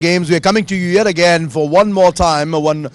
Games. We are coming to you yet again for one more time, one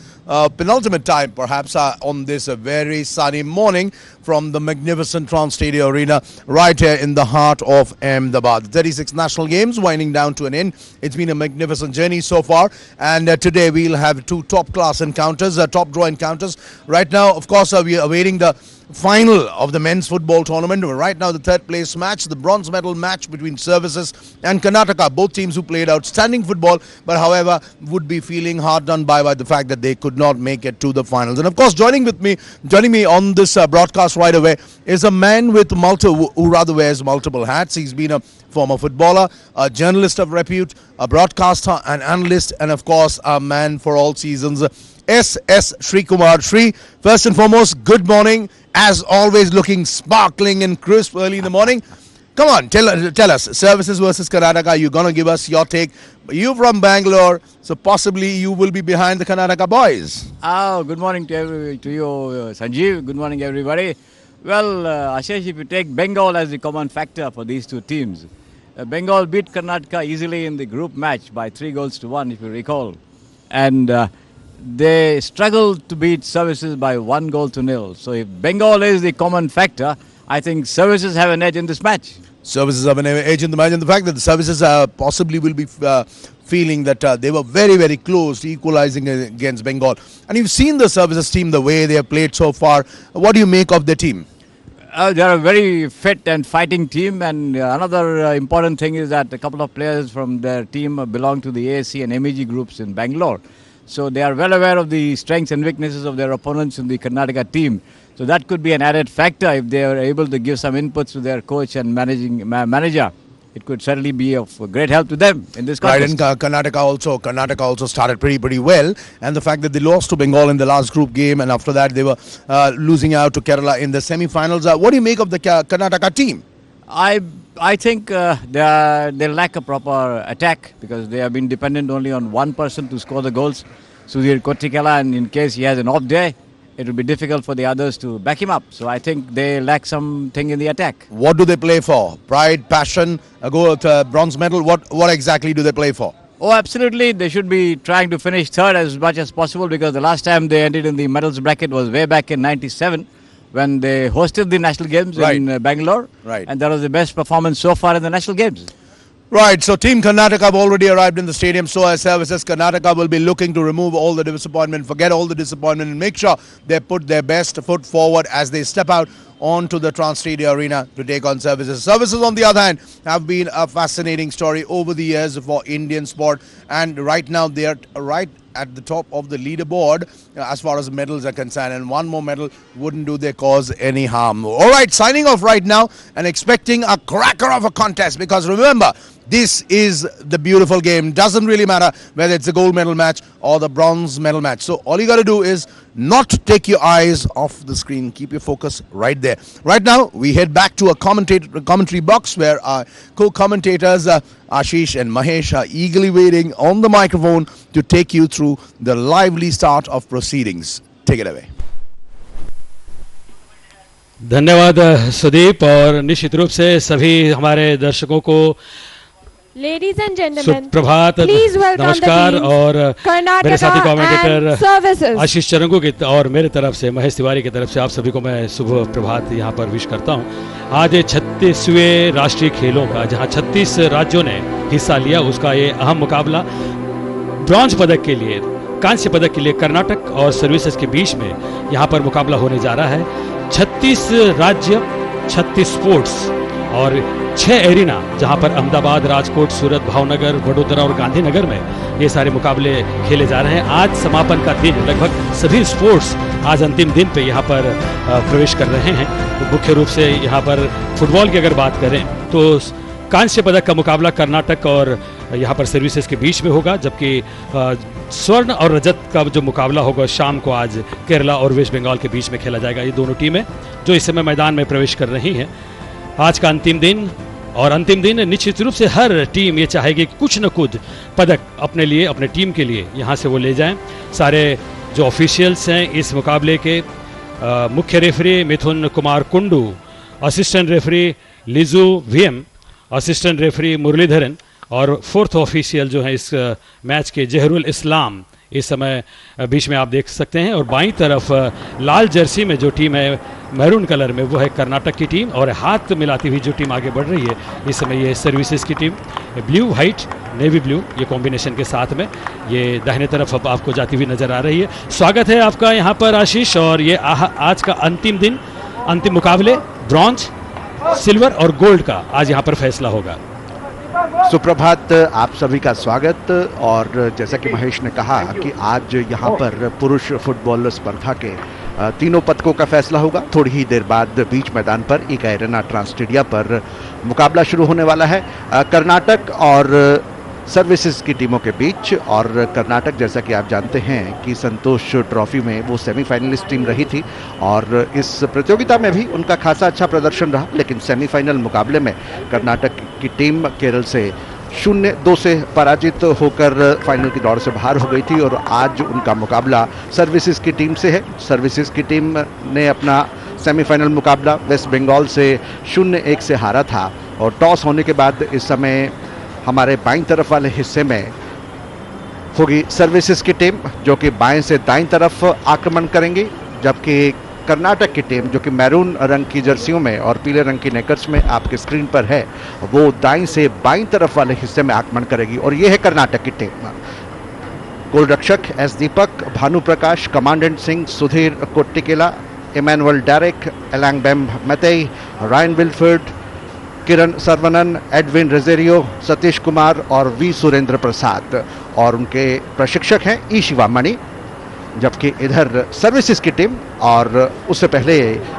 penultimate time perhaps on this very sunny morning from the magnificent Trans Stadium Arena right here in the heart of Ahmedabad. 36 national games winding down to an end. It's been a magnificent journey so far, and today we'll have two top class encounters, top draw encounters. Right now, of course, we are awaiting the final of the men's football tournament. Right now the third place match, the bronze medal match between Services and Karnataka, both teams who played outstanding football but however would be feeling hard done by the fact that they could not make it to the finals. And of course joining me on this broadcast right away is a man with who rather wears multiple hats. He's been a former footballer, a journalist of repute, a broadcaster, an analyst, and of course a man for all seasons, S.S. Srikumar. Sri, first and foremost, good morning. As always, looking sparkling and crisp early in the morning. Come on, tell us, Services versus Karnataka. You're going to give us your take. You're from Bangalore, so possibly you will be behind the Karnataka boys. Oh, good morning to you, Sanjeev. Good morning, everybody. Well, Ashish, if you take Bengal as the common factor for these two teams, Bengal beat Karnataka easily in the group match by 3-1, if you recall. And they struggled to beat Services by 1-0. So if Bengal is the common factor, I think Services have an edge in this match. Services have an edge in the match, and the fact that the Services possibly will be feeling that they were very, very close to equalizing against Bengal. And you've seen the Services team, the way they have played so far. What do you make of their team? They are a very fit and fighting team, and another important thing is that a couple of players from their team belong to the ASC and MEG groups in Bangalore. So they are well aware of the strengths and weaknesses of their opponents in the Karnataka team. So that could be an added factor if they are able to give some inputs to their coach and manager. It could certainly be of great help to them in this contest. Right, and Karnataka also started pretty well. And the fact that they lost to Bengal in the last group game, and after that they were losing out to Kerala in the semi-finals. What do you make of the Karnataka team? I think they lack a proper attack because they have been dependent only on one person to score the goals, Sudhir Kottikala, and in case he has an off day, it will be difficult for the others to back him up. So I think they lack something in the attack. What do they play for? Pride, passion, a gold, bronze medal? What exactly do they play for? Oh, absolutely. They should be trying to finish third as much as possible because the last time they ended in the medals bracket was way back in '97. When they hosted the national games in Bangalore. Right. And that was the best performance so far in the national games. Right, so Team Karnataka have already arrived in the stadium. So as Services, Karnataka will be looking to remove all the disappointment, forget all the disappointment, and make sure they put their best foot forward as they step out onto the Trans Stadium Arena to take on Services. Services, on the other hand, have been a fascinating story over the years for Indian sport, and right now they are right at the top of the leaderboard as far as medals are concerned, and one more medal wouldn't do their cause any harm. All right, signing off right now and expecting a cracker of a contest, because remember, this is the beautiful game. Doesn't really matter whether it's a gold medal match or the bronze medal match. So all you got to do is not take your eyes off the screen. Keep your focus right there. Right now, we head back to a commentary box where our co-commentators Ashish and Mahesh are eagerly waiting on the microphone to take you through the lively start of proceedings. Take it away. धन्यवाद सुदीप, और निश्चित रूप से सभी हमारे दर्शकों को Ladies and gentlemen, सुप्रभात, नमस्कार, और मेरे साथी कमेंटेटर आशीष चरंगू की और मेरे तरफ से, महेश तिवारी की तरफ से आप सभी को मैं शुभ प्रभात यहाँ पर विश करता हूँ। आज 36वें राष्ट्रीय खेलों का, जहाँ 36 राज्यों ने हिस्सा लिया, उसका ये अहम मुकाबला ब्रॉन्ज पदक के लिए, कांस्य पदक के लिए कर्नाटक और सर्विसेज के बीच में यहाँ पर मुकाबला होने जा रहा है। 36 राज्य, 36 स्पोर्ट्स और 6 एरिना, जहां पर अहमदाबाद, राजकोट, सूरत, भावनगर, वडोदरा और गांधीनगर में ये सारे मुकाबले खेले जा रहे हैं। आज समापन का दिन, लगभग सभी स्पोर्ट्स आज अंतिम दिन पे यहाँ पर प्रवेश कर रहे हैं। तो मुख्य रूप से यहाँ पर फुटबॉल की अगर बात करें तो कांस्य पदक का मुकाबला कर्नाटक और यहाँ पर सर्विसेज के बीच में होगा, जबकि स्वर्ण और रजत का जो मुकाबला होगा शाम को आज केरला और वेस्ट बंगाल के बीच में खेला जाएगा। ये दोनों टीमें जो इस समय मैदान में प्रवेश कर रही हैं। आज का अंतिम दिन, और अंतिम दिन निश्चित रूप से हर टीम ये चाहेगी कि कुछ न कुछ पदक अपने लिए, अपने टीम के लिए यहाँ से वो ले जाएं। सारे जो ऑफिशियल्स हैं इस मुकाबले के, मुख्य referee Mithun Kumar Kundu, assistant referee Liju VM, assistant referee Muralidharan और फोर्थ ऑफिशियल जो है इस मैच के जहरुल इस्लाम इस समय बीच में आप देख सकते हैं। और बाईं तरफ लाल जर्सी में जो टीम है मैरून कलर में वो है कर्नाटक की टीम, और हाथ मिलाती हुई जो टीम आगे बढ़ रही है इस समय ये सर्विसेज की team blue white navy blue ये कॉम्बिनेशन के साथ में ये दाहिने तरफ अब आपको जाती हुई नजर आ रही है। स्वागत है आपका यहाँ पर आशीष, और ये आज का अंतिम दिन, अंतिम मुकाबले ब्रॉन्ज सिल्वर और गोल्ड का आज यहाँ पर फैसला होगा। सुप्रभात, आप सभी का स्वागत। और जैसा कि महेश ने कहा कि आज यहाँ पर पुरुष फुटबॉल स्पर्धा के तीनों पदकों का फैसला होगा। थोड़ी ही देर बाद बीच मैदान पर एक एरेना ट्रांस स्टेडियम पर मुकाबला शुरू होने वाला है कर्नाटक और सर्विसेज की टीमों के बीच। और कर्नाटक, जैसा कि आप जानते हैं कि संतोष ट्रॉफी में वो सेमीफाइनलिस्ट टीम रही थी, और इस प्रतियोगिता में भी उनका खासा अच्छा प्रदर्शन रहा। लेकिन सेमीफाइनल मुकाबले में कर्नाटक की टीम केरल से 0-2 से पराजित होकर फाइनल की दौड़ से बाहर हो गई थी, और आज उनका मुकाबला सर्विसेज की टीम से है। सर्विसेज की टीम ने अपना सेमीफाइनल मुकाबला वेस्ट बंगाल से 0-1 से हारा था, और टॉस होने के बाद इस समय हमारे बाईं तरफ वाले हिस्से में होगी सर्विसेज की टीम, जो कि बाएं से दाईं तरफ आक्रमण करेंगी, जबकि कर्नाटक की टीम, जो कि मैरून रंग की जर्सियों में और पीले रंग की नेकर्स में आपके स्क्रीन पर है, वो दाईं से बाईं तरफ वाले हिस्से में आक्रमण करेगी। और ये है कर्नाटक की टीम। गोलरक्षक S Deepak, Bhanu Prakash, commandant Singh, Sudhir Kottikela, Emmanuel डायरेक, Elangbam Meitei, Ryan Wilfred, Kiran Saravanan, Edwin Rozario, Satish Kumar और वी सुरेंद्र प्रसाद, और उनके प्रशिक्षक हैं ई शिवामणि। जबकि इधर सर्विसेज की टीम, और उससे पहले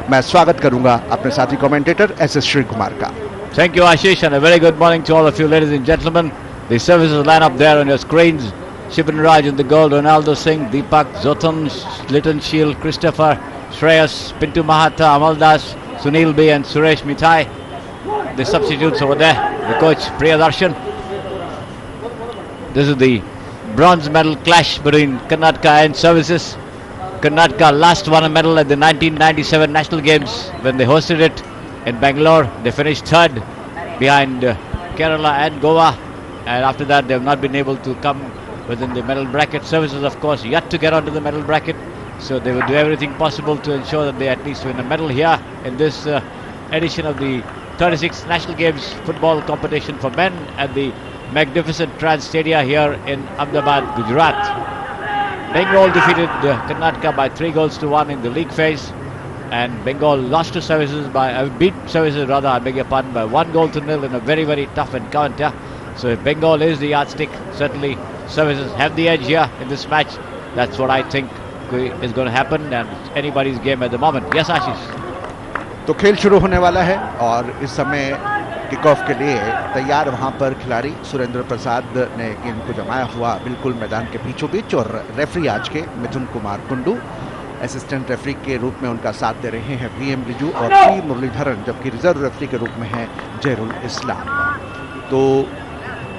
मैं स्वागत करूंगा अपने साथी कमेंटेटर एस श्री कुमार का। Thank you, Ashish, and a very good morning to all of you, ladies and gentlemen. The services line up there on your screens. Shibin Raj in the goal, Ronaldo Singh, Deepak, Zotan, Litan Sheel, Christopher, Shreyas, Pintu Mahata, Amaldas, Sunil B and Suresh Mithai. The substitutes over there, the coach Priyadarshan. This is the bronze medal clash between Karnataka and services. Karnataka last won a medal at the 1997 National Games when they hosted it in Bangalore. They finished third behind Kerala and Goa, and after that they have not been able to come within the medal bracket. Services, of course, yet to get onto the medal bracket, so they will do everything possible to ensure that they at least win a medal here in this edition of the 36th National Games football competition for men at the magnificent Trans Stadia here in Ahmedabad, Gujarat. Bengal defeated Karnataka by 3-1 in the league phase, and Bengal lost to services beat services rather, I beg your pardon, by 1-0 in a very, very tough encounter. So if Bengal is the yardstick, certainly services have the edge here in this match. That's what I think is going to happen, and anybody's game at the moment. Yes, Ashish. तो खेल शुरू होने वाला है, और इस समय kick off के लिए तैयार वहां पर खिलाड़ी सुरेंद्र प्रसाद ने गेंद को जमाया हुआ बिल्कुल मैदान के बीचों बीच, और रेफरी आज के मिथुन कुमार कुंडू, असिस्टेंट रेफरी के रूप में उनका साथ दे रहे हैं वीएम रिजू और पी मुरलीधरन, जबकि रिजर्व रेफरी के रूप में है जहरुल इस्लाम। तो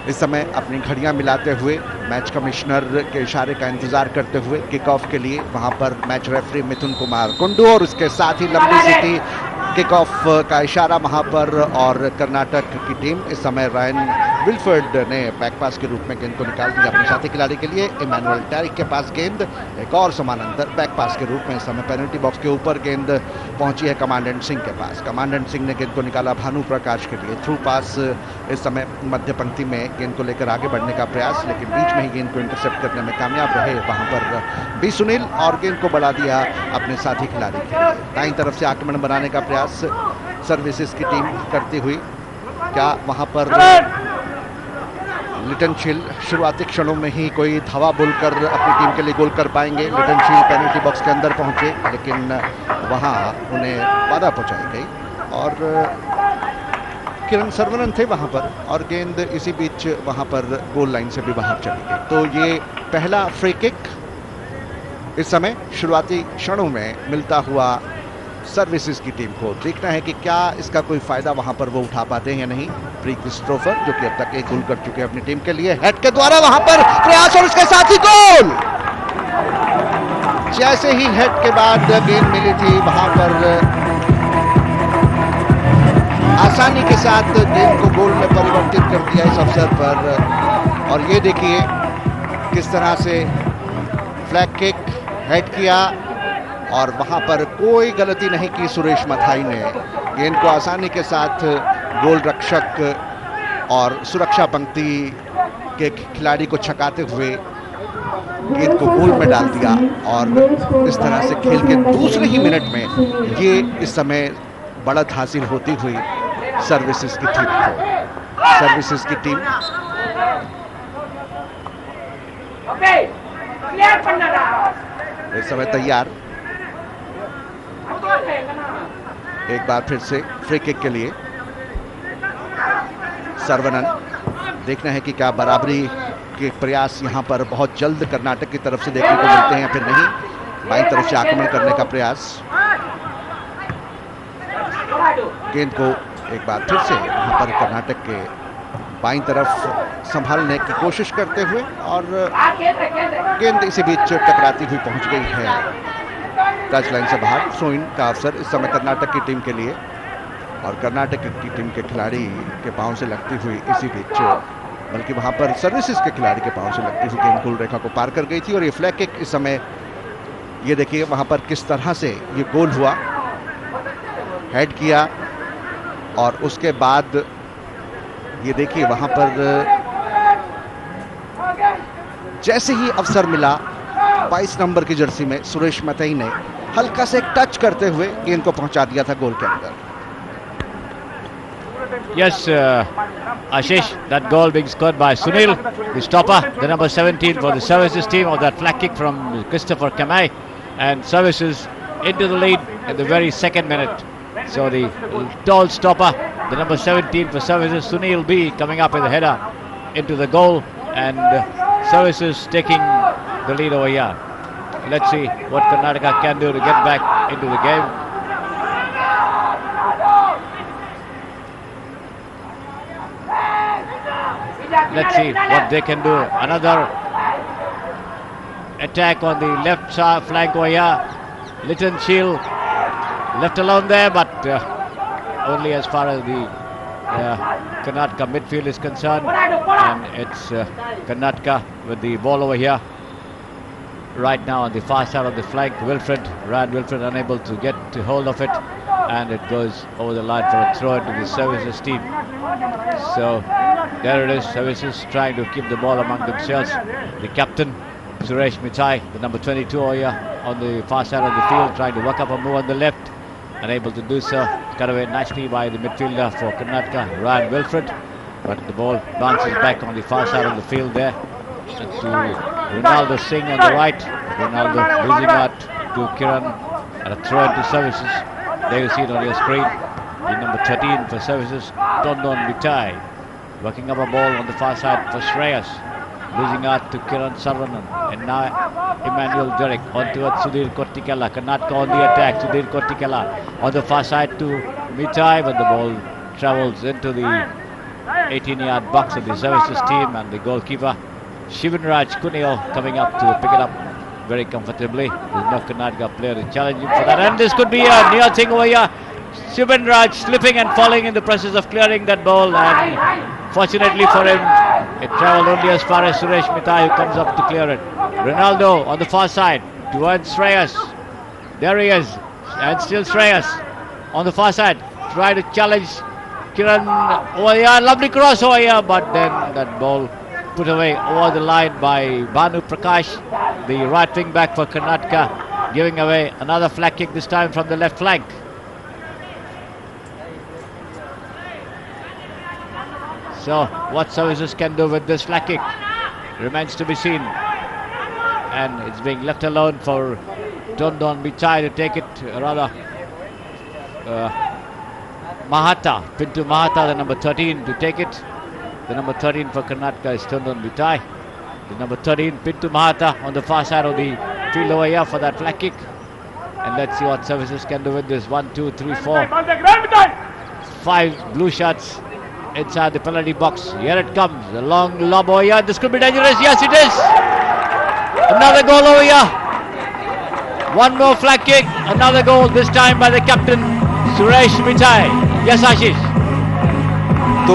इस समय अपनी घड़ियां मिलाते हुए, मैच कमिश्नर के इशारे का इंतजार करते हुए किक ऑफ के लिए वहां पर मैच रेफरी मिथुन कुमार कुंडू, और उसके साथ ही लंबी सीटी किक ऑफ का इशारा वहां पर। और कर्नाटक की टीम इस समय रायन विल्फर्ड ने बैक पास के रूप में गेंद को निकाल दिया अपने साथी खिलाड़ी के लिए। इमैनुअल टैरिक के पास गेंद, एक और समानांतर बैक पास के रूप में इस समय पेनल्टी बॉक्स के ऊपर गेंद पहुंची है कमांडेंट सिंह के पास। कमांडेंट सिंह ने गेंद को निकाला भानु प्रकाश के लिए। थ्रू पास इस समय मध्य पंक्ति में गेंद को लेकर आगे बढ़ने का प्रयास, लेकिन बीच में ही गेंद को इंटरसेप्ट करने में कामयाब रहे वहां पर बी सुनील, और गेंद को बढ़ा दिया अपने साथी खिलाड़ी के लिए। दाईं तरफ से आक्रमण बनाने का प्रयास सर्विसेज की टीम करती हुई। क्या वहां पर लिटन शील शुरुआती क्षणों में ही कोई धावा बोलकर अपनी टीम के लिए गोल कर पाएंगे? लिटन शील पेनल्टी बॉक्स के अंदर पहुंचे, लेकिन वहां उन्हें बाधा पहुंचाई गई, और किरण सर्वनन थे वहां पर, और गेंद इसी बीच वहां पर गोल लाइन से भी बाहर चली गई। तो ये पहला फ्री किक इस समय शुरुआती क्षणों में मिलता हुआ सर्विसेज की टीम को। देखना है कि क्या इसका कोई फायदा वहां पर वो उठा पाते हैं या नहीं। प्री क्रिस्टोफर, जो कि अब तक एक गोल कर चुके हैं अपनी टीम के लिए, हेड के द्वारा वहां पर प्रयास, और उसके साथ ही गोल। जैसे ही हेड के बाद गेंद मिली थी वहां पर आसानी के साथ गेंद को गोल में परिवर्तित कर दिया इस अवसर पर। और ये देखिए किस तरह से फ्लैग किक हेड किया और वहां पर कोई गलती नहीं की सुरेश मथाई ने। गेंद को आसानी के साथ गोल रक्षक और सुरक्षा पंक्ति के खिलाड़ी को छकाते हुए गेंद को गोल में डाल दिया। और इस तरह से खेल के दूसरे ही मिनट में ये इस समय बढ़त हासिल होती हुई सर्विसेज की टीम को। सर्विसेज की टीम इस समय तैयार। एक बार फिर से फ्री किक के लिए सर्वनन। देखना है कि क्या बराबरी के प्रयास यहां पर बहुत जल्द कर्नाटक की तरफ से देखने को मिलते हैं या फिर नहीं। बाईं तरफ से आक्रमण करने का प्रयास। गेंद को एक बार फिर से यहां पर कर्नाटक के बाईं तरफ संभालने की कोशिश करते हुए और गेंद इसी बीच टकराती हुई पहुंच गई है टच लाइन से बाहर। थ्रो इन का अवसर इस समय कर्नाटक की टीम के लिए और कर्नाटक की टीम के खिलाड़ी के पांव से लगती हुई इसी बीच, बल्कि वहां पर सर्विसेज के खिलाड़ी के पांव से लगती हुई गेंद गोल रेखा को पार कर गई थी। और ये फ्लैग किक इस समय ये देखिए वहां पर किस तरह से ये गोल हुआ, हेड किया और उसके बाद ये देखिए वहां पर जैसे ही अवसर मिला 22 नंबर की जर्सी में सुरेश मथई ने हल्का से टच करते हुए गेंद को पहुंचा दिया था गोल के अंदर। Yes, Ashish, that goal being scored by Sunil, the stopper, the number 17 for the services team, of that flag kick from Christopher Kamai, and services into the lead in the very second minute. So the tall stopper, the number 17 for services, Sunil B, coming up with a header into the goal, and services taking the lead over here. Let's see what Karnataka can do to get back into the game. Let's see what they can do. Another attack on the left side flank over here. Litton Shield left alone there, but only as far as the Karnataka midfield is concerned, and it's Karnataka with the ball over here right now on the far side of the flank. Ryan Wilfred unable to get to hold of it, and it goes over the line for a throw into the services team. So there it is, services trying to keep the ball among themselves. The captain Suresh Mithai, the number 22 over here on the far side of the field, trying to work up a move on the left, unable to do so. Cut away nicely by the midfielder for Karnataka, Ryan Wilfred, but the ball bounces back on the far side of the field there to Ronaldo Singh on the right. Ronaldo losing out to Kiran, and a throw into services. There you see it on your screen. The number 13 for services, Tondon Mithai, working up a ball on the far side for Shreyas. Losing out to Kiran Sarvanan, and now Emmanuel Derek on towards Sudhir Kortikala. Karnataka on the attack. Sudhir Kortikala on the far side to Mithai, but the ball travels into the 18-yard box of the services team, and the goalkeeper Shivanraj Kunil coming up to pick it up very comfortably. There's no Karnataka player to challenge him for that, and this could be a near thing over here. Shivanraj slipping and falling in the process of clearing that ball, and fortunately for him, it travelled only as far as Suresh Mithai, who comes up to clear it. Ronaldo on the far side towards Shreyas. There he is, and still Shreyas on the far side, try to challenge Kiran over here. Lovely cross over here, but then that ball put away over the line by Banu Prakash, the right wing back for Karnataka, giving away another flag kick, this time from the left flank. So what services can do with this flag kick remains to be seen, and it's being left alone for Tondon Mithai to take it, rather Mahata, Pintu Mahata, the number 13, to take it. The number 13 for Karnataka is Tondon Mithai. The number 13, Pintu Mahata, on the far side of the field over here for that flag kick. And let's see what services can do with this. 1, 2, 3, 4, 5 blue shots inside the penalty box. Here it comes, a long lob over here. This could be dangerous. Yes, it is. Another goal over here. One more flag kick. Another goal, this time by the captain Suresh Mithai. Yes, Ashish. तो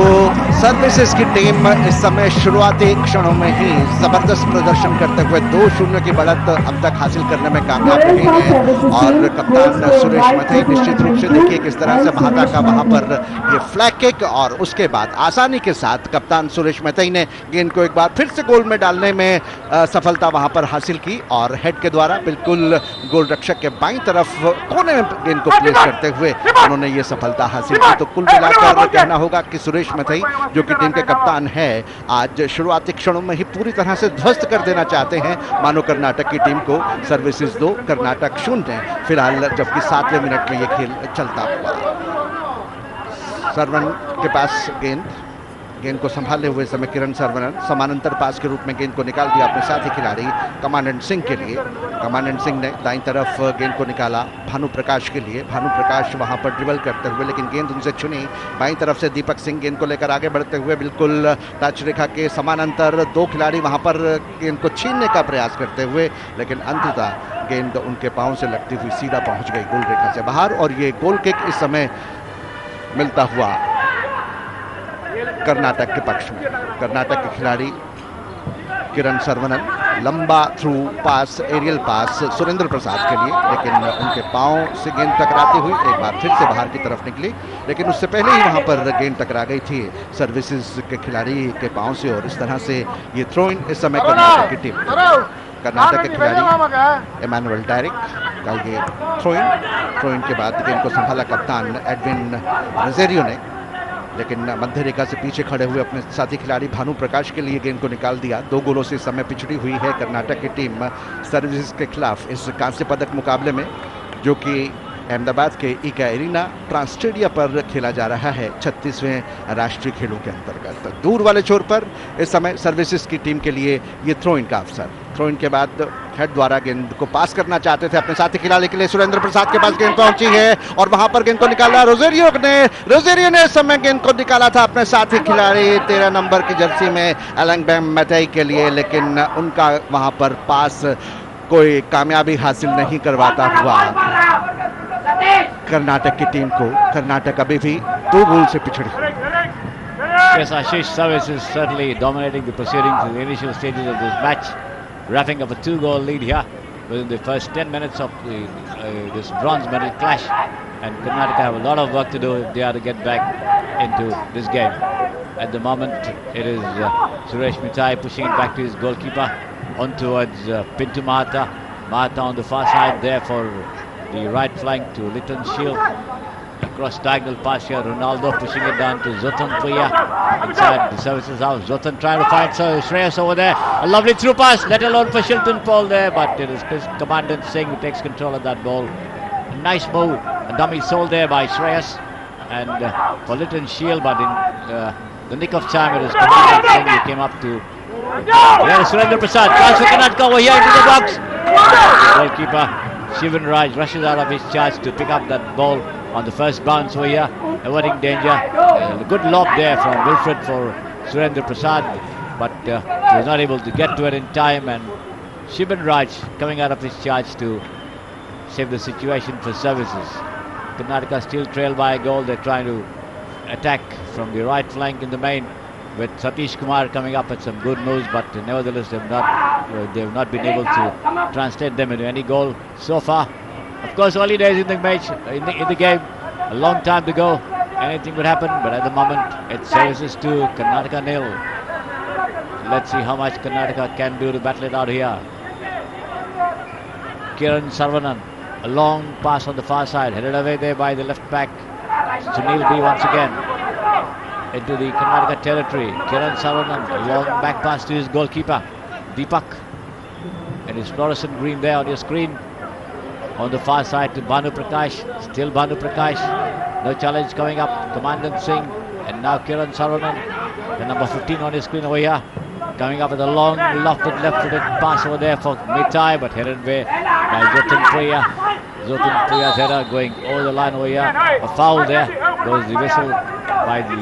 services की team इस समय शुरुआती क्षणों में ही जबरदस्त प्रदर्शन करते हुए 2-0 की बढ़त अब तक हासिल करने में कामयाब रहे हैं और कप्तान सुरेश मथई निश्चित रूप से देखिए किस तरह से महाता का वहां पर ये फ्लैग किक और उसके बाद आसानी के साथ कप्तान सुरेश मथई ने गेंद को एक बार फिर से गोल में डालने में सफलता वहां पर हासिल की और हेड के द्वारा बिल्कुल गोल रक्षक के बाईं तरफ कोने में गेंद को प्लेस करते हुए उन्होंने ये सफलता हासिल की। तो कुल मिलाकर कहना होगा कि सुरेश मथई जो कि टीम के कप्तान है आज शुरुआती क्षणों में ही पूरी तरह से ध्वस्त कर देना चाहते हैं मानो कर्नाटक की टीम को। सर्विसेज 2 कर्नाटक 0 फिलहाल, जबकि 7वें मिनट में यह खेल चलता हुआ। सरवन के पास गेंद को संभाले हुए समय किरण सरवनन समानांतर पास के रूप में गेंद को निकाल दिया अपने साथी खिलाड़ी कमांडेंट सिंह के लिए। कमांडेंट सिंह ने दाईं तरफ गेंद को निकाला भानु प्रकाश के लिए। भानु प्रकाश वहां पर ड्रिबल करते हुए लेकिन गेंद उनसे छुनी। बाईं तरफ से दीपक सिंह गेंद को लेकर आगे बढ़ते हुए बिल्कुल टच रेखा के समानांतर 2 खिलाड़ी वहां पर गेंद को छीनने का प्रयास करते हुए, लेकिन अंततः गेंद उनके पांव से लगती हुई सीधा पहुंच गई गोल रेखा से बाहर और ये गोल किक इस समय मिलता हुआ कर्नाटक के पक्ष में। कर्नाटक के खिलाड़ी किरण सरवनन लंबा थ्रू पास, एरियल पास सुरेंद्र प्रसाद के लिए, लेकिन उनके पांव से गेंद टकराती हुई एक बार फिर से बाहर की तरफ निकली, लेकिन उससे पहले ही वहां पर गेंद टकरा गई थी सर्विसेज के खिलाड़ी के पांव से और इस तरह से ये थ्रो इन इस समय कर्नाटक की टीम। कर्नाटक के खिलाड़ी एमानुअल डायरेक्ट का ये थ्रो इन के बाद गेंद को संभाला कप्तान एडविन रोजेरियो ने, लेकिन मध्य रेखा से पीछे खड़े हुए अपने साथी खिलाड़ी भानु प्रकाश के लिए गेंद को निकाल दिया। 2 गोलों से इस समय पिछड़ी हुई है कर्नाटक की टीम सर्विसेज के खिलाफ इस कांस्य पदक मुकाबले में, जो कि अहमदाबाद के इका एरिना ट्रांस स्टेडियम पर खेला जा रहा है 36वें राष्ट्रीय खेलों के अंतर्गत। दूर वाले छोर पर इस समय सर्विसेज की टीम के लिए ये थ्रो इन का अवसर। थ्रो इन के बाद हेड द्वारा गेंद को पास करना चाहते थे अपने साथी खिलाड़ी के लिए। सुरेंद्र प्रसाद के पास गेंद पहुंची है और वहां पर गेंद को निकाला रोजेरियो ने इस समय गेंद को निकाला था अपने साथी खिलाड़ी 13 नंबर की जर्सी में एलंग मथई के लिए, लेकिन उनका वहां पर पास कोई कामयाबी हासिल नहीं करवाता हुआ कर्नाटक की टीम को कर्नाटक अभी भी 2 गोल से पिछड़ी। Yes, Ashish, service is certainly dominating the proceedings in the initial stages of this match, wrapping up a 2-goal lead here within the first 10 minutes of this bronze medal clash, and Karnataka have a lot of work to do if they are to get back into this game. At the moment, it is Suresh Mithai pushing it back to his goalkeeper on towards Pintu Mahata. Mahata on the far side there for the right flank to Liton Shield. Across diagonal pass here, Ronaldo pushing it down to Zotan Puya inside the services house. Zotan trying to find Shreyas over there. A lovely through pass, let alone for Shilton Paul there, but it is Commandant Singh who takes control of that ball. A nice move, a dummy sold there by Shreyas and for Liton Shield, but in the nick of time it is Commandant Singh who came up to there. Surendra Prasad tries for Karnataka over here into the box. Goalkeeper Shivan Raj rushes out of his charge to pick up that ball on the first bounce over here, avoiding danger. A good lob there from Wilfred for Surendra Prasad, but he was not able to get to it in time, and Shivan Raj coming out of his charge to save the situation for services. Karnataka still trail by a goal. They're trying to attack from the right flank in the main, with Satish Kumar coming up with some good moves, but nevertheless they've not been able to translate them into any goal so far. Of course, early days in the match, in the game, a long time to go. Anything would happen, but at the moment it's services to Karnataka 0. Let's see how much Karnataka can do to battle it out here. Kiran Sarvanan, a long pass on the far side, headed away there by the left back Sunil B once again into the Karnataka territory. Kiran Sarvanan, a long back pass to his goalkeeper Deepak, and his fluorescent green there on your screen. On the far side to Bhanu Prakash, still Bhanu Prakash, no challenge coming up, Commandant Singh, and now Kiran Sarvanan, the number 15 on his screen over here, coming up with a long lofted left-footed pass over there for Mithai, but headed away by Zotan Puya. Zotan Puya's header going over the line over here, a foul there, goes the whistle by the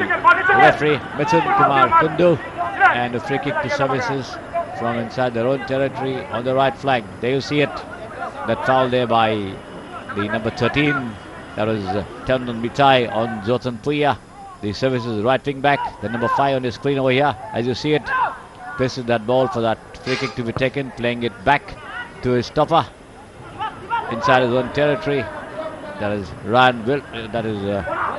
referee Mithun Kumar Kundu, and a free kick to services from inside their own territory on the right flank. There you see it. That foul there by the number 13, that was Tandon Mithai on Zotan Puya. The services right wing back, the number 5 on his screen over here, as you see it, places that ball for that free kick to be taken, playing it back to his stopper inside his own territory. That is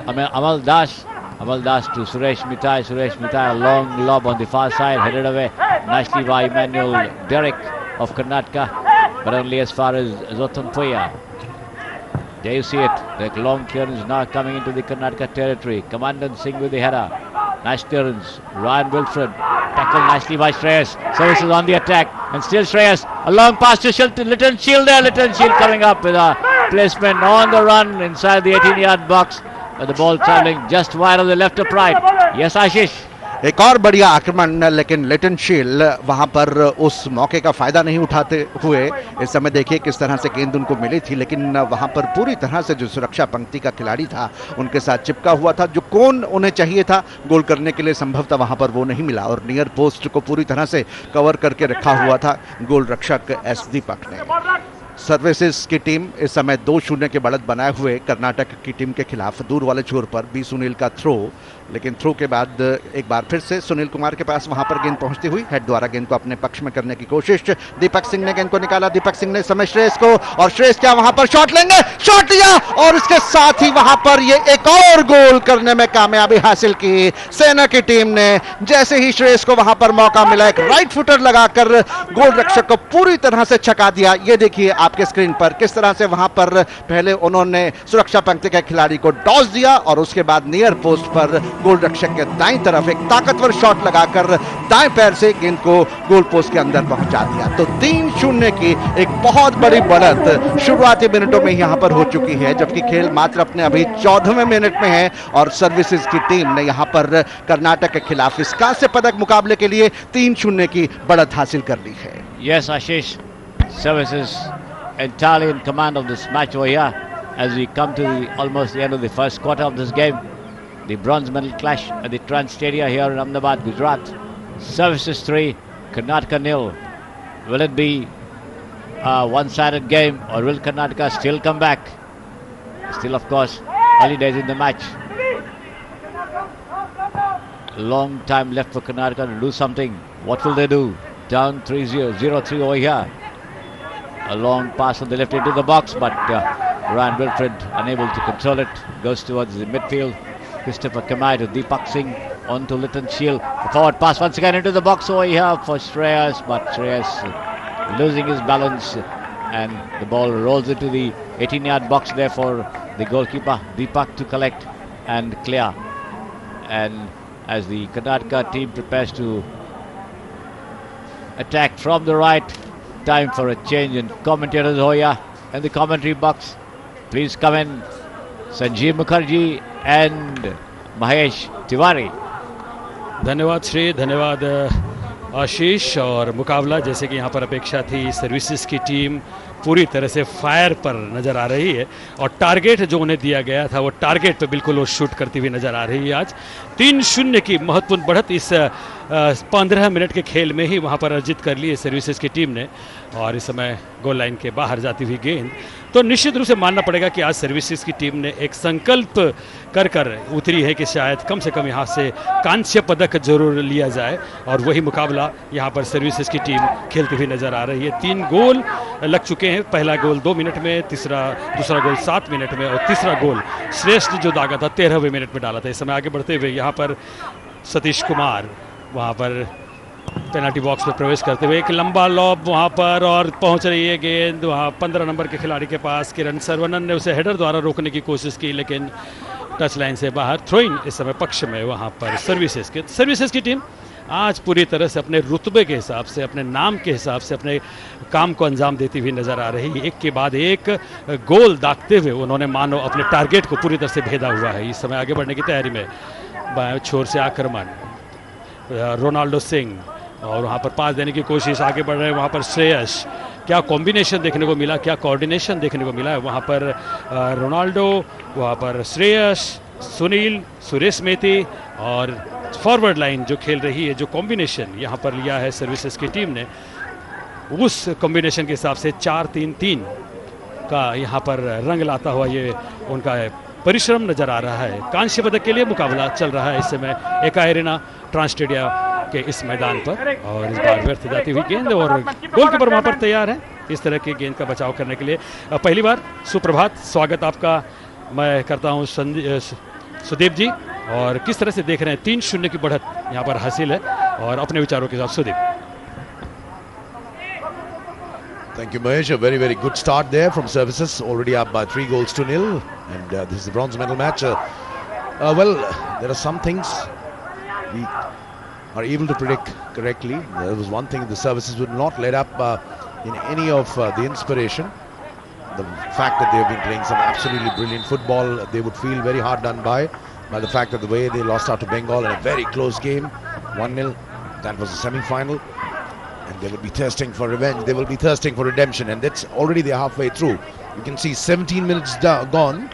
Amal Das. Amal Das to Suresh Mitai. Suresh Mitai, a long lob on the far side, headed away nicely by Emmanuel Derek of Karnataka, but only as far as Zotampoya. There you see it. The long clearance now coming into the Karnataka territory. Commandant Singh with the header. Nice clearance. Ryan Wilfred tackled nicely by Shreyas. Services on the attack, and still Shreyas. A long pass to Litton Shield there. Litton Shield coming up with a placement on the run inside the 18-yard box. But the ball traveling just wide of the left upright. Yes, Ashish. एक और बढ़िया आक्रमण, लेकिन लिटन शील वहां पर उस मौके का फायदा नहीं उठाते हुए। इस समय देखिए किस तरह से गेंद उनको मिली थी, लेकिन वहां पर पूरी तरह से जो सुरक्षा पंक्ति का खिलाड़ी था उनके साथ चिपका हुआ था। जो कोन उन्हें चाहिए था गोल करने के लिए संभवतः वहां पर वो नहीं मिला, और नियर पोस्ट को पूरी तरह से कवर करके रखा हुआ था गोल रक्षक एस दीपक ने। सर्विसेज की टीम इस समय 2-0 के बढ़त बनाए हुए कर्नाटक की टीम के खिलाफ। दूर वाले छोर पर बी सुनील का थ्रो, लेकिन थ्रो के बाद एक बार फिर से सुनील कुमार के पास वहां पर गेंद पहुंचती हुई। हेड द्वारा गेंद को अपने पक्ष में करने की कोशिश। दीपक सिंह ने गेंद को निकाला। दीपक सिंह ने समय श्रेयस को, और श्रेयस क्या वहां पर शॉट लेंगे? शॉट लिया, और इसके साथ ही वहां पर ये एक और गोल करने में कामयाबी हासिल की सेना की टीम ने। जैसे ही श्रेयस को वहां पर मौका मिला, एक राइट फुटर लगाकर गोल रक्षक को पूरी तरह से छका दिया। ये देखिए आपके स्क्रीन पर किस तरह से वहां पर पहले उन्होंने सुरक्षा पंक्ति के खिलाड़ी को डॉस दिया, और उसके बाद नियर पोस्ट पर गोल रक्षक के दाईं तरफ एक ताकतवर शॉट लगाकर दाएं पैर से गेंद को गोल पोस्ट के अंदर पहुंचा दिया। तो 3-0 की एक बहुत बड़ी बढ़त शुरुआती मिनटों में यहां पर हो चुकी है, जबकि खेल मात्र अपने अभी 14वें मिनट में है, और सर्विसेज की टीम ने यहां पर कर्नाटक के खिलाफ इस कांस्य पदक मुकाबले के लिए 3-0 की बढ़त हासिल कर ली है। Yes, Ashish. Services entirely in command of this match over here as we come to almost the end of the first quarter of this game. The bronze medal clash at the Trans Stadia here in Ahmedabad, Gujarat. Services 3, Karnataka 0. Will it be a one-sided game, or will Karnataka still come back? Still, of course, early days in the match. Long time left for Karnataka to do something. What will they do? Down 0-3 over here. A long pass on the left into the box, but Ryan Wilfred unable to control it. Goes towards the midfield. Christopher Kamai to Deepak Singh onto Litton Shield. The forward pass once again into the box over here for Shreyas, but Shreyas losing his balance, and the ball rolls into the 18-yard box there for the goalkeeper Deepak to collect and clear. And as the Karnataka team prepares to attack from the right, time for a change in commentators Hoya and the commentary box. Please come in, Sanjeev Mukherjee and Mahesh Tiwari. धन्यवाद श्री, धन्यवाद आशीष। और मुकाबला जैसे कि यहाँ पर अपेक्षा थी, सर्विसेज की टीम पूरी तरह से फायर पर नज़र आ रही है, और टारगेट जो उन्हें दिया गया था वो टारगेट पे बिल्कुल वो शूट करती हुई नज़र आ रही है। आज 3-0 की महत्वपूर्ण बढ़त इस 15 मिनट के खेल में ही वहाँ पर अर्जित कर ली है सर्विसेज की टीम ने, और इस समय गोल लाइन के बाहर जाती हुई गेंद। तो निश्चित रूप से मानना पड़ेगा कि आज सर्विसेज की टीम ने एक संकल्प कर उतरी है कि शायद कम से कम यहाँ से कांस्य पदक जरूर लिया जाए, और वही मुकाबला यहाँ पर सर्विसेज की टीम खेलती हुई नज़र आ रही है। 3 गोल लग चुके हैं। पहला गोल 2 मिनट में, दूसरा गोल 7 मिनट में, और तीसरा गोल श्रेष्ठ जो दागा था 13वें मिनट में डाला था। इस समय आगे बढ़ते हुए यहाँ पर सतीश कुमार वहाँ पर पेनल्टी बॉक्स में प्रवेश करते हुए एक लंबा लॉब वहाँ पर, और पहुँच रही है गेंद वहाँ 15 नंबर के खिलाड़ी के पास। किरण सरवनन ने उसे हेडर द्वारा रोकने की कोशिश की, लेकिन टच लाइन से बाहर। थ्रोइंग इस समय पक्ष में वहाँ पर सर्विसेज की टीम आज पूरी तरह से अपने रुतबे के हिसाब से, अपने नाम के हिसाब से अपने काम को अंजाम देती हुई नज़र आ रही है। एक के बाद एक गोल दागते हुए उन्होंने मानो अपने टारगेट को पूरी तरह से भेदा हुआ है। इस समय आगे बढ़ने की तैयारी में बाएं छोर से आक्रमण रोनाल्डो सिंह, और वहाँ पर पास देने की कोशिश, आगे बढ़ रहे हैं वहाँ पर श्रेयस। क्या कॉम्बिनेशन देखने को मिला, क्या कोऑर्डिनेशन देखने को मिला है वहाँ पर रोनाल्डो, वहाँ पर श्रेयस, सुनील, सुरेश मेथी, और फॉरवर्ड लाइन जो खेल रही है, जो कॉम्बिनेशन यहाँ पर लिया है सर्विसेज की टीम ने, उस कॉम्बिनेशन के हिसाब से 4-3-3 का यहाँ पर रंग लाता हुआ ये उनका परिश्रम नजर आ रहा है। कांस्य पदक के लिए मुकाबला चल रहा है इस समय एका एरेना ट्रांस स्टेडियम के इस मैदान पर, और इस बार व्यर्थ जाती हुई गेंद और गोलकीपर वहां पर तैयार है इस तरह की गेंद का बचाव करने के लिए। पहली बार सुप्रभात, स्वागत आपका मैं करता हूं सुदीप जी, और किस तरह से देख रहे हैं 3-0 की बढ़त यहां पर हासिल है, और अपने विचारों के साथ Sudeep. Thank you, Mahesh. A very, very good start there from services. Already up by 3-0, and this is the bronze medal match. Well, there are some things we are able to predict correctly. There was one thing: the services would not let up in any of the inspiration. The fact that they have been playing some absolutely brilliant football, they would feel very hard done by the fact that the way they lost out to Bengal in a very close game, 1-0. That was the semi-final. And they will be thirsting for revenge. They will be thirsting for redemption, and that's already they're halfway through. You can see 17 minutes gone.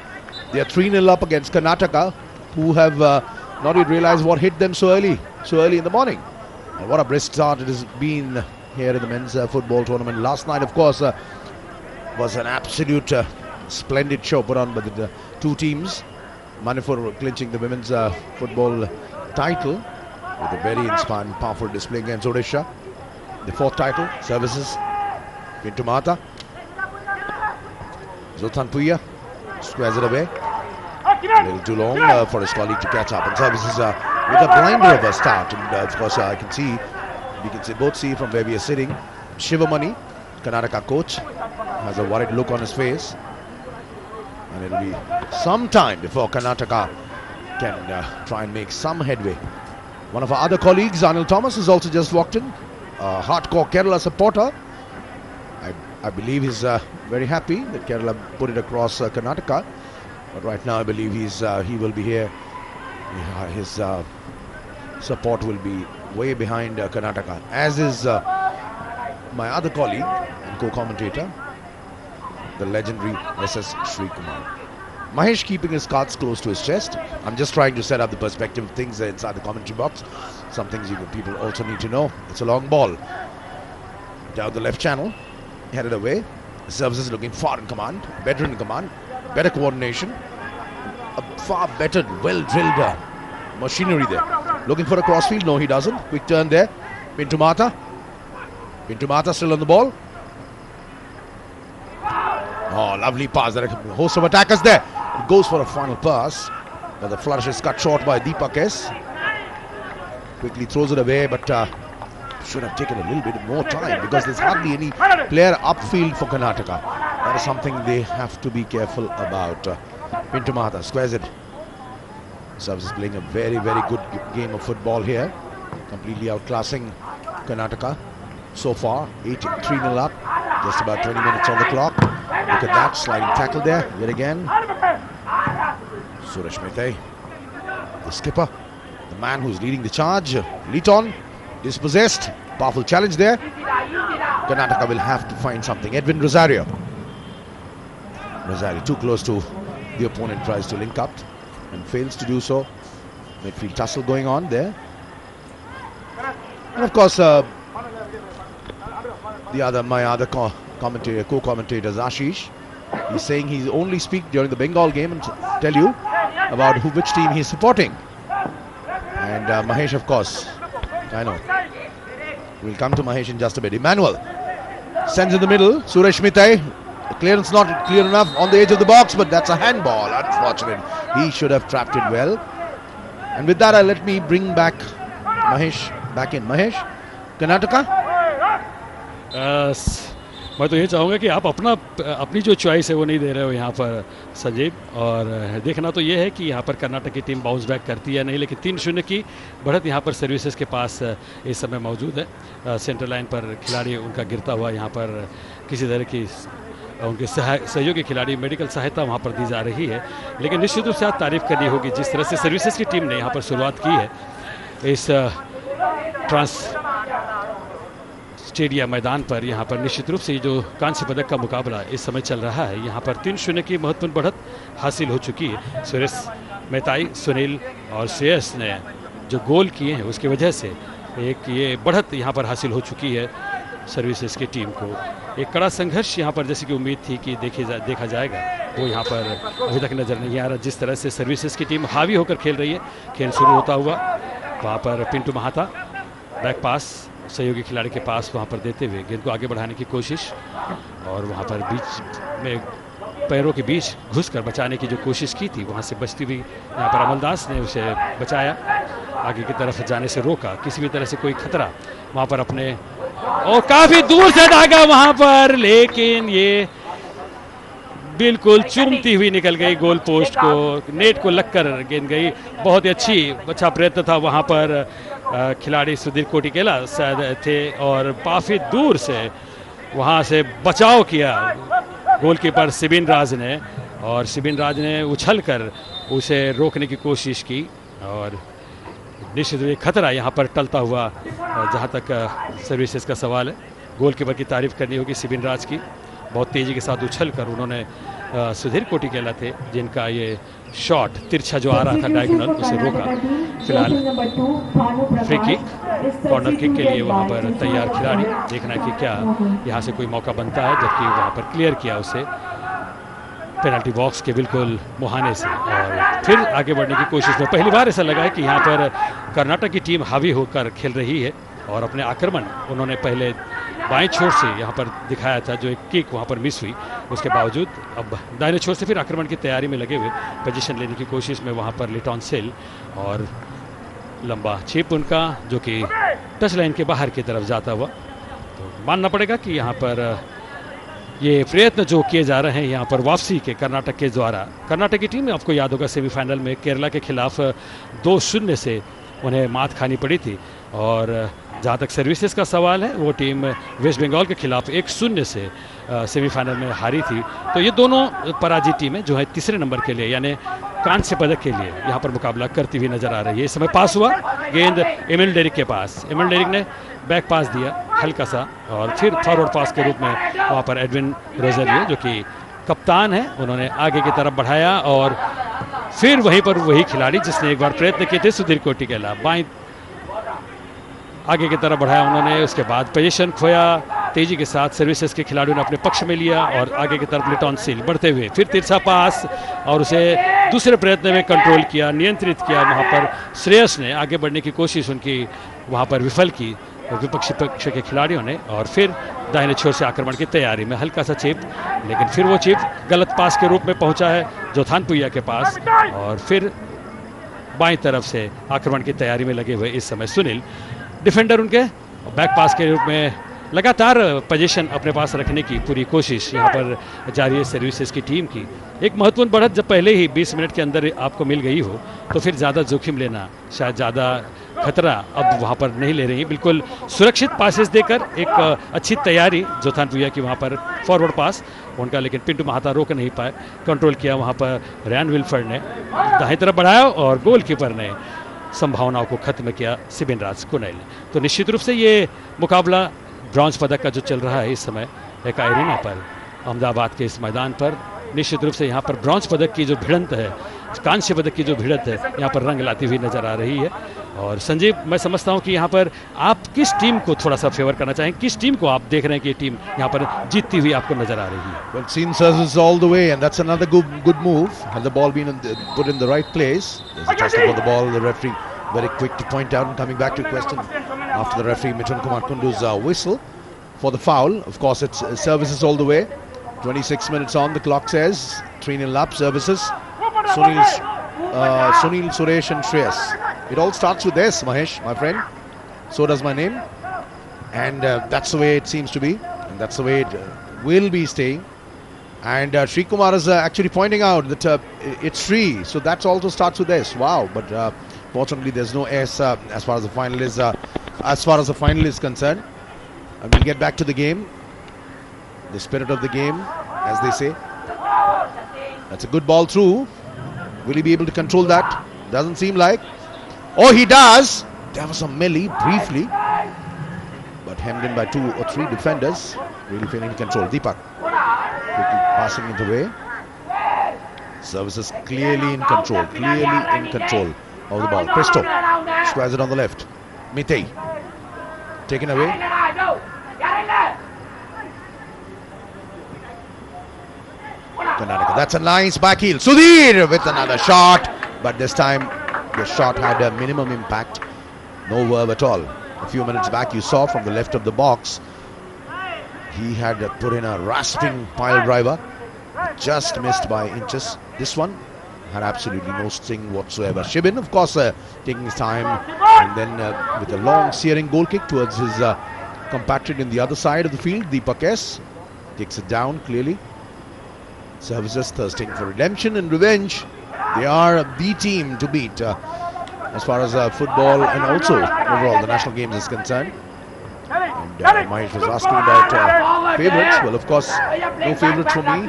They are 3-0 up against Karnataka, who have not yet realized what hit them so early in the morning. And what a brisk start it has been here in the men's football tournament. Last night, of course, was an absolute splendid show put on by the two teams. Manipur clinching the women's football title with a very inspiring, powerful display against Odisha. The fourth title, services, Pintu Mata. Zoltan Puya squares it away. A little too long for his colleague to catch up. And services with a blinder of a start. And of course, we can both see from where we are sitting. Shivamani, Karnataka coach, has a worried look on his face. And it'll be some time before Karnataka can try and make some headway. One of our other colleagues, Anil Thomas, has also just walked in. Hardcore Kerala supporter. I believe he's very happy that Kerala put it across Karnataka, but right now I believe he will be here. His support will be way behind Karnataka, as is my other colleague and co-commentator, the legendary SS Sri Kumar. Mahesh keeping his cards close to his chest. I'm just trying to set up the perspective of things inside the commentary box. Some things people also need to know. It's a long ball down the left channel, headed away. The services looking far in command, better in command, better coordination, a far better, well-drilled machinery there. Looking for a crossfield, no he doesn't. Quick turn there. Pintu Mata still on the ball. Oh, lovely pass. There are a host of attackers there. He goes for a final pass, but the flourish is cut short by Deepak S. Quickly throws it away, but should have taken a little bit more time because there's hardly any player upfield for Karnataka. That is something they have to be careful about. Pintu Mata squares it. Service is playing a very, very good game of football here. Completely outclassing Karnataka so far. 3-0 up. Just about 20 minutes on the clock. Look at that sliding tackle there. Yet again. Suresh Mehta, the skipper, the man who's leading the charge. Liton, dispossessed. Powerful challenge there. Karnataka will have to find something. Edwin Rosario too close to the opponent, tries to link up and fails to do so. Midfield tussle going on there. And of course, my other co-commentator Ashish, he's saying he'll only speak during the Bengal game and tell you about which team he's supporting. And Mahesh, of course, I know. We'll come to Mahesh in just a bit. Emmanuel sends in the middle. Suresh Mehta, the clearance not clear enough on the edge of the box, but that's a handball. Unfortunate. He should have trapped it well. And with that, let me bring back Mahesh back in. Mahesh, Karnataka. मैं तो ये चाहूँगा कि आप अपनी जो choice है वो नहीं दे रहे हो यहाँ पर संजीव, और देखना तो ये है कि यहाँ पर कर्नाटक की टीम बाउंस बैक करती है नहीं, लेकिन 3-0 की बढ़त यहाँ पर सर्विसेज के पास इस समय मौजूद है। सेंट्रल लाइन पर खिलाड़ी उनका गिरता हुआ यहाँ पर किसी तरह की उनके सहयोगी खिलाड़ी मेडिकल सहायता वहाँ पर दी जा रही है, लेकिन निश्चित रूप से आप तारीफ करनी होगी जिस तरह से सर्विसेज की टीम ने यहाँ पर शुरुआत की है इस ट्रांस स्टेडियम मैदान पर। यहाँ पर निश्चित रूप से जो कांस्य पदक का मुकाबला इस समय चल रहा है, यहाँ पर 3-0 की महत्वपूर्ण बढ़त हासिल हो चुकी है। सुरेश मेहताई, सुनील और श्रेयस ने जो गोल किए हैं उसकी वजह से एक ये बढ़त यहाँ पर हासिल हो चुकी है सर्विसेज की टीम को। एक कड़ा संघर्ष यहाँ पर जैसे कि उम्मीद थी कि देखा जाएगा, वो यहाँ पर अभी तक नजर नहीं आ रहा। जिस तरह से सर्विसेज की टीम हावी होकर खेल रही है, खेल शुरू होता हुआ वहाँ पर पिंटू महाता बैक पास सहयोगी खिलाड़ी के पास वहाँ पर देते हुए गेंद को आगे बढ़ाने की कोशिश, और वहाँ पर बीच में पैरों के बीच घुसकर बचाने की जो कोशिश की थी, वहाँ से बचती हुई यहाँ पर अमलदास ने उसे बचाया, आगे की तरफ जाने से रोका। किसी भी तरह से कोई खतरा वहाँ पर अपने, और काफी दूर से दागा वहाँ पर, लेकिन ये बिल्कुल चुमती हुई निकल गई गोल पोस्ट को, नेट को लगकर गेंद गई। बहुत ही अच्छा प्रयत्न था वहाँ पर। खिलाड़ी सुधीर कोटिकेला शायद थे और काफी दूर से वहाँ से बचाव किया गोलकीपर सिबिन राज ने, और सिबिन राज ने उछलकर उसे रोकने की कोशिश की, और निश्चित रूप से खतरा यहाँ पर टलता हुआ जहाँ तक सर्विसेज का सवाल है। गोलकीपर की तारीफ करनी होगी सिबिन राज की, बहुत तेजी के साथ उछलकर उन्होंने सुधीर कोटिकेला थे जिनका ये शॉट तिरछा जो आ रहा था डायगोनल, उसे रोका। फिलहाल फ्री किक, कॉर्नर किक के लिए वहाँ पर तैयार खिलाड़ी, देखना है कि क्या यहाँ से कोई मौका बनता है, जबकि वहाँ पर क्लियर किया उसे पेनल्टी बॉक्स के बिल्कुल मुहाने से। और फिर आगे बढ़ने की कोशिश में पहली बार ऐसा लगा है कि यहाँ पर कर्नाटक की टीम हावी होकर खेल रही है, और अपने आक्रमण उन्होंने पहले बाएं छोर से यहाँ पर दिखाया था, जो एक किक वहाँ पर मिस हुई, उसके बावजूद अब दाहिने छोर से फिर आक्रमण की तैयारी में लगे हुए, पोजीशन लेने की कोशिश में वहाँ पर लिटॉन सेल, और लंबा चिप उनका जो कि टच लाइन के बाहर की तरफ जाता हुआ। तो मानना पड़ेगा कि यहाँ पर ये प्रयत्न जो किए जा रहे हैं यहाँ पर वापसी के कर्नाटक के द्वारा। कर्नाटक की टीम, आपको याद होगा सेमीफाइनल में केरला के खिलाफ 2-0 से उन्हें मात खानी पड़ी थी, और जहाँ तक सर्विसेज का सवाल है वो टीम वेस्ट बंगाल के खिलाफ 1-0 से सेमीफाइनल में हारी थी। तो ये दोनों पराजित टीमें जो है तीसरे नंबर के लिए यानी कांस्य पदक के लिए यहाँ पर मुकाबला करती हुई नजर आ रही है। इस समय पास हुआ गेंद एमिल डेरिक के पास, एमिल डेरिक ने बैक पास दिया हल्का सा, और फिर फॉरवर्ड पास के रूप में वहाँ पर एडविन रोजरियो जो कि कप्तान है, उन्होंने आगे की तरफ बढ़ाया, और फिर वहीं पर वही खिलाड़ी जिसने एक बार प्रयत्न किए थे सुधीर कोटिकेला, बाएं आगे की तरफ बढ़ाया उन्होंने, उसके बाद पोजीशन खोया, तेजी के साथ सर्विसेज के खिलाड़ियों ने अपने पक्ष में लिया, और आगे की तरफ लिटॉन सील बढ़ते हुए फिर तिरछा पास, और उसे दूसरे प्रयत्न में कंट्रोल किया, नियंत्रित किया। वहाँ पर श्रेयस ने आगे बढ़ने की कोशिश उनकी वहाँ पर विफल की विपक्षी पक्ष के खिलाड़ियों ने, और फिर दाहिने छोर से आक्रमण की तैयारी में हल्का सा चिप, लेकिन फिर वो चिप गलत पास के रूप में पहुंचा है जोथान पुइया के पास, और फिर बाईं तरफ से आक्रमण की तैयारी में लगे हुए इस समय सुनील, डिफेंडर उनके बैक पास के रूप में लगातार पोजीशन अपने पास रखने की पूरी कोशिश यहाँ पर जारी है सर्विसेज की टीम की। एक महत्वपूर्ण बढ़त जब पहले ही 20 मिनट के अंदर आपको मिल गई हो तो फिर ज़्यादा जोखिम लेना, शायद ज़्यादा खतरा अब वहाँ पर नहीं ले रही। बिल्कुल सुरक्षित पासेस देकर एक अच्छी तैयारी जोथान पुइया की वहाँ पर फॉरवर्ड पास उनका, लेकिन पिंटू महाता रोक नहीं पाए, कंट्रोल किया वहाँ पर रैन विल्फर्ड ने, दाहिनी तरफ बढ़ाया और गोलकीपर ने संभावनाओं को खत्म किया सिबिन राज कुनैल ने। तो निश्चित रूप से ये मुकाबला ब्रॉन्ज पदक का जो चल रहा है इस समय एक एरिना पर, अहमदाबाद के इस मैदान पर, निश्चित रूप से यहाँ पर ब्रॉन्ज पदक की जो भिड़ंत है, कांस्य पदक की जो भिड़ंत है यहाँ पर रंग लाती हुई नजर आ रही है। और संजीव, मैं समझता हूँ कि यहाँ पर आप किस टीम को थोड़ा सा फेवर करना चाहें, किस टीम को आप देख रहे हैं कि ये टीम यहाँ पर जीतती हुई आपको नजर आ रही है? Well, seen services all the way, and that's another good move. Had the ball been put in the right place, there's a toss-up of the ball. The referee very quick to point out, and coming back to question after the referee Mithun Kumar Kundu's whistle for the foul. Of course, it's services all the way. 26 minutes on, the clock says 3-0 up. Services. Sunil, Suresh, and Shreyas. It all starts with this, Mahesh, my friend. So does my name, and that's the way it seems to be, and that's the way it will be staying. And Sri Kumar is actually pointing out that it's Sri, so that also starts with S. Wow, but fortunately there's no S as far as the final is concerned. And we'll get back to the game, the spirit of the game, as they say. That's a good ball through. Will he be able to control that? Doesn't seem like. Oh, he does. There was a melee briefly, but hemmed in by 2 or 3 defenders. Really failing to control. Deepak quickly passing it away. Services clearly in control. Of the ball. Presto squares it on the left. Mitei taken away. Karnataka. That's a nice back heel. Sudhir with another shot, but this time the shot had a minimum impact. No verve at all. A few minutes back you saw from the left of the box, he had put in a rasping pile driver, just missed by inches. This one had absolutely no sting whatsoever. Shibin, of course, taking his time, and then with a long searing goal kick towards his compatriot in the other side of the field, Deepak S. Takes it down clearly. Services thirsting for redemption and revenge. They are the team to beat as far as football and also overall the national games is concerned. And Mahesh was asking about favourites. Well, of course, no favourites for me,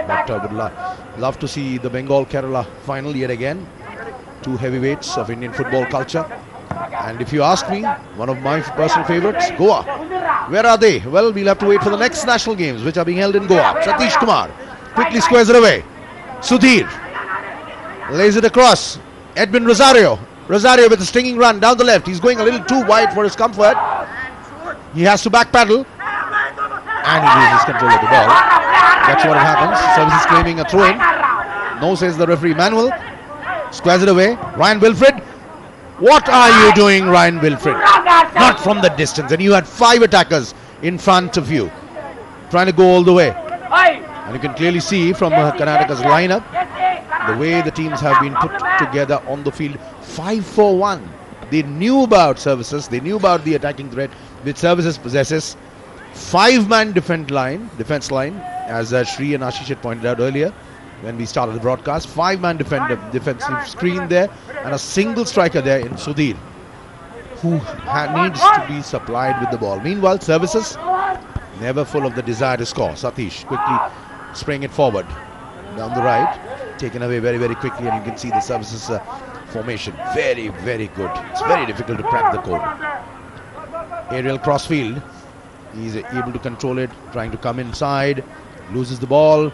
but would love to see the Bengal-Kerala final yet again. Two heavyweights of Indian football culture. And if you ask me, one of my personal favourites, Goa. Where are they? Well, we'll have to wait for the next national games, which are being held in Goa. Satish Kumar quickly squares it away. Sudhir lays it across. Edwin Rosario. Rosario with a stinging run down the left. He's going a little too wide for his comfort. He has to back pedal. And he loses control of the ball. That's what happens. Services claiming a throw-in. No, says the referee. Manuel squares it away. Ryan Wilfred. What are you doing, Ryan Wilfred? Not from the distance. And you had 5 attackers in front of you, trying to go all the way. And you can clearly see from Karnataka's lineup, the way the teams have been put together on the field. 5-4-1. They knew about Services. They knew about the attacking threat which Services possesses. 5-man defense line, as Shri and Ashish had pointed out earlier when we started the broadcast. 5-man defensive screen there, and a single striker there in Sudhir, who needs to be supplied with the ball. Meanwhile, Services never full of the desire to score. Satish quickly spraying it forward down the right, taken away very, very quickly, and you can see the Services formation. Very, very good. It's very difficult to crack the code. Aerial crossfield. He's able to control it, trying to come inside, loses the ball.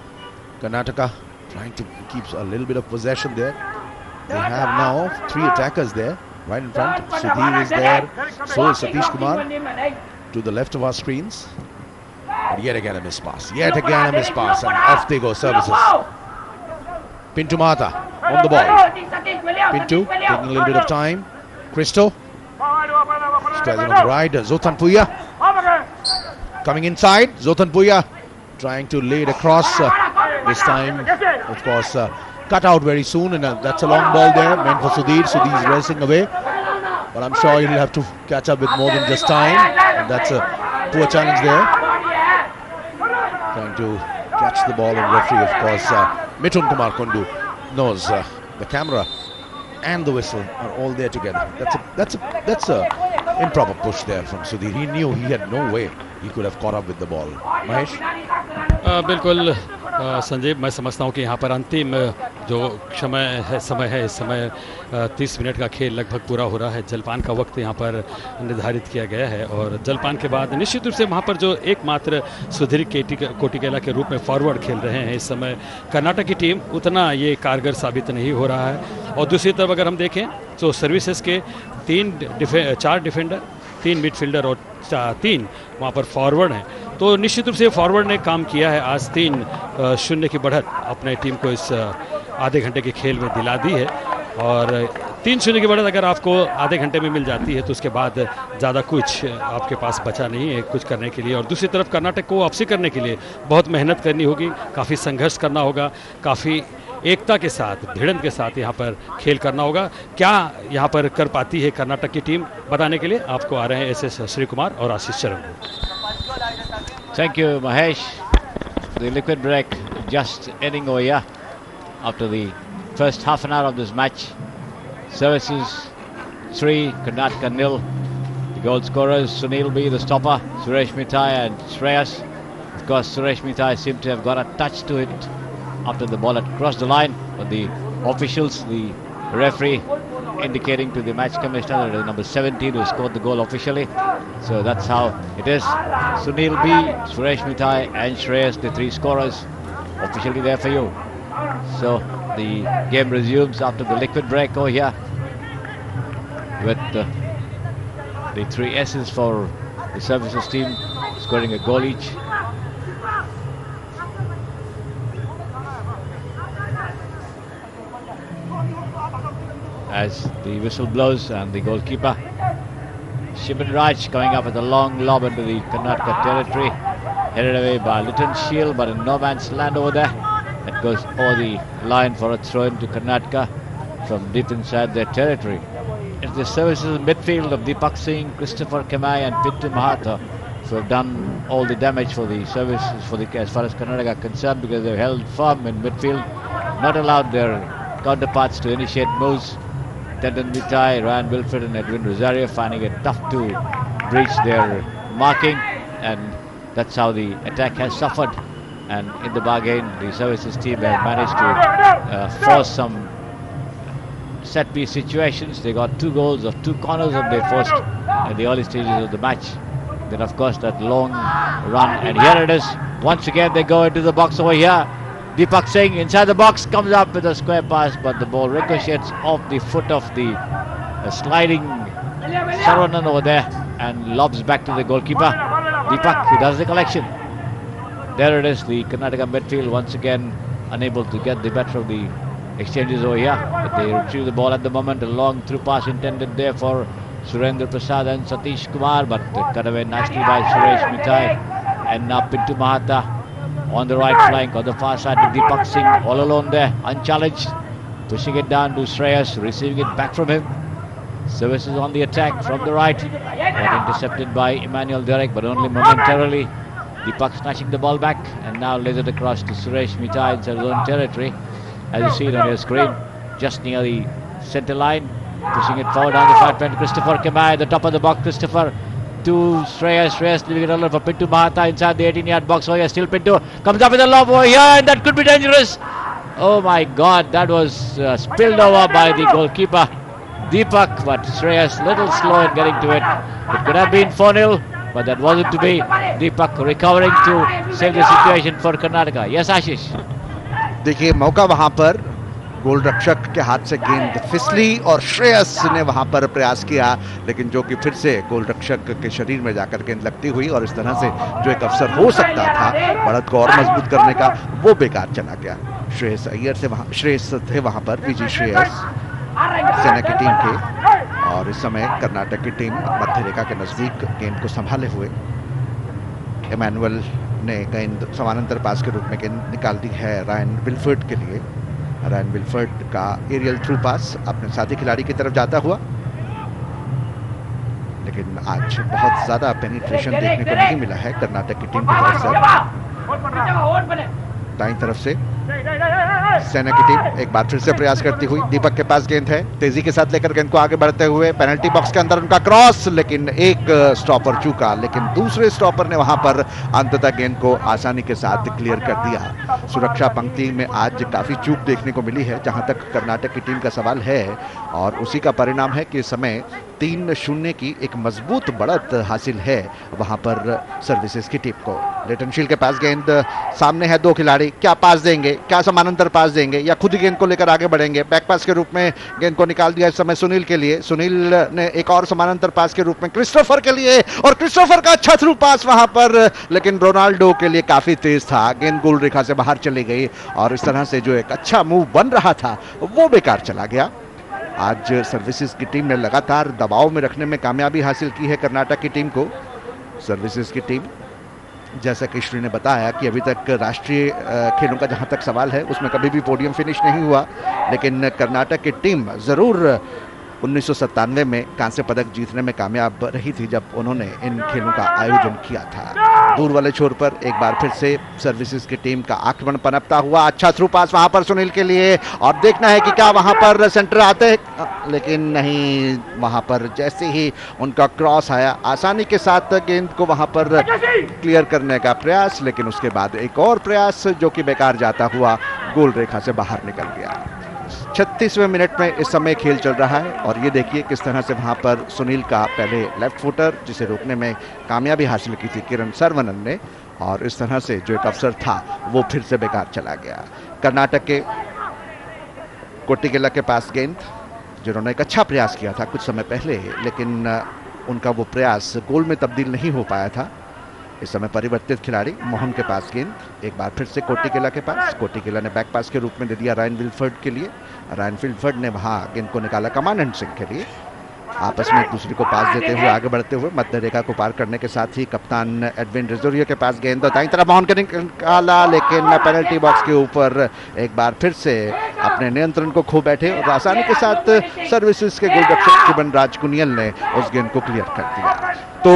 Karnataka trying to keep a little bit of possession there. They have now 3 attackers there, right in front. Sudhir is there, so is Satish Kumar to the left of our screens. But yet again a miss pass, and off they go, Services. Pintu Mata on the ball. Pintu taking a little bit of time. Christo squares it on the right. Zotan Puya coming inside. Zotan Puya trying to lay it across. This time, of course, cut out very soon, and that's a long ball there meant for Sudhir. Sudhir's racing away, but I'm sure he'll have to catch up with more than just time, and that's a poor challenge there. Trying to catch the ball, and referee, of course, Mithun Kumar Kundu knows the camera and the whistle are all there together. That's a improper push there from Sudhir. He knew he had no way he could have caught up with the ball. Mahesh? बिल्कुल संजीव, मैं समझता हूं कि यहाँ पर अंतिम जो समय है इस समय 30 मिनट का खेल लगभग पूरा हो रहा है। जलपान का वक्त यहाँ पर निर्धारित किया गया है, और जलपान के बाद निश्चित रूप से वहाँ पर जो एकमात्र सुधीर कोटिकेला के रूप में फॉरवर्ड खेल रहे हैं इस समय कर्नाटक की टीम, उतना ये कारगर साबित नहीं हो रहा है। और दूसरी तरफ अगर हम देखें तो सर्विसेज के 4 डिफेंडर, 3 मिडफील्डर और 3 वहाँ पर फॉरवर्ड हैं, तो निश्चित रूप से फॉरवर्ड ने काम किया है। आज 3-0 की बढ़त अपने टीम को इस आधे घंटे के खेल में दिला दी है, और 3-0 की बढ़त अगर आपको आधे घंटे में मिल जाती है तो उसके बाद ज़्यादा कुछ आपके पास बचा नहीं है कुछ करने के लिए। और दूसरी तरफ कर्नाटक को वापसी करने के लिए बहुत मेहनत करनी होगी, काफ़ी संघर्ष करना होगा, काफ़ी एकता के साथ, भिड़ंत के साथ यहाँ पर खेल करना होगा। क्या यहाँ पर कर पाती है कर्नाटक की टीम, बताने के लिए आपको आ रहे हैं एस श्री कुमार और आशीष चरण। Thank you, Mahesh. The liquid break just ending over here after the first half an hour of this match. Services 3, Karnataka 0. The goal scorers, Sunil B, the stopper, Suresh Mithai and Shreyas. Of course, Suresh Mithai seemed to have got a touch to it after the ball had crossed the line, but the officials, the referee indicating to the match commissioner that number 17 who scored the goal officially. So that's how it is. Sunil B, Suresh Mithai and Shreyas, the 3 scorers, officially there for you. So the game resumes after the liquid break over here with the 3 S's for the services team scoring a goal each. as the whistle blows, and the goalkeeper Shibin Raj coming up with a long lob into the Karnataka territory, headed away by Litton Shield, but in no man's land over there. It goes over the line for a throw into Karnataka from deep inside their territory. It's the services midfield of Deepak Singh, Christopher Kamai and Pintu Mahatha who have done all the damage for the services for the, as far as Karnataka are concerned, because they've held firm in midfield, not allowed their counterparts to initiate moves. Tendon Vitai, Ryan Wilfred and Edwin Rosario finding it tough to breach their marking, and that's how the attack has suffered. And in the bargain, the services team have managed to force some set piece situations. They got 2 goals of 2 corners that they forced in the early stages of the match. Then of course that long run, and here it is. Once again they go into the box over here. Deepak Singh inside the box comes up with a square pass, but the ball ricochets off the foot of the sliding Saravanan over there and lobs back to the goalkeeper Deepak, who does the collection. There it is, the Karnataka midfield once again unable to get the better of the exchanges over here, but they retrieve the ball at the moment. A long through pass intended there for Surendra Prasad and Satish Kumar, but cut away nicely by Suresh Mitai. And now Pintu Mahatha on the right flank, on the far side to Deepak Singh, all alone there, unchallenged, pushing it down to Shreyas, receiving it back from him. Services on the attack from the right, got intercepted by Emmanuel Derek, but only momentarily. Deepak snatching the ball back and now lays it across to Suresh Mitai inside his own territory, as you see it on your screen, just near the centre line, pushing it forward down the flat front. Christopher Kamai, the top of the box. Christopher to Shreyas leaving it all for Pintu Mahatha inside the 18-yard box. Oh yeah, still Pintu comes up with a lob over here, and that could be dangerous. Oh my God, that was spilled over by the goalkeeper Deepak, but Shreyas little slow in getting to it. It could have been 4-0, but that wasn't to be. Deepak recovering to save the situation for Karnataka. Yes, Ashish. देखिए मौका वहां पर गोल रक्षक के हाथ से गेंद फिसली और श्रेयस ने वहां पर प्रयास किया, लेकिन जो कि फिर से गोल रक्षक के शरीर में जाकर गेंद लगती हुई और इस तरह से जो एक अवसर हो सकता था बढ़त को और मजबूत करने का, वो बेकार चला गया। श्रेयस अय्यर से वहां श्रेयस थे वहां पर, बीजी श्रेयस सेना की टीम के, और इस समय कर्नाटक की टीम मध्य रेखा के नजदीक गेंद को संभाले हुए। इमैनुअल ने गेंद समानांतर पास के रूप में गेंद निकाल दी है रायन विल्फर्ड के लिए। रायन विल्फर्ड का एरियल थ्रू पास अपने साथी खिलाड़ी की तरफ जाता हुआ, लेकिन आज बहुत ज्यादा पेनिट्रेशन देखने को नहीं मिला है कर्नाटक की टीम की तरफ से। दाईं तरफ से सेना की टीम एक बार फिर से प्रयास करती हुई, दीपक के पास गेंद है, तेजी के साथ लेकर गेंद को आगे बढ़ते हुए पेनल्टी बॉक्स के अंदर उनका क्रॉस, लेकिन एक स्टॉपर चूका, लेकिन दूसरे स्टॉपर ने वहां पर अंततः गेंद को आसानी के साथ क्लियर कर दिया। सुरक्षा पंक्ति में आज काफी चूक देखने को मिली है जहां तक कर्नाटक की टीम का सवाल है, और उसी का परिणाम है कि इस समय 3-0 की एक मजबूत बढ़त हासिल है वहां पर सर्विसेज की टीम को। लिटन शील के पास गेंद, सामने है 2 खिलाड़ी, क्या पास देंगे, क्या समानांतर पास देंगे या खुद ही गेंद को लेकर आगे बढ़ेंगे। बैक पास के रूप में गेंद को निकाल दिया इस समय सुनील के लिए, सुनील ने एक और समानांतर पास के रूप में क्रिस्टोफर के लिए, और क्रिस्टोफर का अच्छा थ्रू पास वहां पर, लेकिन रोनाल्डो के लिए काफी तेज था, गेंद गोल रेखा से बाहर चली गई और इस तरह से जो एक अच्छा मूव बन रहा था वो बेकार चला गया। आज सर्विसेज की टीम ने लगातार दबाव में रखने में कामयाबी हासिल की है कर्नाटक की टीम को। सर्विसेज की टीम, जैसा कि श्री ने बताया कि अभी तक राष्ट्रीय खेलों का जहां तक सवाल है उसमें कभी भी पोडियम फिनिश नहीं हुआ, लेकिन कर्नाटक की टीम जरूर 1997 में कांस्य पदक जीतने में कामयाब रही थी जब उन्होंने इन खेलों का आयोजन किया था। दूर वाले छोर पर एक बार फिर से सर्विसेज की टीम का आक्रमण पनपता हुआ, अच्छा थ्रू पास वहां पर सुनील के लिए, और देखना है कि क्या वहां पर सेंटर आते हैं, लेकिन नहीं, वहां पर जैसे ही उनका क्रॉस आया आसानी के साथ गेंद को वहां पर क्लियर करने का प्रयास, लेकिन उसके बाद एक और प्रयास जो कि बेकार जाता हुआ गोल रेखा से बाहर निकल गया। 36वें मिनट में इस समय खेल चल रहा है और ये देखिए किस तरह से वहां पर सुनील का पहले लेफ्ट फुटर जिसे रोकने में कामयाबी हासिल की थी किरण सरवनन ने, और इस तरह से जो एक अवसर था वो फिर से बेकार चला गया। कर्नाटक के कोट्टिगेला के पास गेंद, जिन्होंने एक अच्छा प्रयास किया था कुछ समय पहले, लेकिन उनका वो प्रयास गोल में तब्दील नहीं हो पाया था। इस समय परिवर्तित खिलाड़ी मोहन के पास गेंद, एक बार फिर से कोटिकेला के पास। कोटिकेला ने बैक पास के रूप में दे दिया रायन विल्फर्ड के लिए। रायन विल्फर्ड ने वहां गेंद को निकाला कमांडेंट सिंह के लिए। आपस में एक दूसरे को पास देते हुए आगे बढ़ते हुए मध्य रेखा को पार करने के साथ ही कप्तान एडविन रिजोरियो के पास गेंद दाईं तरफ मोहन के निकाला, लेकिन पेनल्टी बॉक्स के ऊपर एक बार फिर से अपने नियंत्रण को खो बैठे और आसानी के साथ सर्विसेज के गोलरक्षक शुभन राजकुनियल ने उस गेंद को क्लियर कर दिया। तो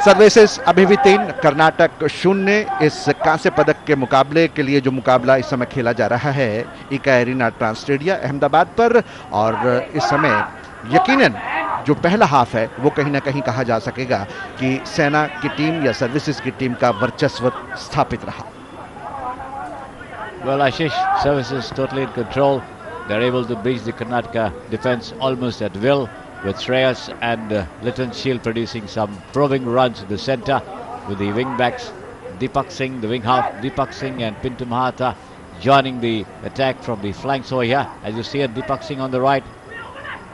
सर्विसेज अभी भी 3, कर्नाटक 0। इस कांस्य पदक के मुकाबले के लिए जो मुकाबला इस समय खेला जा रहा है इका एरिना ट्रांस स्टेडियम अहमदाबाद पर, और इस समय यकीनन जो पहला हाफ है वो कहीं ना कहीं कहा जा सकेगा कि सेना की टीम या सर्विसेज की टीम का वर्चस्व स्थापित रहा। Well, Ashish, services totally in control. They're able to breach the Karnataka defense almost at will, with Shreyas and Litton Shield producing some probing runs in the center with the wing backs, Deepak Singh, the wing half, Deepak Singh and Pintu Mahata joining the attack from the flanks over here. As you see it, Deepak Singh on the right,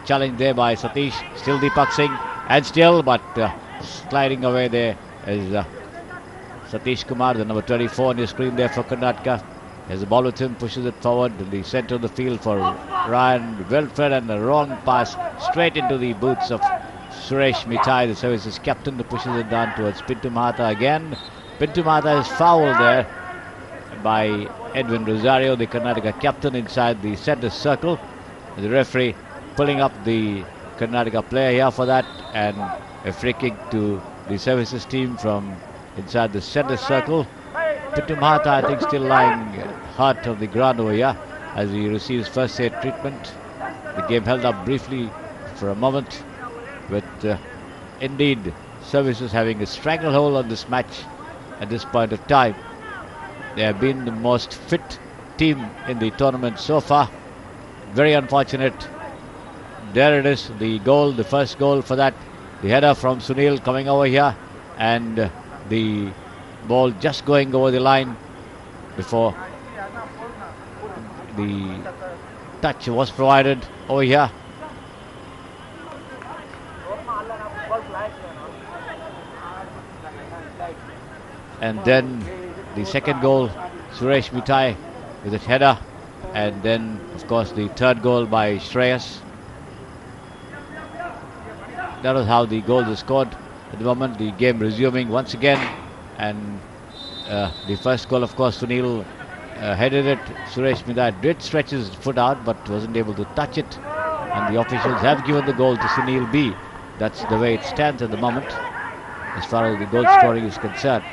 challenged there by Satish, still Deepak Singh, and still, but sliding away there is Satish Kumar, the number 24 on your screen there for Karnataka. As the ball with him, pushes it forward to the center of the field for Ryan Wilfred, and a wrong pass straight into the boots of Suresh Mithai, the services captain, who pushes it down towards Pintu Mahata again. Pintu Mahata is fouled there by Edwin Rosario, the Karnataka captain, inside the center circle. The referee pulling up the Karnataka player here for that, and a free kick to the services team from inside the center circle. Pintu Mahata, I think, still lying hurt on the ground over here as he receives first aid treatment. The game held up briefly for a moment, with indeed services having a stranglehold on this match at this point of time. They have been the most fit team in the tournament so far. Very unfortunate. There it is, the goal, the first goal for that. The header from Sunil coming over here, and the ball just going over the line before the touch was provided over here. And then the second goal, Suresh Mithai with a header, and then of course the third goal by Shreyas. That was how the goals were scored. At the moment, the game resuming once again, and the first goal, of course, Sunil headed it. Suresh Mithai did stretch his foot out but wasn't able to touch it, and the officials have given the goal to Sunil B. That's the way it stands at the moment as far as the goal scoring is concerned.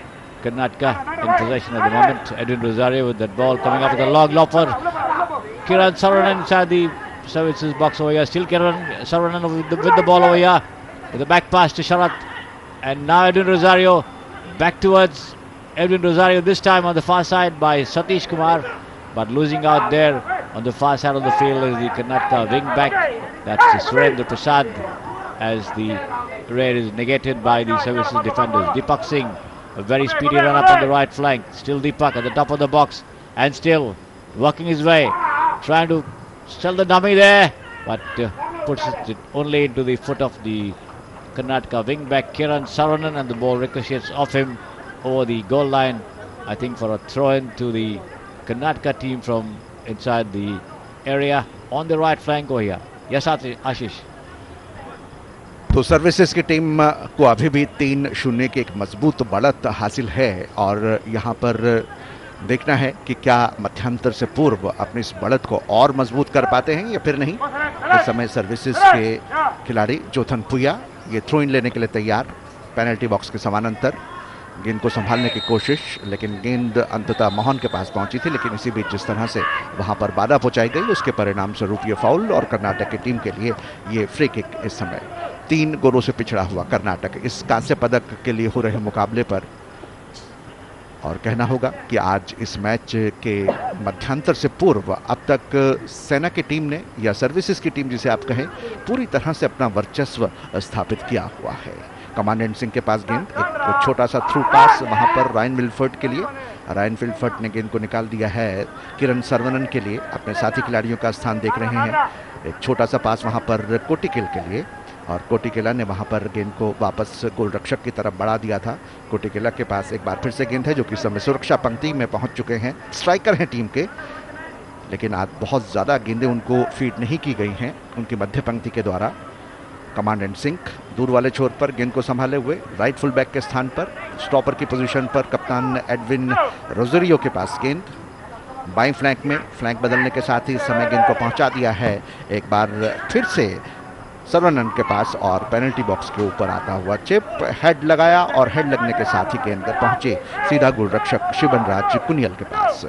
Karnataka in possession at the moment. Edwin Rosario with that ball coming up with a long lob for Kiran Saranan inside the services box over here. Still Kiran Saranan with the ball over here, with the back pass to Sharat, and now Edwin Rosario back towards Edwin Rosario, this time on the far side by Satish Kumar, but losing out there on the far side of the field is the Karnataka wing back. That's Surendra Prasad, as the raid is negated by the services defenders. Deepak Singh, a very speedy run up on the right flank. Still Deepak at the top of the box, and still working his way, trying to sell the dummy there, but puts it only into the foot of the Karnataka wing back Kiran Saranan, and the ball ricochets off him over the goal line, I think, for a throw-in to the Karnataka team from inside the area on the right flank over here. Yes, Ashish. तो services की team को अभी भी 3-0 की एक मजबूत बढ़त हासिल है, और यहाँ पर देखना है कि क्या मध्यांतर से पूर्व अपनी इस बढ़त को और मजबूत कर पाते हैं या फिर नहीं। इस समय सर्विसेज के खिलाड़ी जोथन पुया ये थ्रो इन लेने के लिए तैयार। पेनल्टी बॉक्स के समानांतर गेंद को संभालने की कोशिश, लेकिन गेंद अंततः मोहन के पास पहुंची थी, लेकिन इसी बीच जिस तरह से वहां पर बाधा पहुंचाई गई उसके परिणाम स्वरूप ये फाउल, और कर्नाटक की टीम के लिए ये फ्री किक। इस समय 3 गोलों से पिछड़ा हुआ कर्नाटक इस कांस्य पदक के लिए हो रहे मुकाबले पर, और कहना होगा कि आज इस मैच के मध्यांतर से पूर्व अब तक सेना की टीम ने, या सर्विसेज की टीम जिसे आप कहें, पूरी तरह से अपना वर्चस्व स्थापित किया हुआ है। कमांडेंट सिंह के पास गेंद, एक छोटा सा थ्रू पास वहां पर रायन विल्फर्ड के लिए। रायन विल्फर्ड ने गेंद को निकाल दिया है किरण सरवनन के लिए, अपने साथी खिलाड़ियों का स्थान देख रहे हैं। एक छोटा सा पास वहां पर कोटिकेल के लिए, और कोटिकेला ने वहां पर गेंद को वापस गोलरक्षक की तरफ बढ़ा दिया था। कोटिकेला के पास एक बार फिर से गेंद है, जो कि समय सुरक्षा पंक्ति में पहुंच चुके हैं, स्ट्राइकर हैं टीम के, लेकिन आज बहुत ज़्यादा गेंदें उनको फीड नहीं की गई हैं उनकी मध्य पंक्ति के द्वारा। कमांडेंट सिंह दूर वाले छोर पर गेंद को संभाले हुए राइट फुल बैक के स्थान पर स्टॉपर की पोजीशन पर कप्तान एडविन रोजरियो के पास गेंद। बाईं फ्लैंक में फ्लैंक बदलने के साथ ही इस समय गेंद को पहुंचा दिया है एक बार फिर से सर्वनंद के पास, और पेनल्टी बॉक्स के ऊपर आता हुआ चिप, हेड लगाया और हेड लगने के साथ ही गेंद पहुंचे सीधा गोलरक्षक शिवनराज कुनियल के पास।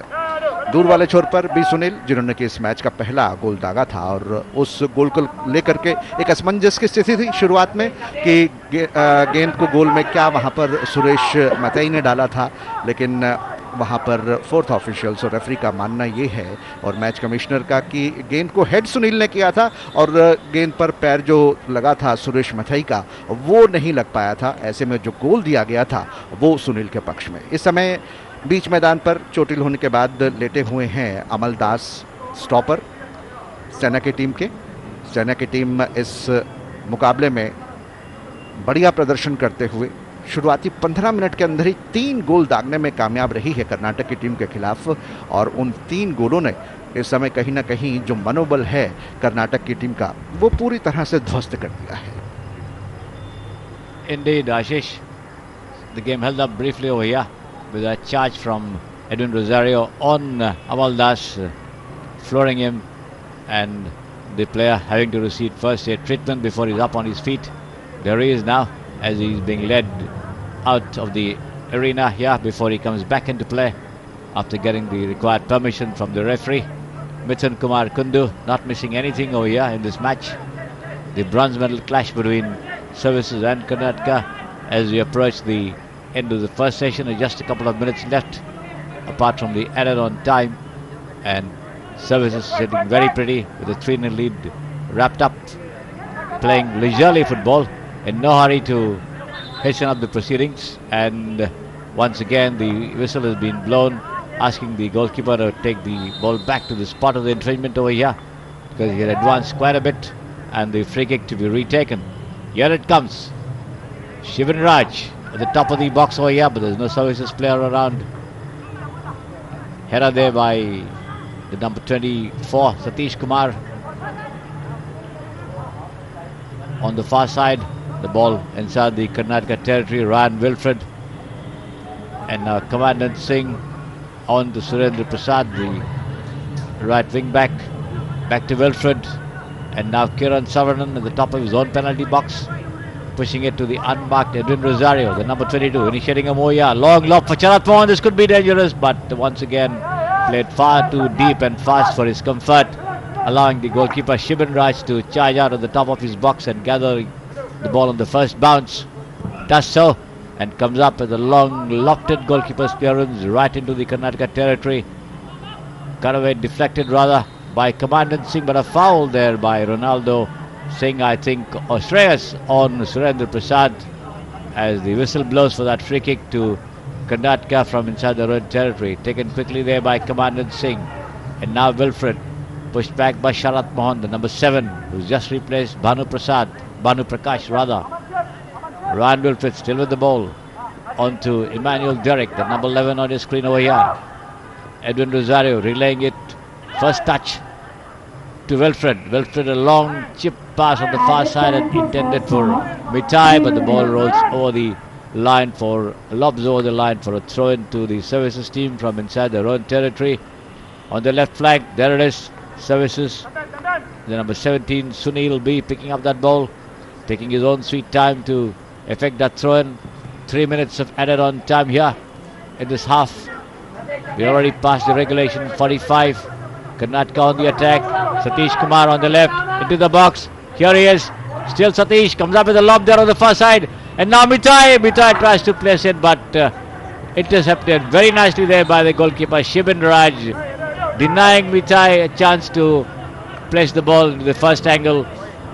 दूर वाले छोर पर बी सुनील, जिन्होंने कि इस मैच का पहला गोल दागा था, और उस गोल को लेकर के एक असमंजस की स्थिति थी शुरुआत में कि गेंद को गोल में क्या वहां पर सुरेश मतई ने डाला था, लेकिन वहां पर फोर्थ ऑफिशियल्स और रेफरी का मानना ये है और मैच कमिश्नर का कि गेंद को हेड सुनील ने किया था और गेंद पर पैर जो लगा था सुरेश मथई का वो नहीं लग पाया था। ऐसे में जो गोल दिया गया था वो सुनील के पक्ष में। इस समय बीच मैदान पर चोटिल होने के बाद लेटे हुए हैं अमलदास, स्टॉपर सेना की टीम के। सेना की टीम इस मुकाबले में बढ़िया प्रदर्शन करते हुए शुरुआती 15 मिनट के अंदर ही 3 गोल दागने में कामयाब रही है कर्नाटक की टीम के खिलाफ, और उन 3 गोलों ने इस समय कहीं ना कहीं जो मनोबल है कर्नाटक की टीम का वो पूरी तरह से ध्वस्त कर दिया है। Indeed, Ashish, the game held up briefly over here with a charge from Edwin Rosario on Amaldas, flooring him, and the player having to receive first aid treatment before he's up on his feet. There he is now, as he's being led out of the arena here before he comes back into play after getting the required permission from the referee. Mithun Kumar Kundu not missing anything over here in this match. The bronze medal clash between Services and Karnataka as we approach the end of the first session, and just a couple of minutes left apart from the added on time, and Services sitting very pretty with a 3-0 lead, wrapped up, playing leisurely football, in no hurry to hasten up the proceedings. And once again the whistle has been blown, asking the goalkeeper to take the ball back to the spot of the infringement over here, because he had advanced quite a bit, and the free kick to be retaken. Here it comes, Shivan Raj at the top of the box over here, but there's no Services player around. Header there by the number 24 Satish Kumar. On the far side, the ball inside the Karnataka territory, Ryan Wilfred, and now Commandant Singh on to Surendra Prasad, the right wing back to Wilfred, and now Kiran Savanan at the top of his own penalty box, pushing it to the unmarked Edwin Rosario, the number 22, initiating a Moya. Long lob for Charat Mohan. This could be dangerous, but once again played far too deep and fast for his comfort, allowing the goalkeeper Shiban Raj to charge out of the top of his box and gather the ball on the first bounce. Does so, and comes up with a long lofted goalkeeper's clearance right into the Karnataka territory. Cut away, deflected rather by Commandant Singh, but a foul there by Ronaldo Singh, I think, or Shreyas on Surendra Prasad, as the whistle blows for that free kick to Karnataka from inside their own territory. Taken quickly there by Commandant Singh, and now Wilfred pushed back by Sharat Mohan, the number 7, who's just replaced Bhanu Prakash rather. Ryan Wilfred still with the ball onto Emmanuel Derrick, the number 11 on your screen over here. Edwin Rosario relaying it, first touch to Wilfred. Wilfred, a long chip pass on the far side and intended for Mitai, but the ball rolls over the line lobs over the line for a throw into the Services team from inside their own territory. On the left flank, there it is, Services, the number 17 Sunil B picking up that ball, taking his own sweet time to effect that throw in. 3 minutes of added on time here in this half. We already passed the regulation 45. Karnataka on the attack. Satish Kumar on the left into the box. Here he is. Still Satish comes up with a lob there on the far side. And now Mitai tries to place it, but intercepted very nicely there by the goalkeeper Shiban Raj, denying Mitai a chance to place the ball into the first angle.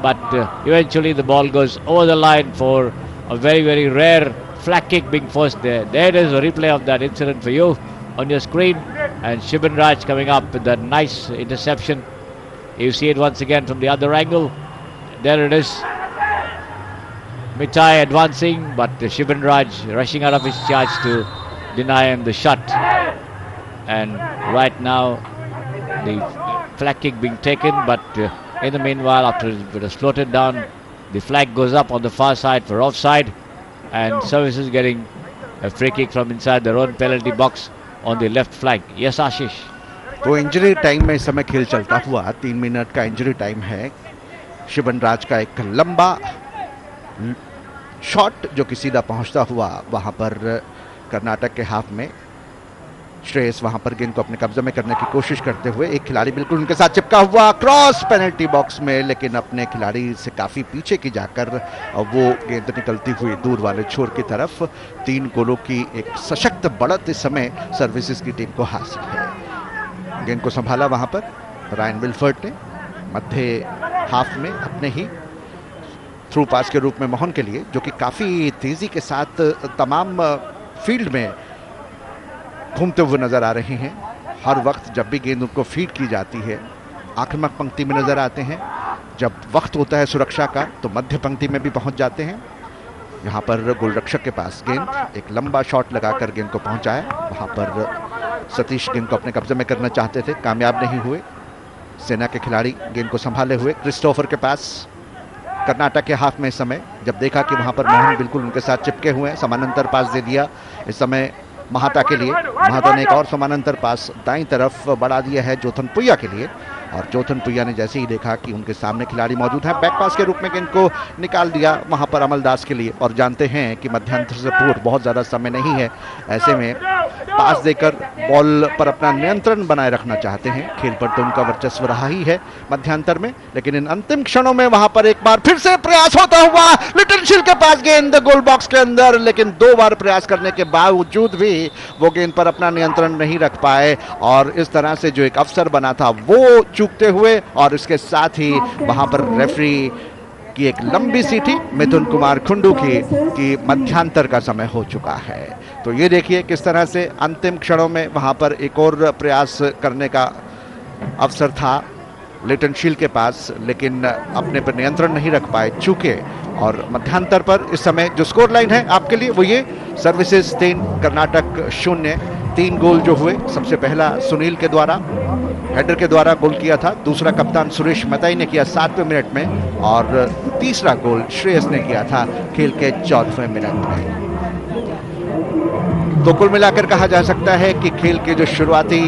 But eventually the ball goes over the line for a very, very rare flag kick being forced there. There it is, a replay of that incident for you on your screen. And Shiban Raj coming up with that nice interception. You see it once again from the other angle. There it is. Mitai advancing, but Shivan Raj rushing out of his charge to deny him the shot. And right now the flag kick being taken, but in the meanwhile, after it was floated down, the flag goes up on the far side for offside, and services getting a free kick from inside their own penalty box on the left flank. Yes, Ashish. तो injury time में इस समय खेल चलता हुआ 3 minute का injury time है। शिवन राज का एक लंबा शॉट जो कि सीधा पहुंचता हुआ वहां पर कर्नाटक के हाफ में। श्रेयस वहां पर गेंद को अपने कब्जे में करने की कोशिश करते हुए, एक खिलाड़ी बिल्कुल उनके साथ चिपका हुआ क्रॉस पेनल्टी बॉक्स में, लेकिन अपने खिलाड़ी से काफी पीछे की जाकर वो गेंद निकलती हुई दूर वाले छोर की तरफ। 3 गोलों की एक सशक्त बढ़त इस समय सर्विसेज की टीम को हासिल है। गेंद को संभाला वहां पर रायन विल्फर्ड ने मध्य हाफ में अपने ही थ्रू पास के रूप में मोहन के लिए, जो कि काफी तेजी के साथ तमाम फील्ड में घूमते हुए नजर आ रहे हैं। हर वक्त जब भी गेंद उनको फीड की जाती है आक्रामक पंक्ति में नजर आते हैं, जब वक्त होता है सुरक्षा का तो मध्य पंक्ति में भी पहुंच जाते हैं। यहाँ पर गोलरक्षक के पास गेंद, एक लंबा शॉट लगाकर गेंद को पहुंचाया। वहां पर सतीश गेंद को अपने कब्जे में करना चाहते थे, कामयाब नहीं हुए। सेना के खिलाड़ी गेंद को संभाले हुए क्रिस्टोफर के पास, कर्नाटक के हाफ में इस समय जब देखा कि वहां पर मोहन बिल्कुल उनके साथ चिपके हुए हैं, समानांतर पास दे दिया इस समय महाता के लिए। महाता ने एक और समानांतर पास दाईं तरफ बढ़ा दिया है जोथन पुया के लिए, और जोथन पुया ने जैसे ही देखा कि उनके सामने खिलाड़ी मौजूद हैं, बैक पास के रूप में गेंद को निकाल दिया वहां पर अमलदास के लिए। और जानते हैं कि मध्यांतर से पूर्व बहुत ज़्यादा समय नहीं है, ऐसे में पास देकर बॉल पर अपना नियंत्रण बनाए रखना चाहते हैं। खेल पर तो उनका वर्चस्व रहा ही है मध्यांतर में, लेकिन इन अंतिम क्षणों में वहां पर एक बार फिर से प्रयास होता हुआ लिटन शिल के पास गेंद गोल बॉक्स के अंदर, लेकिन 2 बार प्रयास करने के बावजूद भी वो गेंद पर अपना नियंत्रण नहीं रख पाए, और इस तरह से जो एक अवसर बना था वो चूकते हुए। और इसके साथ ही वहां पर रेफरी की एक लंबी सी थी मिथुन कुमार खुंडू की कि मध्यांतर का समय हो चुका है। तो ये देखिए किस तरह से अंतिम क्षणों में वहां पर एक और प्रयास करने का अवसर था लिटन शील के पास, लेकिन अपने पर नियंत्रण नहीं रख पाए, चूके। और मध्यांतर पर इस समय जो स्कोर लाइन है आपके लिए वो ये, सर्विसेज 3 कर्नाटक 0। 3 गोल जो हुए, सबसे पहला सुनील के द्वारा हेडर के द्वारा गोल किया था, दूसरा कप्तान सुरेश मताई ने किया 7वें मिनट में, और तीसरा गोल श्रेयस ने किया था खेल के 14वें मिनट में। तो कुल मिलाकर कहा जा सकता है कि खेल के जो शुरुआती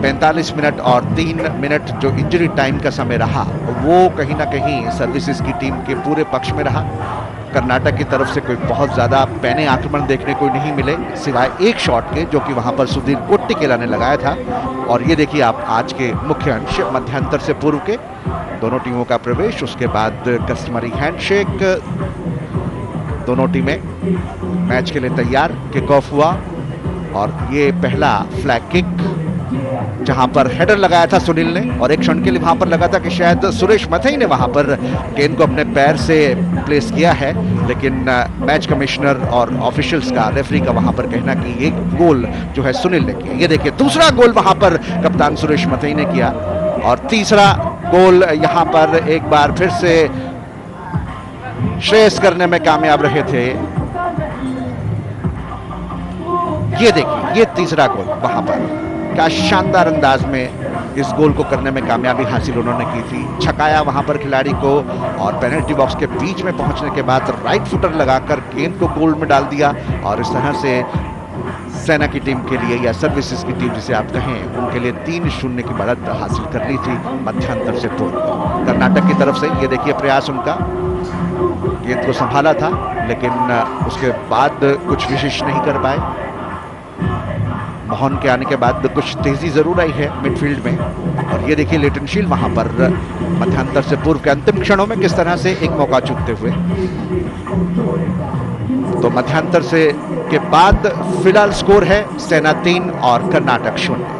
45 मिनट और 3 मिनट जो इंजरी टाइम का समय रहा वो कहीं ना कहीं सर्विसेज की टीम के पूरे पक्ष में रहा। कर्नाटक की तरफ से कोई बहुत ज़्यादा पैने आक्रमण देखने को नहीं मिले, सिवाय एक शॉट के जो कि वहां पर सुधीर कोट्टिकेला ने लगाया था। और ये देखिए आप आज के मुख्य अंश मध्यांतर से पूर्व के दोनों टीमों का प्रवेश, उसके बाद कस्टमरी हैंडशेक, दोनों टीमें मैच के लिए तैयार, किक ऑफ हुआ। और ये पहला फ्लैग किक जहां पर हेडर लगाया था सुनील ने, और एक क्षण के लिए वहां पर लगा था कि शायद सुरेश मथई ने वहां पर गेंद को अपने पैर से प्लेस किया है, लेकिन मैच कमिश्नर और ऑफिशियल्स का, रेफरी का वहां पर कहना कि ये गोल जो है सुनील ने किया। ये देखिए दूसरा गोल वहां पर कप्तान सुरेश मथई ने किया, और तीसरा गोल यहां पर एक बार फिर से श्रेयस करने में कामयाब रहे थे। ये देखिए ये तीसरा गोल वहां पर क्या शानदार अंदाज में इस गोल को करने में कामयाबी हासिल उन्होंने की थी। छकाया वहां पर खिलाड़ी को, और पेनल्टी बॉक्स के बीच में पहुंचने के बाद राइट फुटर लगाकर गेंद को गोल में डाल दिया। और इस तरह से सेना की टीम के लिए, या सर्विसेज की टीम जिसे आप कहें, उनके लिए 3-0 की बढ़त हासिल कर ली थी मध्यांतर से पूर्व। कर्नाटक की तरफ से ये देखिए प्रयास उनका, गेंद को संभाला था लेकिन उसके बाद कुछ विशेष नहीं कर पाए। मोहन के आने के बाद कुछ तेजी जरूर आई है मिडफील्ड में। और ये देखिए लिटन शील वहां पर मध्यांतर से पूर्व के अंतिम क्षणों में किस तरह से एक मौका चूकते हुए। तो मध्यांतर से के बाद फिलहाल स्कोर है सेना 3 और Karnataka 0।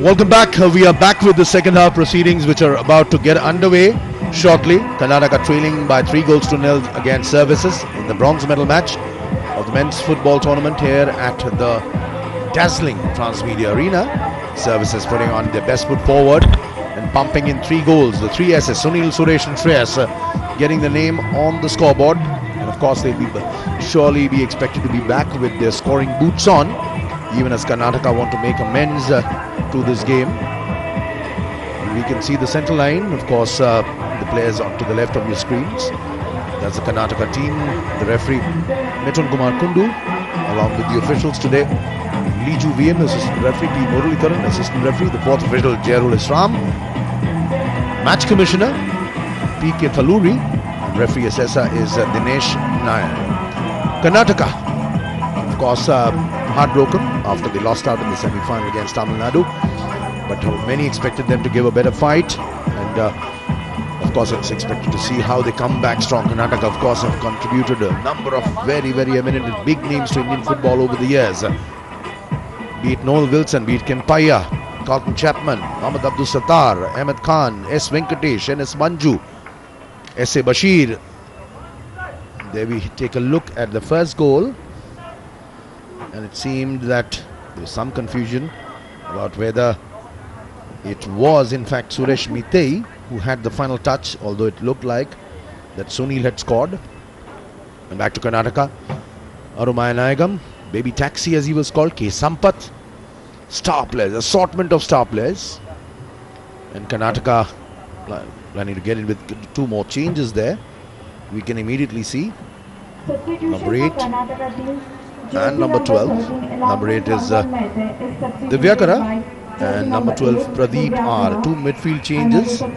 Welcome back. We are back with the second half proceedings, which are about to get underway shortly. Karnataka trailing by 3-0 against Services in the bronze medal match of the men's football tournament here at the dazzling Transmedia Arena. Services putting on their best foot forward and pumping in 3 goals. The 3 S's, Sunil, Suresh and Shreyas, getting the name on the scoreboard. And of course they'll surely be expected to be back with their scoring boots on, even as Karnataka want to make amends to this game. We can see the central line, of course, the players on to the left of your screens. That's the Karnataka team. The referee Mithun Kumar Kundu, along with the officials today. Liju VM, assistant referee, P. Muralikaran, assistant referee. The fourth official, Jairul Isram. Match commissioner, P.K. Thaluri. Referee assessor is Dinesh Nair. Karnataka, of course, heartbroken after they lost out in the semi-final against Tamil Nadu, but many expected them to give a better fight, and of course it's expected to see how they come back strong. Karnataka, of course, have contributed a number of very, very eminent and big names to Indian football over the years, be it Noel Wilson, be it Kempaiah, Carlton Chapman, Mohammad Abdul Sattar, Ahmed Khan, S. Venkatesh, N.S. Manju, S.A. Bashir. There we take a look at the first goal, and it seemed that there was some confusion about whether it was in fact Suresh Mitei who had the final touch, although it looked like that Sunil had scored. And back to Karnataka. Arumaya Nayagam, Baby Taxi as he was called, K. Sampath, star players, assortment of star players. And Karnataka planning to get in with 2 more changes there. We can immediately see number 8 and number 12. Number 8 is Divyakara and number 12 Pradeep are 2 midfield changes. And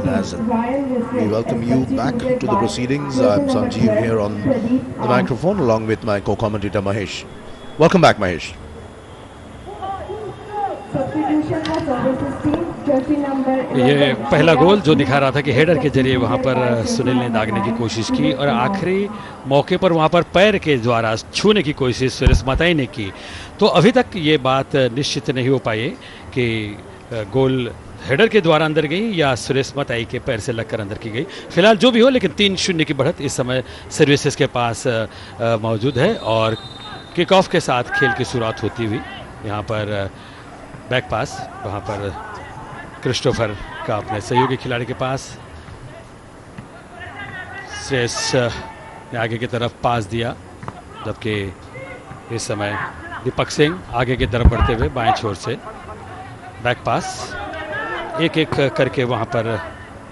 as we welcome you back to the proceedings, I'm Sanjeev here on the microphone along with my co-commentator Mahesh. Welcome back, Mahesh. ये पहला गोल जो दिखा रहा था कि header के जरिए वहां पर सुनील ने दागने की कोशिश की और आखिरी मौके पर वहां पर पैर के द्वारा छूने की कोशिश सुरेश मताई ने की। तो अभी तक ये बात निश्चित नहीं हो पाई कि गोल हेडर के द्वारा अंदर गई या सुरेश मताई के पैर से लगकर अंदर की गई। फिलहाल जो भी हो, लेकिन 3-0 की बढ़त इस समय सर्विसेज के पास मौजूद है और किक ऑफ के साथ खेल की शुरुआत होती हुई यहाँ पर बैक पास वहाँ पर क्रिस्टोफर का अपने सहयोगी खिलाड़ी के पास, श्रेयस ने आगे की तरफ पास दिया, जबकि इस समय दीपक सिंह आगे की तरफ बढ़ते हुए बाएं छोर से बैक पास एक करके वहाँ पर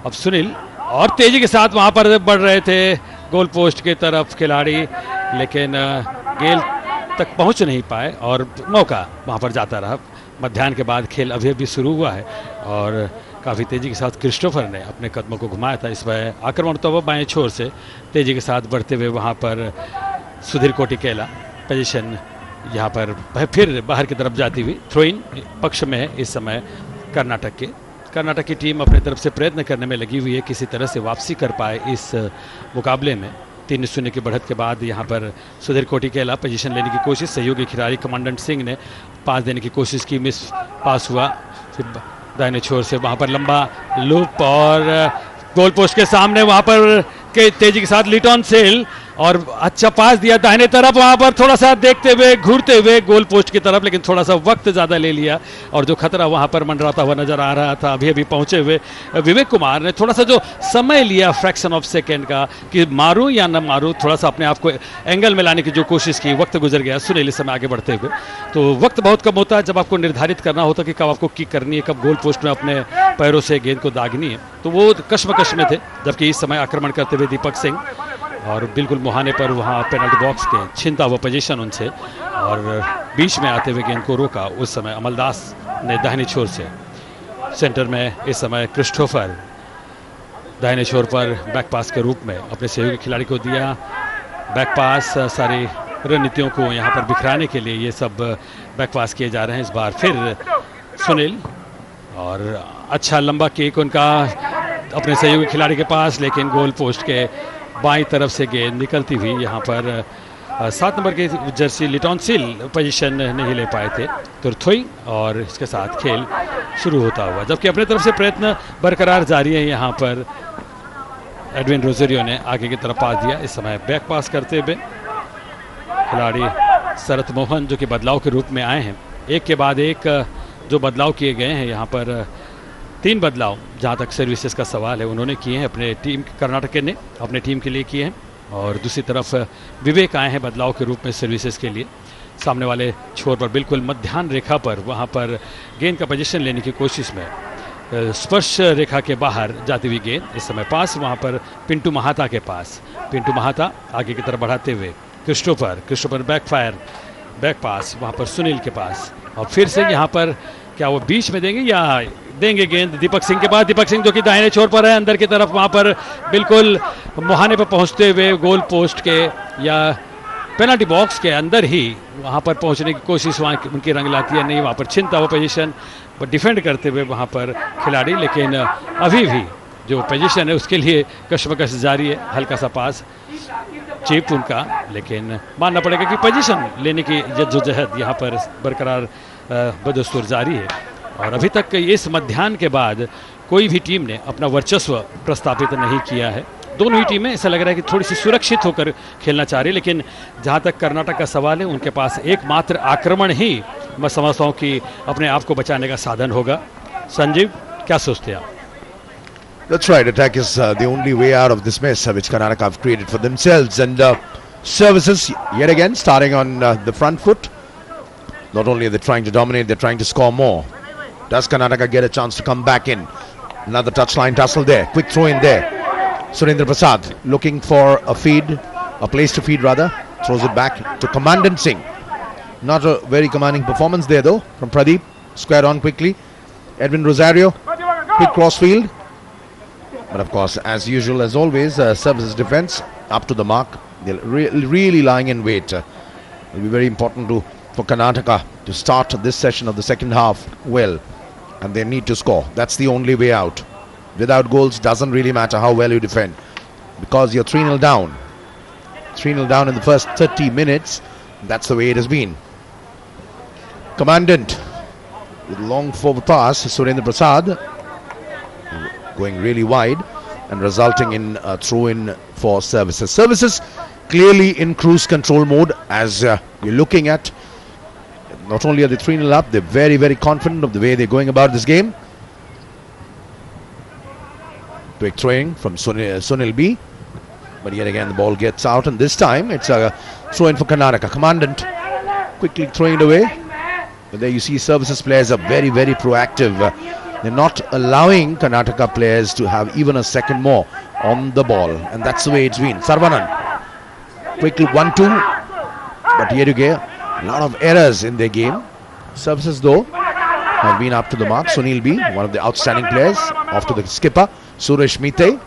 अब सुनील और तेजी के साथ वहाँ पर बढ़ रहे थे गोल पोस्ट की तरफ खिलाड़ी, लेकिन गेंद तक पहुँच नहीं पाए और मौका वहाँ पर जाता रहा। मध्याह्न के बाद खेल अभी अभी शुरू हुआ है और काफ़ी तेज़ी के साथ क्रिस्टोफर ने अपने कदमों को घुमाया था। इस बार आक्रमण तो बाएं छोर से तेज़ी के साथ बढ़ते हुए वहाँ पर सुधीर कोटिकेला पोजीशन यहाँ पर फिर बाहर की तरफ जाती हुई थ्रो इन पक्ष में है इस समय कर्नाटक की टीम अपनी तरफ से प्रयत्न करने में लगी हुई है किसी तरह से वापसी कर पाए इस मुकाबले में। 3-0 की बढ़त के बाद यहाँ पर सुधीर कोटिकेला पोजीशन लेने की कोशिश, सहयोगी खिलाड़ी कमांडेंट सिंह ने पास देने की कोशिश की, मिस पास हुआ, फिर दाहिने छोर से वहाँ पर लंबा लूप और गोल पोस्ट के सामने वहाँ पर तेजी के साथ लिटॉन सेल और अच्छा पास दिया दाहिने तरफ, वहाँ पर थोड़ा सा देखते हुए घूरते हुए गोल पोस्ट की तरफ, लेकिन थोड़ा सा वक्त ज़्यादा ले लिया और जो खतरा वहाँ पर मंडराता हुआ नजर आ रहा था। अभी अभी पहुँचे हुए विवेक कुमार ने थोड़ा सा जो समय लिया फ्रैक्शन ऑफ सेकेंड का कि मारूं या न मारूं, थोड़ा सा अपने आप को एंगल में लाने की जो कोशिश की, वक्त गुजर गया सुनील इस समय आगे बढ़ते हुए। तो वक्त बहुत कम होता है जब आपको निर्धारित करना होता है कि कब आपको किक करनी है, कब गोल पोस्ट में अपने पैरों से गेंद को दागनी है, तो वो कश्मकश में थे। जबकि इस समय आक्रमण करते हुए दीपक सिंह और बिल्कुल मुहाने पर वहाँ पेनल्टी बॉक्स के छीनता हुआ पोजीशन उनसे और बीच में आते हुए गेंद को रोका। उस समय अमलदास ने दाहिने छोर से, सेंटर में इस समय क्रिस्टोफर दाहिने छोर पर बैक पास के रूप में अपने सहयोगी खिलाड़ी को दिया। बैक पास सारी रणनीतियों को यहाँ पर बिखराने के लिए ये सब बैक पास किए जा रहे हैं। इस बार फिर सुनील और अच्छा लंबा किक उनका अपने सहयोगी खिलाड़ी के पास, लेकिन गोल पोस्ट के बाईं तरफ से गेंद निकलती हुई यहाँ पर 7 नंबर के जर्सी लिटॉन सिल पोजीशन नहीं ले पाए थे तुरथोई और इसके साथ खेल शुरू होता हुआ। जबकि अपने तरफ से प्रयत्न बरकरार जारी है। यहाँ पर एडविन रोजेरियो ने आगे की तरफ पास दिया, इस समय बैक पास करते हुए खिलाड़ी शरत मोहन जो कि बदलाव के रूप में आए हैं, एक के बाद एक जो बदलाव किए गए हैं यहाँ पर 3 बदलाव जहाँ तक सर्विसेज का सवाल है उन्होंने किए हैं अपने टीम, कर्नाटक ने अपने टीम के लिए किए हैं और दूसरी तरफ विवेक आए हैं बदलाव के रूप में सर्विसेज के लिए। सामने वाले छोर पर बिल्कुल मध्याह्न रेखा पर वहाँ पर गेंद का पोजीशन लेने की कोशिश में स्पर्श रेखा के बाहर जाती हुई गेंद, इस समय पास वहाँ पर पिंटू महाता के पास, पिंटू महाता आगे की तरफ बढ़ाते हुए क्रिस्टोफर बैक पास वहाँ पर सुनील के पास और फिर से यहाँ पर क्या वो बीच में देंगे या देंगे गेंद दीपक सिंह के पास। दीपक सिंह जो कि दाहिने छोर पर है, अंदर की तरफ वहाँ पर बिल्कुल मुहाने पर पहुँचते हुए गोल पोस्ट के या पेनल्टी बॉक्स के अंदर ही वहाँ पर पहुँचने की कोशिश वहाँ उनकी रंग लाती है नहीं, वहाँ पर छिनता हुआ पोजीशन पर डिफेंड करते हुए वहाँ पर खिलाड़ी, लेकिन अभी भी जो पोजीशन है उसके लिए कश्मकश जारी है। हल्का सा पास चीप उनका, लेकिन मानना पड़ेगा कि पोजीशन लेने की जद्दोजहद यहाँ पर बरकरार बदस्तूर जारी है और अभी तक इस मध्याह्न के बाद कोई भी टीम ने अपना वर्चस्व प्रस्तापित नहीं किया है। दोनों ही टीमें ऐसा लग रहा है कि थोड़ी सी सुरक्षित होकर खेलना चाह रही है, लेकिन जहां तक कर्नाटक का सवाल है उनके पास एकमात्र आक्रमण ही मैं समझता हूं कि अपने आप को बचाने का साधन होगा। संजीव, क्या सोचते हैं आप? That's right. Attack is the only way out of this mess which Karnataka have created for themselves. And services yet again starting on the front foot. Not only are they trying to dominate, they're trying to score more. Does Karnataka get a chance to come back in? Another touchline tussle there. Quick throw in there. Surendra Prasad looking for a feed, a place to feed rather. Throws it back to Commandant Singh. Not a very commanding performance there though from Pradeep. Squared on quickly. Edwin Rosario. Quick crossfield. But of course, as usual, as always, services defense up to the mark. They're really lying in wait. It will be very important for Karnataka to start this session of the second half well. And they need to score. That's the only way out. Without goals, doesn't really matter how well you defend. Because you're 3-0 down. 3-0 down in the first 30 minutes. That's the way it has been. Commandant with long forward pass. Surendra Prasad going really wide and resulting in a throw-in for services. Services clearly in cruise control mode as we're looking at. Not only are they 3-0 up, they're very, very confident of the way they're going about this game. Quick throwing from Sunil B. But yet again the ball gets out, and this time it's a throw-in for Karnataka. Commandant quickly throwing it away. But there you see services players are very, very proactive. They're not allowing Karnataka players to have even a second more on the ball. And that's the way it's been. Sarvanan. Quickly 1-2. But here you go. A lot of errors in their game. Services though have been up to the mark. Sunil B, one of the outstanding players. Off to the skipper. Suresh Mite.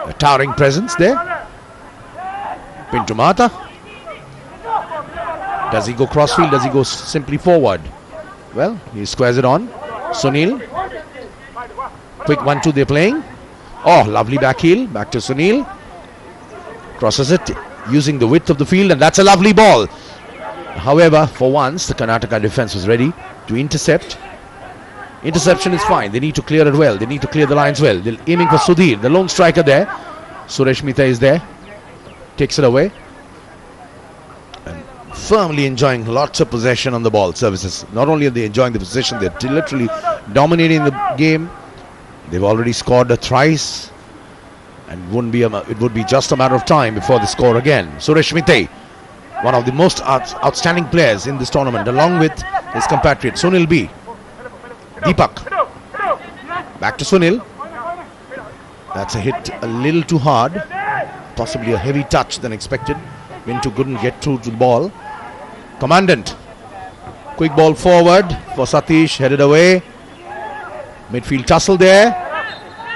A towering presence there. Pintu Mata. Does he go crossfield? Does he go simply forward? Well, he squares it on. Sunil. Quick 1-2 they're playing. Oh, lovely back heel. Back to Sunil. Crosses it using the width of the field, and that's a lovely ball. However, for once, the Karnataka defense was ready to intercept. Interception is fine. They need to clear it well. They need to clear the lines well. They're aiming for Sudhir, the lone striker there. Suresh Mita is there. Takes it away. And firmly enjoying lots of possession on the ball. Services. Not only are they enjoying the possession, they're literally dominating the game. They've already scored thrice. And it would be just a matter of time before they score again. Suresh Mite, one of the most outstanding players in this tournament, along with his compatriot Sunil B. Deepak. Back to Sunil. That's a hit a little too hard. Possibly a heavy touch than expected. Mintu couldn't get through to the ball. Commandant. Quick ball forward for Satish. Headed away. Midfield tussle there.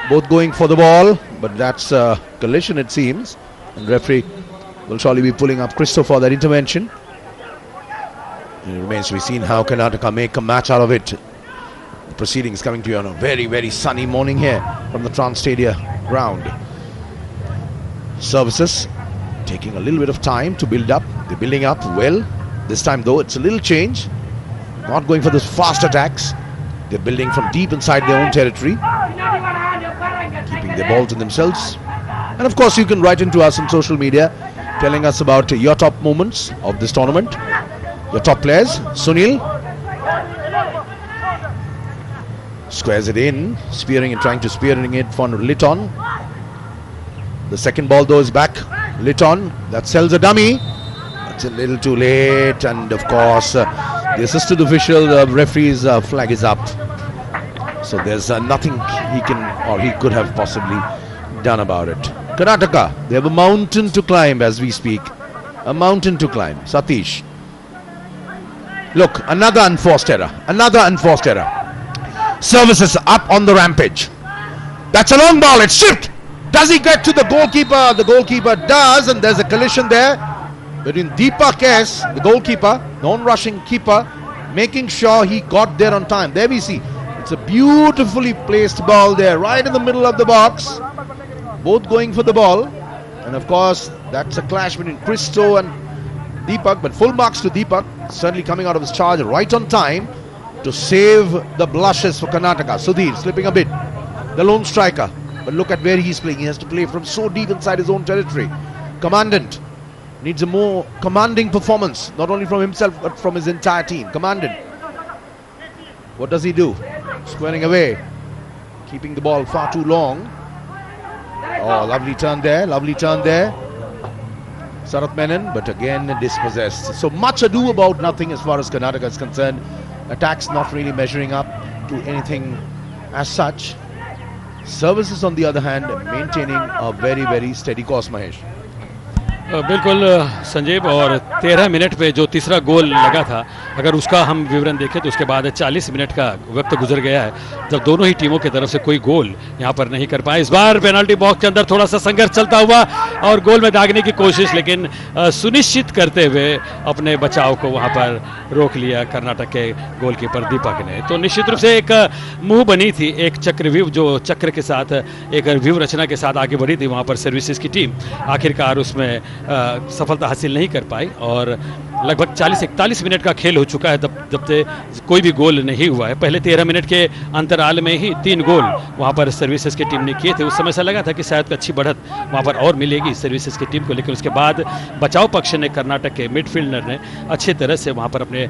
Both going for the ball. But that's a collision it seems. And referee will surely be pulling up Christo for that intervention. And it remains to be seen how Karnataka make a match out of it. The proceedings coming to you on a very, very sunny morning here from the Trans Stadia ground. Services taking a little bit of time to build up. They're building up well. This time though it's a little change. Not going for those fast attacks. They're building from deep inside their own territory. Keeping their ball to themselves. And of course you can write into us on social media telling us about your top moments of this tournament. Your top players. Sunil squares it in, spearing and trying to spearing it for Litton. The second ball though is back. Litton, that sells a dummy. That's a little too late, and of course the assistant official, the referee's flag is up. So there's nothing he can or he could have possibly done about it. Karnataka, they have a mountain to climb as we speak. A mountain to climb. Satish. Look, another unforced error. Another unforced error. Services up on the rampage. That's a long ball. It's shipped. Does he get to the goalkeeper? The goalkeeper does, and there's a collision there between Deepak S, the goalkeeper, non-rushing keeper, making sure he got there on time. There we see. It's a beautifully placed ball there, right in the middle of the box. Both going for the ball. And of course, that's a clash between Christo and Deepak, but full marks to Deepak. Certainly coming out of his charge right on time to save the blushes for Karnataka. Sudhir slipping a bit. The lone striker. But look at where he's playing. He has to play from so deep inside his own territory. Commandant needs a more commanding performance. Not only from himself, but from his entire team. Commandant. What does he do? Squaring away. Keeping the ball far too long. Oh, lovely turn there. Lovely turn there. Sarath Menon, but again dispossessed. So much ado about nothing as far as Karnataka is concerned. Attacks not really measuring up to anything as such. Services on the other hand maintaining a very steady course, Mahesh. बिल्कुल संजीव, और 13 minute पे जो तीसरा गोल लगा था, अगर उसका हम विवरण देखें तो उसके बाद 40 मिनट का वक्त गुजर गया है जब दोनों ही टीमों की तरफ से कोई गोल यहां पर नहीं कर पाए। इस बार पेनल्टी बॉक्स के अंदर थोड़ा सा संघर्ष चलता हुआ और गोल में दागने की कोशिश, लेकिन सुनिश्चित करते हुए अपने बचाव को वहां पर रोक लिया कर्नाटक के गोलकीपर दीपक ने। तो निश्चित रूप से एक मुंह बनी थी, एक चक्रव्यूह जो चक्र के साथ, एक व्यूह रचना के साथ आगे बढ़ी थी वहां पर सर्विसेज की टीम, आखिरकार उसमें सफलता हासिल नहीं कर पाई और लगभग 40-41 मिनट का खेल हो चुका है जब से कोई भी गोल नहीं हुआ है। पहले 13 मिनट के अंतराल में ही 3 गोल वहां पर सर्विसेज की टीम ने किए थे। उस समय से लगा था कि शायद अच्छी बढ़त वहां पर और मिलेगी सर्विसेज की टीम को, लेकिन उसके बाद बचाव पक्ष ने, कर्नाटक के मिडफील्डर ने अच्छी तरह से वहां पर अपने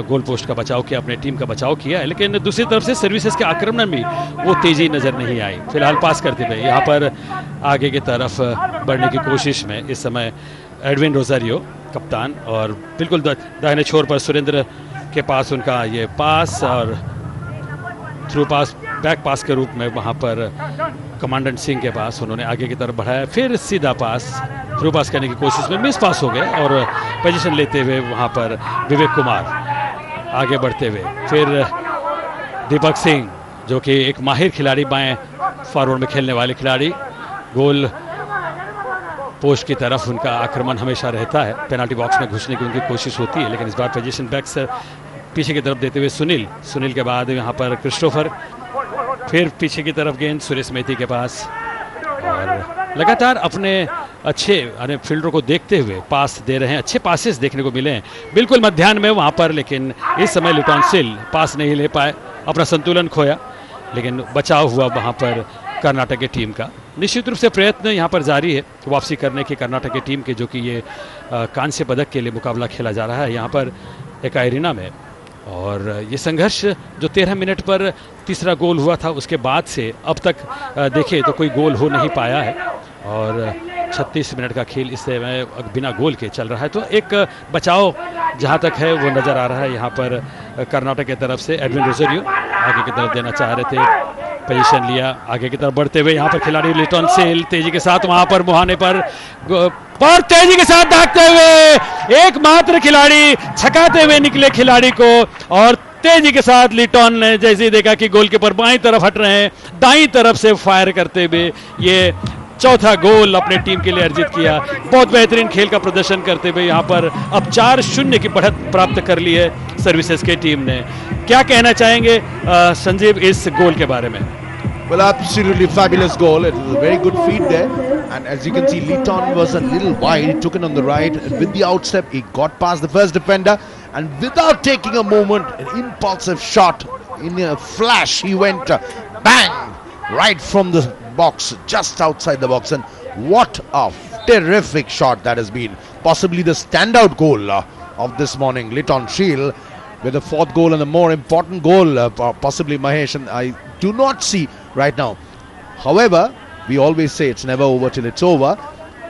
गोल पोस्ट का बचाव किया, अपने टीम का बचाव किया है। लेकिन दूसरी तरफ से सर्विसेज के आक्रमण में वो तेजी नजर नहीं आई। फिलहाल पास करते हुए यहाँ पर आगे की तरफ बढ़ने की कोशिश में इस समय एडविन रोजारियो कप्तान, और बिल्कुल दाहिने छोर पर सुरेंद्र के पास उनका ये पास और थ्रू पास, बैक पास के रूप में वहां पर कमांडेंट सिंह के पास उन्होंने आगे की तरफ बढ़ाया, फिर सीधा पास थ्रू पास करने की कोशिश में मिस पास हो गए और पोजीशन लेते हुए वहां पर विवेक कुमार आगे बढ़ते हुए, फिर दीपक सिंह जो कि एक माहिर खिलाड़ी, बाएं फॉरवर्ड में खेलने वाले खिलाड़ी, गोल पोस्ट की तरफ उनका आक्रमण हमेशा रहता है, पेनल्टी बॉक्स में घुसने की उनकी कोशिश होती है, लेकिन इस बार पोजीशन बैक से पीछे की तरफ देते हुए सुनील के बाद यहाँ पर क्रिस्टोफर, फिर पीछे की तरफ गेंद सुरेश मेथी के पास, और लगातार अपने अच्छे फील्डरों को देखते हुए पास दे रहे हैं, अच्छे पासेस देखने को मिले हैं बिल्कुल मध्याह्न में वहाँ पर, लेकिन इस समय लिटॉन सिल पास नहीं ले पाए, अपना संतुलन खोया, लेकिन बचाव हुआ वहाँ पर कर्नाटक की टीम का। निश्चित रूप से प्रयत्न यहाँ पर जारी है वापसी करने की कर्नाटक की टीम के, जो कि ये कांस्य पदक के लिए मुकाबला खेला जा रहा है यहाँ पर एक एरिना में, और ये संघर्ष जो 13 मिनट पर तीसरा गोल हुआ था उसके बाद से अब तक देखे तो कोई गोल हो नहीं पाया है, और 36 मिनट का खेल इससे बिना गोल के चल रहा है। तो एक बचाव जहां तक है वो नज़र आ रहा है यहाँ पर कर्नाटक की तरफ से। एडविन रोजरियो आगे की तरफ देना चाह रहे थे, पोजीशन लिया, आगे की तरफ बढ़ते हुए यहाँ पर खिलाड़ी लिटॉन सेल तेजी के साथ वहां पर मुहाने पर तेजी के साथ भागते हुए एकमात्र खिलाड़ी छकाते हुए निकले खिलाड़ी को, और तेजी के साथ लिटॉन ने जैसे ही देखा कि गोलकीपर बाईं तरफ हट रहे हैं, दाईं तरफ से फायर करते हुए ये चौथा गोल अपने टीम के लिए अर्जित किया। बहुत बेहतरीन खेल का प्रदर्शन करते हुए यहाँ पर अब 4-0 की बढ़त प्राप्त कर ली है सर्विसेज की टीम ने। क्या कहना चाहेंगे संजीव इस गोल के बारे में? Well, absolutely fabulous goal. It was a very good feed there, and as you can see, Liton was a little wide. He took it on the right, and with the outstep, he got past the first defender, and without taking a moment, an impulsive shot in a flash, he went bang right from the box, just outside the box, and what a terrific shot that has been. Possibly the standout goal of this morning. Liton Shield with the 4th goal and the more important goal, possibly Mahesh, and I do not see right now. However, we always say it's never over till it's over,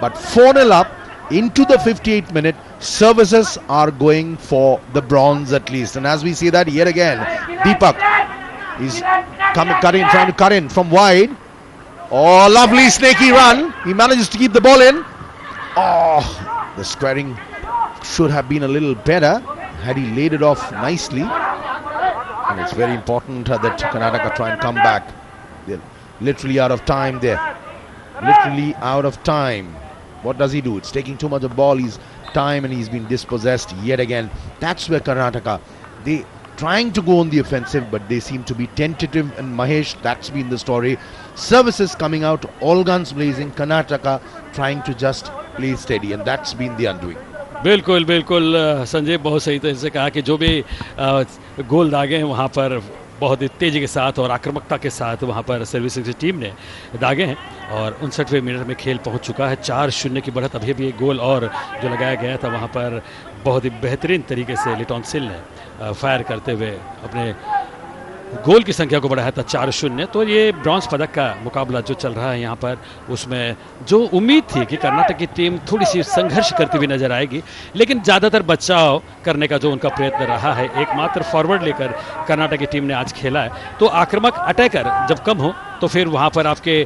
but 4-0 up into the 58th minute, services are going for the bronze at least, and as we see that yet again, Deepak is trying to cut in from wide. Oh, lovely snaky run. He manages to keep the ball in. Oh, the squaring should have been a little better had he laid it off nicely. And it's very important that Karnataka try and come back. They're literally out of time there. Literally out of time. What does he do? It's taking too much of ball. He's time and he's been dispossessed yet again. That's where Karnataka, they trying to go on the offensive, but they seem to be tentative, and Mahesh, that's been the story. Services coming out, all guns blazing, Karnataka trying to just play steady, and that's been the undoing. बिल्कुल बिल्कुल संजय, बहुत सही तरह से कहा कि जो भी गोल दागे हैं वहाँ पर बहुत ही तेज़ी के साथ और आक्रामकता के साथ वहाँ पर सर्विसेज की टीम ने दागे हैं, और 59वें मिनट में खेल पहुँच चुका है। 4-0 की बढ़त। अभी भी एक गोल और जो लगाया गया था वहाँ पर बहुत ही बेहतरीन तरीके से लिटॉन सिल ने फायर करते हुए अपने गोल की संख्या को बढ़ाया था 4-0। तो ये ब्रॉन्ज पदक का मुकाबला जो चल रहा है यहाँ पर, उसमें जो उम्मीद थी कि कर्नाटक की टीम थोड़ी सी संघर्ष करती हुई नजर आएगी, लेकिन ज़्यादातर बचाव करने का जो उनका प्रयत्न रहा है, एकमात्र फॉरवर्ड लेकर कर्नाटक की टीम ने आज खेला है। तो आक्रामक अटैकर जब कम हो तो फिर वहाँ पर आपके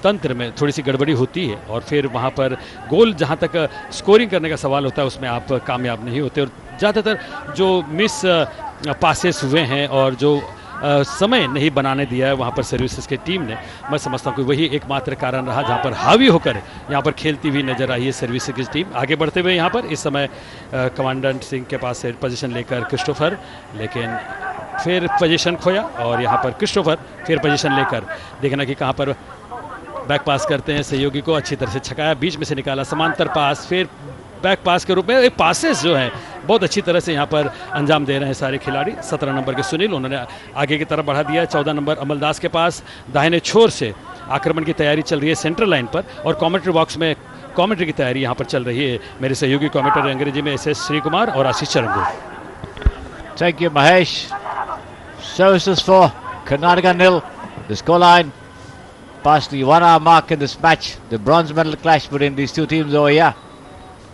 तंत्र में थोड़ी सी गड़बड़ी होती है और फिर वहाँ पर गोल जहाँ तक स्कोरिंग करने का सवाल होता है उसमें आप कामयाब नहीं होते। और ज़्यादातर जो मिस पासेस हुए हैं और जो समय नहीं बनाने दिया है वहाँ पर सर्विसेज की टीम ने, मैं समझता हूँ कि वही एकमात्र कारण रहा जहाँ पर हावी होकर यहाँ पर खेलती हुई नजर आई है सर्विसेज की टीम। आगे बढ़ते हुए यहाँ पर इस समय कमांडेंट सिंह के पास से पोजीशन लेकर क्रिस्टोफर, लेकिन फिर पोजीशन खोया और यहाँ पर क्रिस्टोफर फिर पोजीशन लेकर देखना कि कहाँ पर बैक पास करते हैं, सहयोगी को अच्छी तरह से छकाया, बीच में से निकाला, समांतर पास, फिर बैक पास के रूप में एक पासेस जो हैं बहुत अच्छी तरह से यहाँ पर अंजाम दे रहे हैं सारे खिलाड़ी। 17 नंबर के सुनील, उन्होंने आगे की तरफ बढ़ा दिया। 14 नंबर अमलदास के पास दाहिने छोर से आक्रमण की तैयारी चल रही है सेंट्रल लाइन पर, और कमेंट्री बॉक्स में कमेंट्री की तैयारी यहाँ पर चल रही है मेरे सहयोगी कमेंटर अंग्रेजी में SS श्री कुमार और आशीष चरंगू। Thank you, Mahesh. Services for Karnataka 0. The scoreline past the 1 hour mark in this match. The bronze medal clash between these two teams over here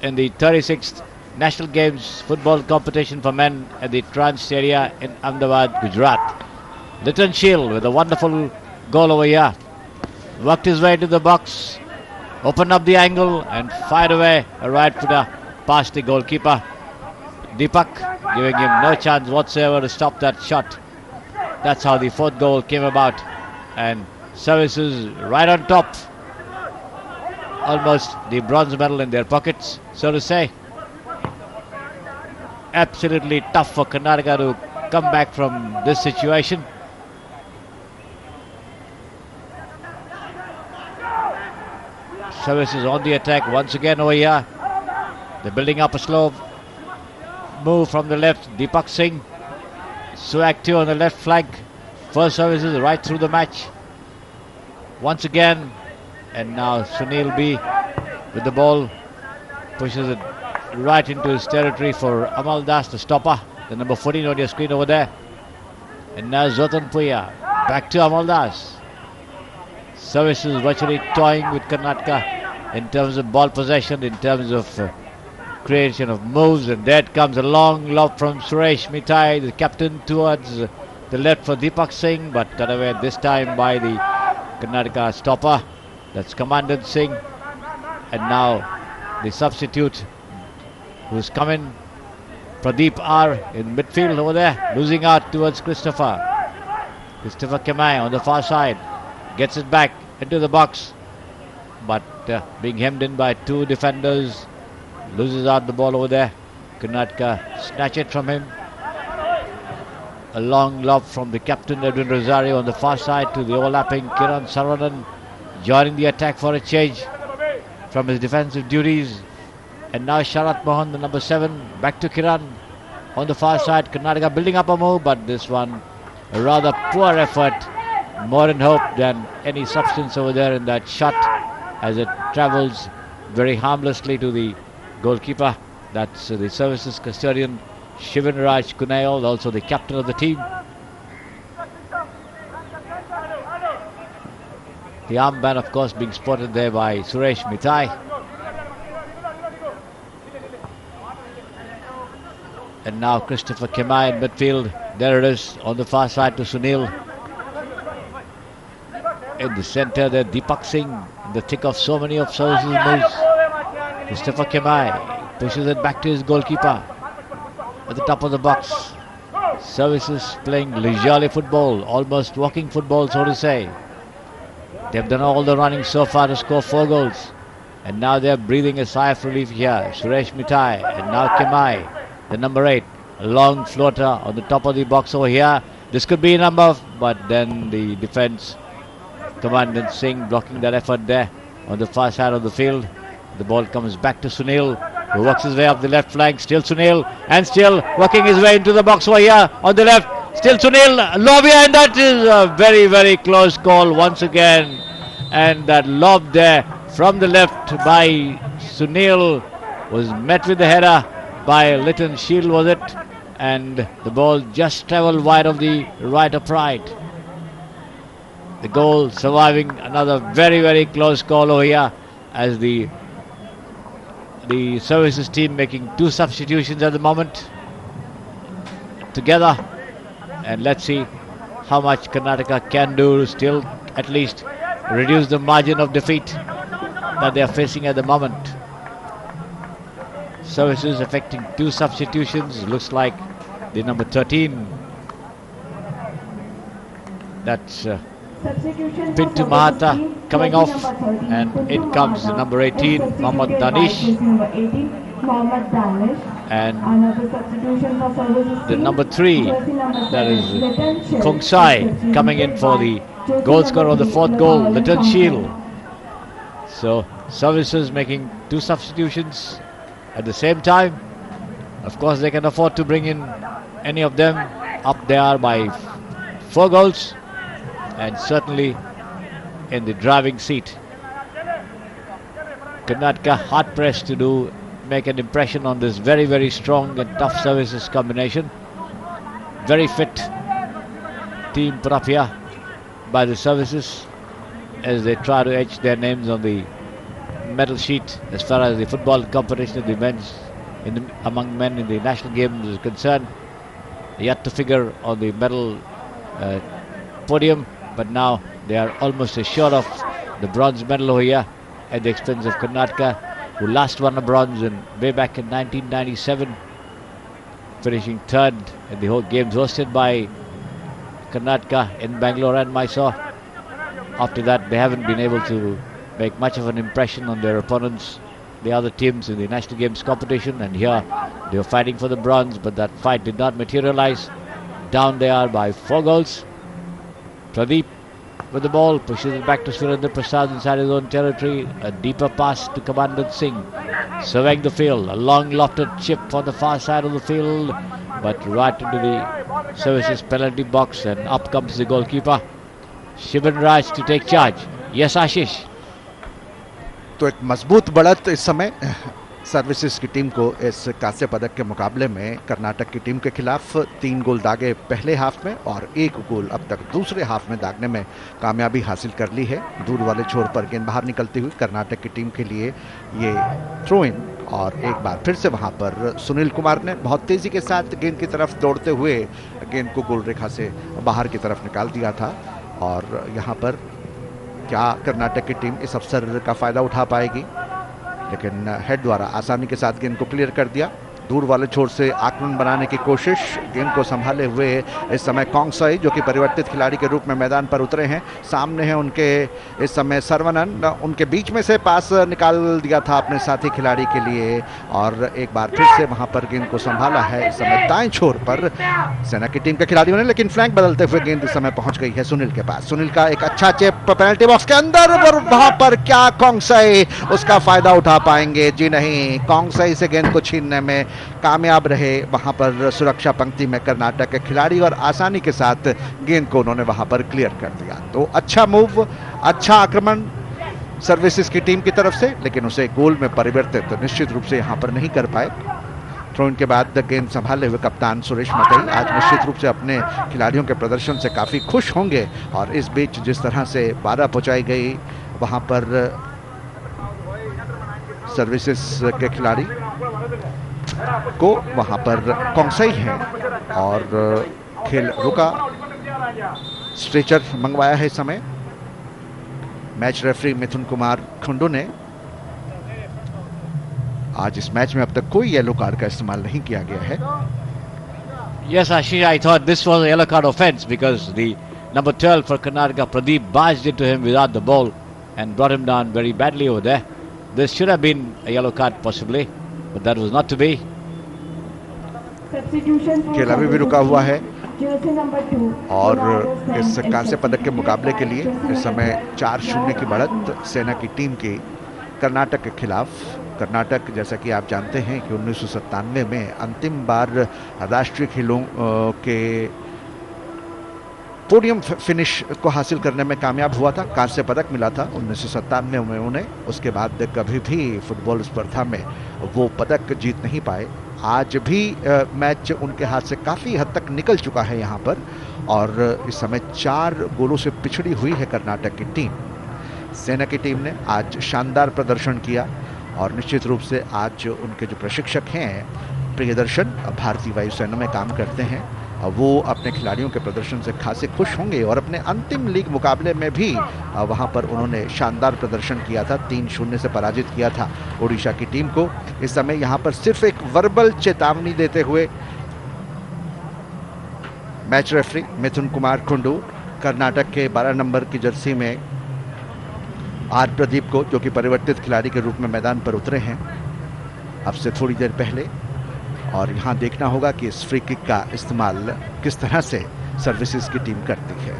in the 36th National Games football competition for men at the Trans area in Ahmedabad, Gujarat. Liton Shield with a wonderful goal over here. Worked his way to the box, opened up the angle and fired away a right footer past the goalkeeper. Deepak giving him no chance whatsoever to stop that shot. That's how the fourth goal came about, and services right on top. Almost the bronze medal in their pockets, so to say. Absolutely tough for Karnataka to come back from this situation. Services on the attack once again over here. They're building up a slow move from the left. Deepak Singh, so active on the left flank. First services right through the match. Once again, and now Sunil B with the ball, pushes it right into his territory for Amal Das, the stopper, the number 14 on your screen over there. And now Zotan Puya, back to Amal Das. Services virtually toying with Karnataka in terms of ball possession, in terms of creation of moves, and there it comes, a long lob from Suresh Mithai, the captain, towards the left for Deepak Singh, but cut away this time by the Karnataka stopper. That's Commandant Singh. And now the substitute who's come in, Pradeep R in midfield over there, losing out towards Christopher. Christopher Kemai on the far side, gets it back into the box, but being hemmed in by two defenders, loses out the ball over there. Karnataka snatch it from him. A long lob from the captain Edwin Rosario on the far side to the overlapping Kiran Saravanan, joining the attack for a change from his defensive duties. And now Sharat Mohan, the number 7, back to Kiran on the far side. Karnataka building up a move, but this one a rather poor effort. More in hope than any substance over there in that shot, as it travels very harmlessly to the goalkeeper. That's the services custodian Shivan Raj Kunayal, also the captain of the team. The armband, of course, being spotted there by Suresh Mithai. And now Christopher Kemai in midfield. There it is on the far side to Sunil. In the centre there, Deepak Singh in the thick of so many of services moves. Christopher Kemai pushes it back to his goalkeeper at the top of the box. Services playing leisurely football, almost walking football, so to say. They've done all the running so far to score 4 goals. And now they're breathing a sigh of relief here. Suresh Mithai and now Kemai, the number 8. A long floater on the top of the box over here. This could be a number, but then the defense, Commandant Singh blocking that effort there on the far side of the field. The ball comes back to Sunil, who works his way up the left flank. Still Sunil, and still working his way into the box over here on the left. Still Sunil, Lobia, and that is a very, very close call once again. And that lob there from the left by Sunil was met with the header by Liton Shield, was it? and the ball just traveled wide of the right upright. The goal surviving another very close call over here, as the services team making 2 substitutions at the moment together, and let's see how much Karnataka can do to still at least reduce the margin of defeat that they are facing at the moment. Services affecting 2 substitutions. Looks like the number 13, that's Pintu Mahata, coming off, and in comes the number 18, Mohammad Danish, and the number 3, that is Kongsai, coming in for the goal scorer of the 4th goal, Liton Shield. So services making 2 substitutions at the same time. Of course, they can afford to bring in any of them. Up there by 4 goals, and certainly in the driving seat. Karnataka hard pressed to make an impression on this very strong and tough services combination. Very fit team put up here by the services, as they try to etch their names on the medal sheet as far as the football competition in the men's, among men in the national games is concerned. Yet to figure on the medal podium, but now they are almost assured of the bronze medal over here at the expense of Karnataka, who last won a bronze way back in 1997, finishing 3rd in the whole games hosted by Karnataka in Bangalore and Mysore. After that, they haven't been able to make much of an impression on their opponents, the other teams in the national games competition, and here they were fighting for the bronze, but that fight did not materialize. Down they are by 4 goals. Pradeep with the ball, pushes it back to Surendra Prasad inside his own territory. A deeper pass to Kamandit Singh, surveying the field. A long lofted chip on the far side of the field, but right into the services penalty box, and up comes the goalkeeper, Shivan Raj, to take charge. Yes, Ashish. तो एक मजबूत बढ़त इस समय services की team को इस कांस्य पदक के मुकाबले में कर्नाटक की टीम के खिलाफ 3 गोल दागे पहले हाफ में और 1 गोल अब तक दूसरे हाफ में दागने में कामयाबी हासिल कर ली है। दूर वाले छोर पर गेंद बाहर निकलती हुई कर्नाटक की टीम के लिए ये थ्रो इन, और एक बार फिर से वहां पर सुनील कुमार ने बहुत तेजी के साथ गेंद की तरफ दौड़ते हुए गेंद को गोल रेखा से बाहर की तरफ निकाल दिया था। और यहाँ पर क्या कर्नाटक की टीम इस अवसर का फायदा उठा पाएगी, लेकिन हेड द्वारा आसानी के साथ गेंद को क्लियर कर दिया। दूर वाले छोर से आक्रमण बनाने की कोशिश, गेंद को संभाले हुए इस समय कोंगसाई, जो कि परिवर्तित खिलाड़ी के रूप में मैदान पर उतरे हैं, सामने हैं उनके इस समय सर्वनन, उनके बीच में से पास निकाल दिया था अपने साथी खिलाड़ी के लिए, और एक बार फिर से वहां पर गेंद को संभाला है इस समय दाएं छोर पर सेना की टीम के खिलाड़ियों ने, लेकिन फ्लैंक बदलते हुए गेंद इस समय पहुंच गई है सुनील के पास। सुनील का एक अच्छा चेप पेनल्टी बॉक्स के अंदर, और वहां पर क्या कोंगसाई उसका फायदा उठा पाएंगे? जी नहीं, कोंगसाई से गेंद को छीनने में कामयाब रहे वहां पर सुरक्षा पंक्ति में कर्नाटक के खिलाड़ी, और आसानी के साथ गेंद को उन्होंने वहां पर क्लियर कर दिया। तो अच्छा मूव, अच्छा आक्रमण सर्विसेज की टीम की तरफ से, लेकिन उसे गोल में परिवर्तित तो निश्चित रूप से यहां पर नहीं कर पाए। थ्रो इन के बाद गेंद संभाले हुए कप्तान सुरेश मतई आज निश्चित रूप से अपने खिलाड़ियों के प्रदर्शन से काफी खुश होंगे, और इस बीच जिस तरह से बाधा पहुंचाई गई वहां पर सर्विसेज के खिलाड़ी को, वहां पर कोंगसाई है और खेल रुका, स्ट्रेचर मंगवाया है इस समय मैच रेफरी मिथुन कुमार खुंडू ने। आज इस मैच में अब तक कोई येलो कार्ड का इस्तेमाल नहीं किया गया है। Yes, Ashish, I thought this was a yellow card offense because the number 12 for Karnataka, Pradeep, barged into him without the ball and brought him down very badly over there. This should have been a yellow card possibly, but that was not to be. खेल अभी भी रुका हुआ है, और इस कांस्य पदक के मुकाबले के लिए इस समय 4-0 की बढ़त सेना की टीम की कर्नाटक के खिलाफ। कर्नाटक, जैसा कि आप जानते हैं कि 1997 में अंतिम बार राष्ट्रीय खेलों के पोडियम फिनिश को हासिल करने में कामयाब हुआ था, कांस्य पदक मिला था 1997 में उन्हें। उसके बाद कभी भी फुटबॉल स्पर्धा में वो पदक जीत नहीं पाए। आज भी मैच उनके हाथ से काफ़ी हद तक निकल चुका है यहाँ पर, और इस समय 4 गोलों से पिछड़ी हुई है कर्नाटक की टीम। सेना की टीम ने आज शानदार प्रदर्शन किया, और निश्चित रूप से आज उनके जो प्रशिक्षक हैं प्रियदर्शन, भारतीय वायुसेना में काम करते हैं, वो अपने खिलाड़ियों के प्रदर्शन से खासे खुश होंगे। और अपने अंतिम लीग मुकाबले में भी वहां पर उन्होंने शानदार प्रदर्शन किया था, 3-0 से पराजित किया था ओडिशा की टीम को। इस समय यहां पर सिर्फ एक वर्बल चेतावनी देते हुए मैच रेफरी मिथुन कुमार कुंडू कर्नाटक के 12 नंबर की जर्सी में आर प्रदीप को, जो कि परिवर्तित खिलाड़ी के रूप में मैदान पर उतरे हैं अब से थोड़ी देर पहले, और यहाँ देखना होगा कि इस फ्री किक का इस्तेमाल किस तरह से सर्विसेज की टीम करती है।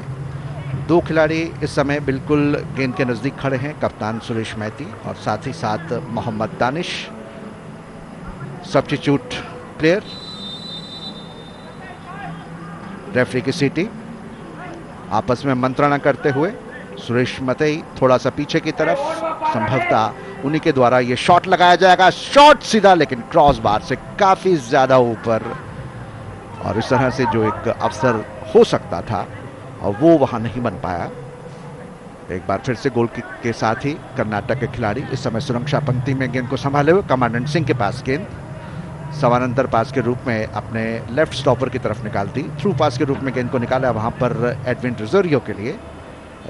2 खिलाड़ी इस समय बिल्कुल गेंद के नज़दीक खड़े हैं, कप्तान सुरेश मैती और साथ ही साथ Mohammed Danish, substitute player. Referee की सीटी, आपस में मंत्रणा करते हुए सुरेश मतई थोड़ा सा पीछे की तरफ, संभवतः उन्हीं के द्वारा ये शॉट लगाया जाएगा। शॉट सीधा लेकिन क्रॉस बार से काफी ज्यादा ऊपर, और इस तरह से जो एक अवसर हो सकता था और वो वहां नहीं बन पाया। एक बार फिर से गोल किक के साथ ही कर्नाटक के खिलाड़ी इस समय सुरक्षा पंक्ति में गेंद को संभाले हुए, कमांडेंट सिंह के पास गेंद समानांतर पास के रूप में अपने लेफ्ट स्टॉपर की तरफ निकाल दी। थ्रू पास के रूप में गेंद को निकाला वहां पर एडविन रोजेरियो के लिए।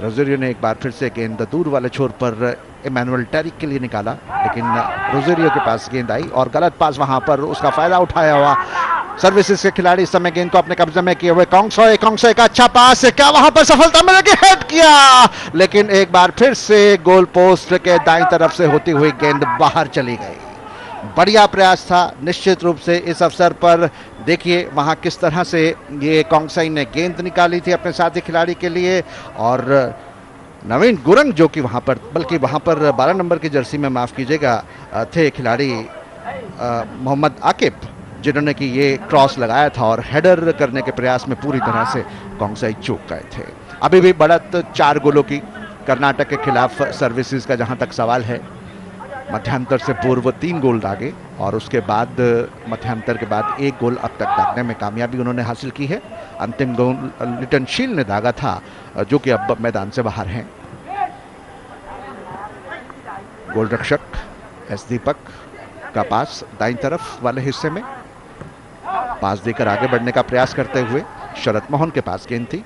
रोजेरियो ने एक बार फिर से गेंद दूर वाले छोर पर इमैनुअल टेरिक के लिए निकाला, लेकिन रोजेरियो के पास गेंद आई और गलत पास वहां पर उसका फायदा उठाया हुआ सर्विसेज के खिलाड़ी इस समय गेंद को अपने कब्जे में किए हुए। कॉन्गसोए का अच्छा पास है, क्या वहां पर सफलता मिलेगी? हेड किया, लेकिन एक बार फिर से गोल पोस्ट के दाईं तरफ से होती हुई गेंद बाहर चली गई। बढ़िया प्रयास था निश्चित रूप से इस अवसर पर। देखिए वहां किस तरह से ये कॉन्गसाई ने गेंद निकाली थी अपने साथी खिलाड़ी के लिए, और नवीन गुरंग जो कि वहां पर, बल्कि वहां पर 12 नंबर की जर्सी में माफ कीजिएगा थे खिलाड़ी मोहम्मद आकिब, जिन्होंने कि ये क्रॉस लगाया था और हेडर करने के प्रयास में पूरी तरह से कॉन्गसाई चूक गए थे। अभी भी बढ़त 4 गोलों की कर्नाटक के खिलाफ सर्विसेज का जहां तक सवाल है। मध्यांतर से पूर्व 3 गोल दागे और उसके बाद मध्यांतर के बाद 1 गोल अब तक दागने में कामयाबी उन्होंने हासिल की है। अंतिम गोल लिटन शील ने दागा था, जो कि अब मैदान से बाहर हैं। गोलरक्षक एस दीपक का पास दाईं तरफ वाले हिस्से में पास देकर आगे बढ़ने का प्रयास करते हुए शरद मोहन के पास गेंद थी,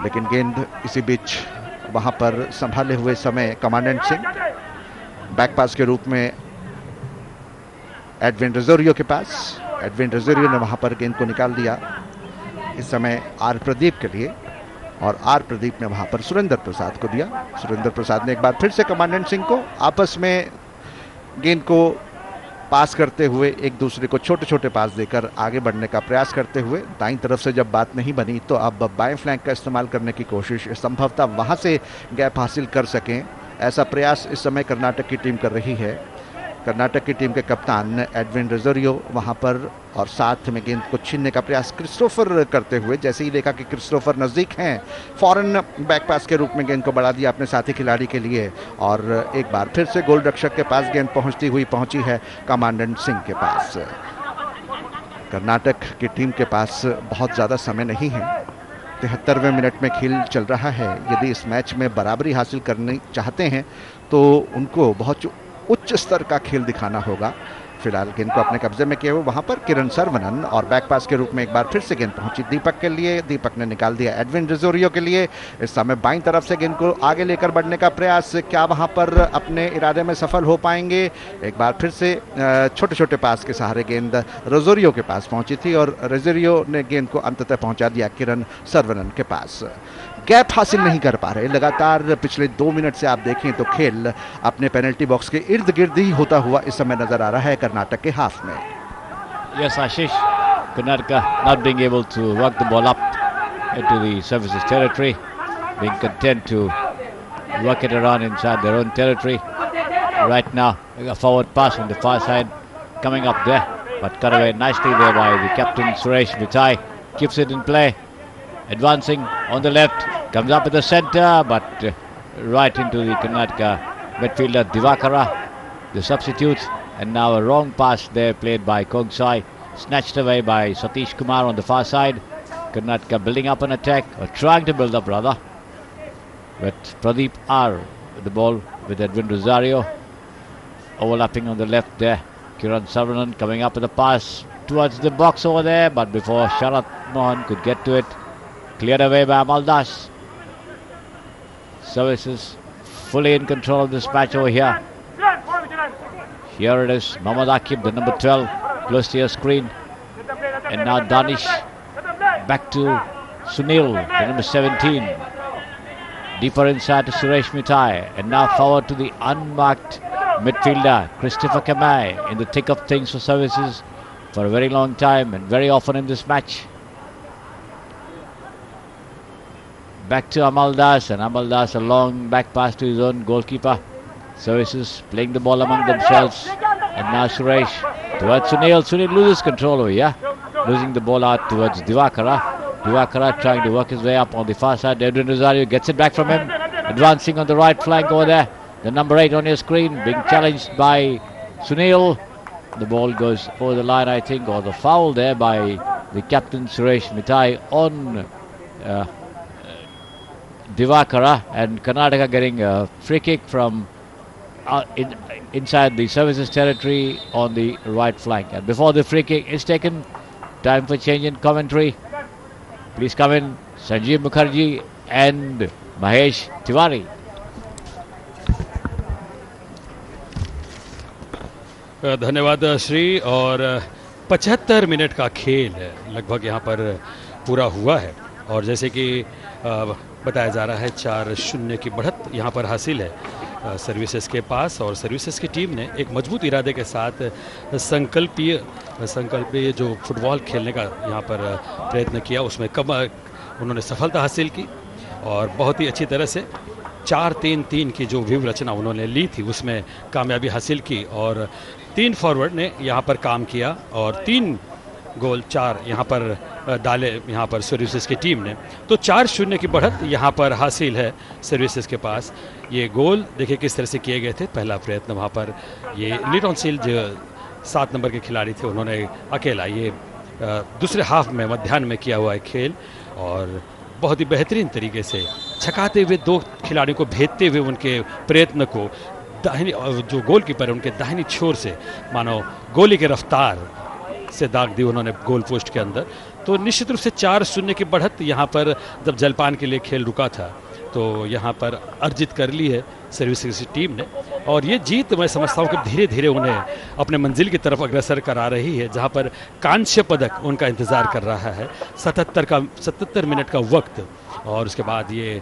लेकिन गेंद इसी बीच वहां पर संभाले हुए समय कमांडेंट सिंह बैक पास के रूप में एडविन रोजेरियो के पास। एडविन रोजेरियो ने वहां पर गेंद को निकाल दिया इस समय आर प्रदीप के लिए, और आर प्रदीप ने वहां पर सुरेंद्र प्रसाद को दिया। सुरेंद्र प्रसाद ने एक बार फिर से कमांडेंट सिंह को आपस में गेंद को पास करते हुए एक दूसरे को छोटे छोटे पास देकर आगे बढ़ने का प्रयास करते हुए, दाईं तरफ से जब बात नहीं बनी तो अब बाएं फ्लैंक का इस्तेमाल करने की कोशिश, संभवतः वहां से गैप हासिल कर सकें, ऐसा प्रयास इस समय कर्नाटक की टीम कर रही है। कर्नाटक की टीम के कप्तान एडविन रोजेरियो वहां पर, और साथ में गेंद को छीनने का प्रयास क्रिस्टोफर करते हुए, जैसे ही देखा कि क्रिस्टोफर नजदीक हैं, फौरन बैक पास के रूप में गेंद को बढ़ा दिया अपने साथी खिलाड़ी के लिए, और एक बार फिर से गोल रक्षक के पास गेंद पहुंची है कमांडेंट सिंह के पास। कर्नाटक की टीम के पास बहुत ज्यादा समय नहीं है, 73वें मिनट में खेल चल रहा है। यदि इस मैच में बराबरी हासिल करनी चाहते हैं तो उनको बहुत उच्च स्तर का खेल दिखाना होगा। फिलहाल गेंद को अपने कब्जे में किए हुए वहां पर किरण सरवनन, और बैक पास के रूप में एक बार फिर से गेंद पहुंची दीपक के लिए। दीपक ने निकाल दिया एडविन रोजेरियो के लिए। इस समय बाईं तरफ से गेंद को आगे लेकर बढ़ने का प्रयास, क्या वहां पर अपने इरादे में सफल हो पाएंगे? एक बार फिर से छोटे छोटे पास के सहारे गेंद रोजेरियो के पास पहुंची थी और रोजेरियो ने गेंद को अंततः पहुंचा दिया किरण सरवनन के पास। गैप हासिल नहीं कर पा रहे लगातार। पिछले 2 मिनट से आप देखें तो खेल अपने पेनल्टी बॉक्स के इर्द गिर्द ही होता हुआ इस समय नजर आ रहा है कर्नाटक के हाफ में। Yes, Ashish, Karnataka not being able to work the ball up into the services territory, being content to work it around inside their own territory. Right now, a forward pass on the far side coming up there, but cut away nicely there by the captain Suresh Vitai. Keeps it in play. Advancing on the left, comes up at the center, but right into the Karnataka midfielder Divakara, the substitute. And now a wrong pass there played by Kongsai. Snatched away by Satish Kumar on the far side. Karnataka building up an attack, or trying to build up rather. But Pradeep R with the ball with Edwin Rosario. Overlapping on the left there. Kiran Savanan coming up with a pass towards the box over there. But before Sharat Mohan could get to it, cleared away by Amaldas. Services fully in control of this match over here. Here it is, Mohammad Akib, the number 12, close to your screen. And now Danish back to Sunil, the number 17. Deeper inside to Suresh Mithai. And now forward to the unmarked midfielder, Christopher Kamai, in the thick of things for services for a very long time and very often in this match. Back to Amaldas, and Amaldas a long back pass to his own goalkeeper. Services playing the ball among themselves. And now Suresh towards Sunil. Sunil loses control over here. Losing the ball out towards Divakara. Divakara trying to work his way up on the far side. Edwin Rosario gets it back from him. Advancing on the right flank over there. The number 8 on your screen being challenged by Sunil. The ball goes over the line, I think, or the foul there by the captain Suresh Mithai on Divakara, and Karnataka getting a free kick from inside the services territory on the right flank. And before the free kick is taken, time for change in commentary. Please come in, Sanjeev Mukherjee and Mahesh Tiwari. धन्यवाद श्री। और 75 minute का खेल लगभग यहाँ पर पूरा हुआ है, और जैसे कि बताया जा रहा है 4-0 की बढ़त यहाँ पर हासिल है सर्विसेज के पास। और सर्विसेज की टीम ने एक मजबूत इरादे के साथ संकल्पीय जो फुटबॉल खेलने का यहाँ पर प्रयत्न किया, उसमें उन्होंने सफलता हासिल की और बहुत ही अच्छी तरह से 4-3-3 की जो व्यूह रचना उन्होंने ली थी उसमें कामयाबी हासिल की। और 3 फॉरवर्ड ने यहाँ पर काम किया और 3 गोल 4 यहाँ पर डाले यहाँ पर सर्विसेज की टीम ने। तो 4-0 की बढ़त यहाँ पर हासिल है सर्विसेज के पास। ये गोल देखिए किस तरह से किए गए थे। पहला प्रयत्न वहाँ पर ये लिटॉन सिल जो 7 नंबर के खिलाड़ी थे, उन्होंने अकेला ये दूसरे हाफ में मध्याह्न में किया हुआ है खेल, और बहुत ही बेहतरीन तरीके से छकाते हुए 2 खिलाड़ियों को भेजते हुए उनके प्रयत्न को दाहिनी जो गोलकीपर है उनके दाहिनी छोर से मानो गोली की रफ्तार से दाग दी उन्होंने गोल पोस्ट के अंदर। तो निश्चित रूप से 4-0 की बढ़त यहाँ पर जब जलपान के लिए खेल रुका था तो यहाँ पर अर्जित कर ली है सर्विसेज की टीम ने। और ये जीत मैं समझता हूँ कि धीरे धीरे उन्हें अपने मंजिल की तरफ अग्रसर करा रही है, जहाँ पर कांस्य पदक उनका इंतज़ार कर रहा है। 77 मिनट का वक्त और उसके बाद ये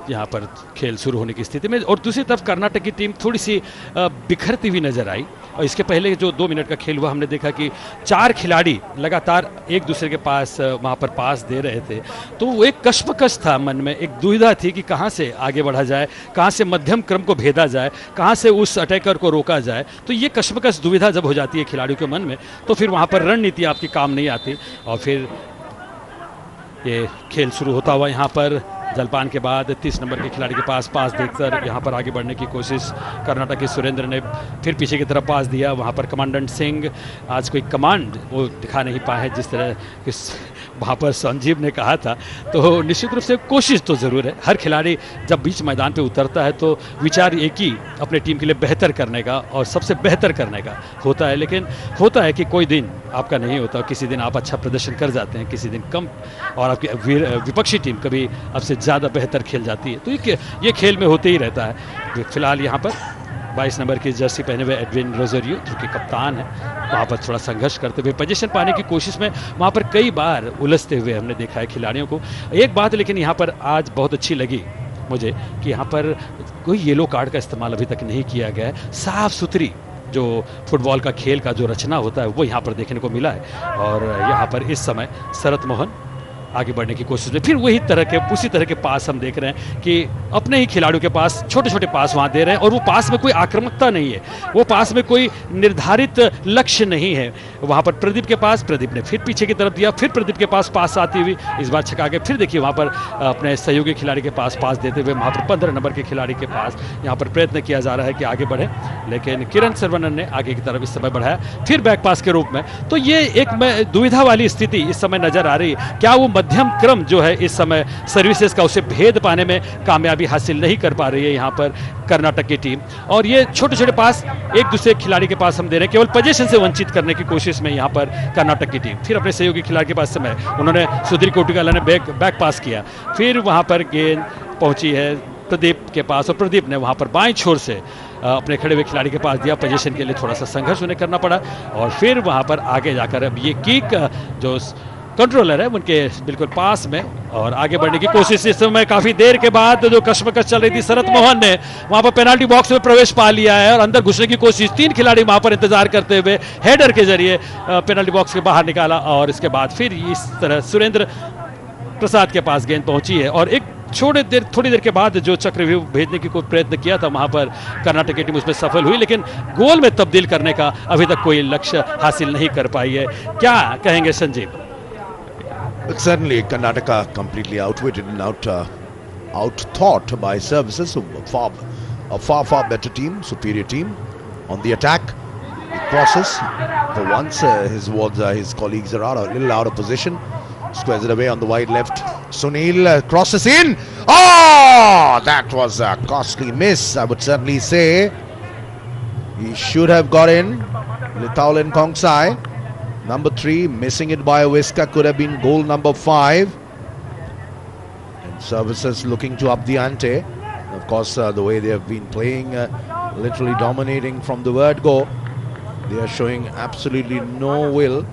यहाँ पर खेल शुरू होने की स्थिति में। और दूसरी तरफ कर्नाटक की टीम थोड़ी सी बिखरती हुई नजर आई। और इसके पहले जो 2 मिनट का खेल हुआ हमने देखा कि 4 खिलाड़ी लगातार एक दूसरे के पास वहाँ पर पास दे रहे थे। तो वो एक कश्मकश था मन में, एक दुविधा थी कि कहाँ से आगे बढ़ा जाए, कहाँ से मध्यम क्रम को भेदा जाए, कहाँ से उस अटैकर को रोका जाए। तो ये कश्मकश दुविधा जब हो जाती है खिलाड़ियों के मन में तो फिर वहाँ पर रणनीति आपकी काम नहीं आती। और फिर ये खेल शुरू होता हुआ यहाँ पर जलपान के बाद 30 नंबर के खिलाड़ी के पास देखकर यहाँ पर आगे बढ़ने की कोशिश कर्नाटक के सुरेंद्र ने फिर पीछे की तरफ पास दिया। वहाँ पर कमांडेंट सिंह आज कोई कमांड वो दिखा नहीं पाए जिस तरह वहाँ पर संजीव ने कहा था। तो निश्चित रूप से कोशिश तो ज़रूर है। हर खिलाड़ी जब बीच मैदान पे उतरता है तो विचार एक ही अपने टीम के लिए बेहतर करने का और सबसे बेहतर करने का होता है। लेकिन होता है कि कोई दिन आपका नहीं होता, किसी दिन आप अच्छा प्रदर्शन कर जाते हैं, किसी दिन कम, और आपकी विपक्षी टीम कभी आपसे ज़्यादा बेहतर खेल जाती है। तो ये खेल में होते ही रहता है। फिलहाल यहाँ पर 22 नंबर की जर्सी पहने हुए एडविन रोजरियो जो कि कप्तान है, वहाँ पर थोड़ा संघर्ष करते हुए पोजीशन पाने की कोशिश में वहाँ पर कई बार उलझते हुए हमने देखा है खिलाड़ियों को। एक बात लेकिन यहाँ पर आज बहुत अच्छी लगी मुझे कि यहाँ पर कोई येलो कार्ड का इस्तेमाल अभी तक नहीं किया गया है। साफ सुथरी जो फुटबॉल का खेल का जो रचना होता है वो यहाँ पर देखने को मिला है। और यहाँ पर इस समय शरत मोहन आगे बढ़ने की कोशिश में। फिर वही उसी तरह के पास हम देख रहे हैं कि अपने ही खिलाड़ियों के पास छोटे छोटे पास वहाँ दे रहे हैं, और वो पास में कोई आक्रामकता नहीं है, वो पास में कोई निर्धारित लक्ष्य नहीं है। वहाँ पर प्रदीप के पास, प्रदीप ने फिर पीछे की तरफ दिया, फिर प्रदीप के पास पास आती हुई इस बार छका के, फिर देखिए वहाँ पर अपने सहयोगी खिलाड़ी के पास पास देते हुए वहाँ पर 15 नंबर के खिलाड़ी के पास यहाँ पर प्रयत्न किया जा रहा है कि आगे बढ़े, लेकिन किरण सरवनन ने आगे की तरफ इस समय बढ़ाया, फिर बैक पास के रूप में। तो ये एक दुविधा वाली स्थिति इस समय नजर आ रही है। क्या वो मध्यम क्रम जो है इस समय सर्विसेज का, उसे भेद पाने में कामयाबी हासिल नहीं कर पा रही है यहाँ पर कर्नाटक की टीम, और ये छोटे छोटे पास एक दूसरे खिलाड़ी के पास हम दे रहे हैं, केवल पोजीशन से वंचित करने की कोशिश में यहाँ पर कर्नाटक की टीम। फिर अपने सहयोगी खिलाड़ी के पास समय उन्होंने सुधीर कोटिकाला ने बैक पास किया, फिर वहाँ पर गेंद पहुंची है प्रदीप के पास, और प्रदीप ने वहाँ पर बाएं छोर से अपने खड़े हुए खिलाड़ी के पास दिया। पोजीशन के लिए थोड़ा सा संघर्ष उन्हें करना पड़ा, और फिर वहाँ पर आगे जाकर अब ये किक जो कंट्रोलर है उनके बिल्कुल पास में, और आगे बढ़ने की कोशिश इस समय काफी देर के बाद जो कश्मकश चल रही थी, शरत मोहन ने वहां पर पेनाल्टी बॉक्स में प्रवेश पा लिया है और अंदर घुसने की कोशिश, 3 खिलाड़ी वहां पर इंतजार करते हुए हेडर के जरिए पेनाल्टी बॉक्स के बाहर निकाला, और इसके बाद फिर इस तरह सुरेंद्र प्रसाद के पास गेंद पहुंची है, और एक थोड़ी देर के बाद जो चक्रव्यूह भेजने की कोई प्रयत्न किया था वहां पर कर्नाटक की टीम उसमें सफल हुई, लेकिन गोल में तब्दील करने का अभी तक कोई लक्ष्य हासिल नहीं कर पाई है। क्या कहेंगे Sanjeev? But certainly Karnataka completely outwitted and out-thought by services, a far better team, superior team on the attack. He crosses for once. His colleagues are a little out of position. Squares it away on the wide left. Sunil crosses in. Oh, that was a costly miss, I would certainly say. He should have got in. Litaulen Kongsai, number 3, missing it by a whisker, could have been goal number 5. And services looking to up the ante. Of course, the way they have been playing, literally dominating from the word go, they are showing absolutely no will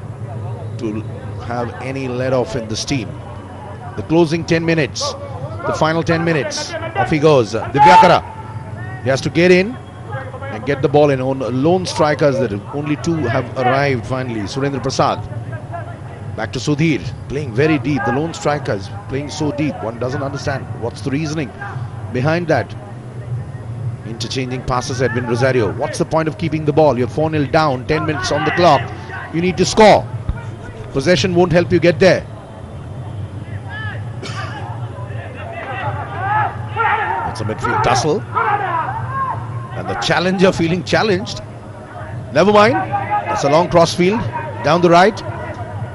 to have any let off in this team. The closing 10 minutes, the final 10 minutes, off he goes. Divyakara, he has to get in and get the ball in. On lone strikers, that only 2 have arrived finally. Surendra Prasad back to Sudhir, playing very deep. The lone strikers playing so deep, one doesn't understand what's the reasoning behind that. Interchanging passes. Edwin Rosario, what's the point of keeping the ball? You're 4-0 down, 10 minutes on the clock, you need to score. Possession won't help you get there. It's a midfield tussle, and the challenger feeling challenged. Never mind, that's a long cross field down the right,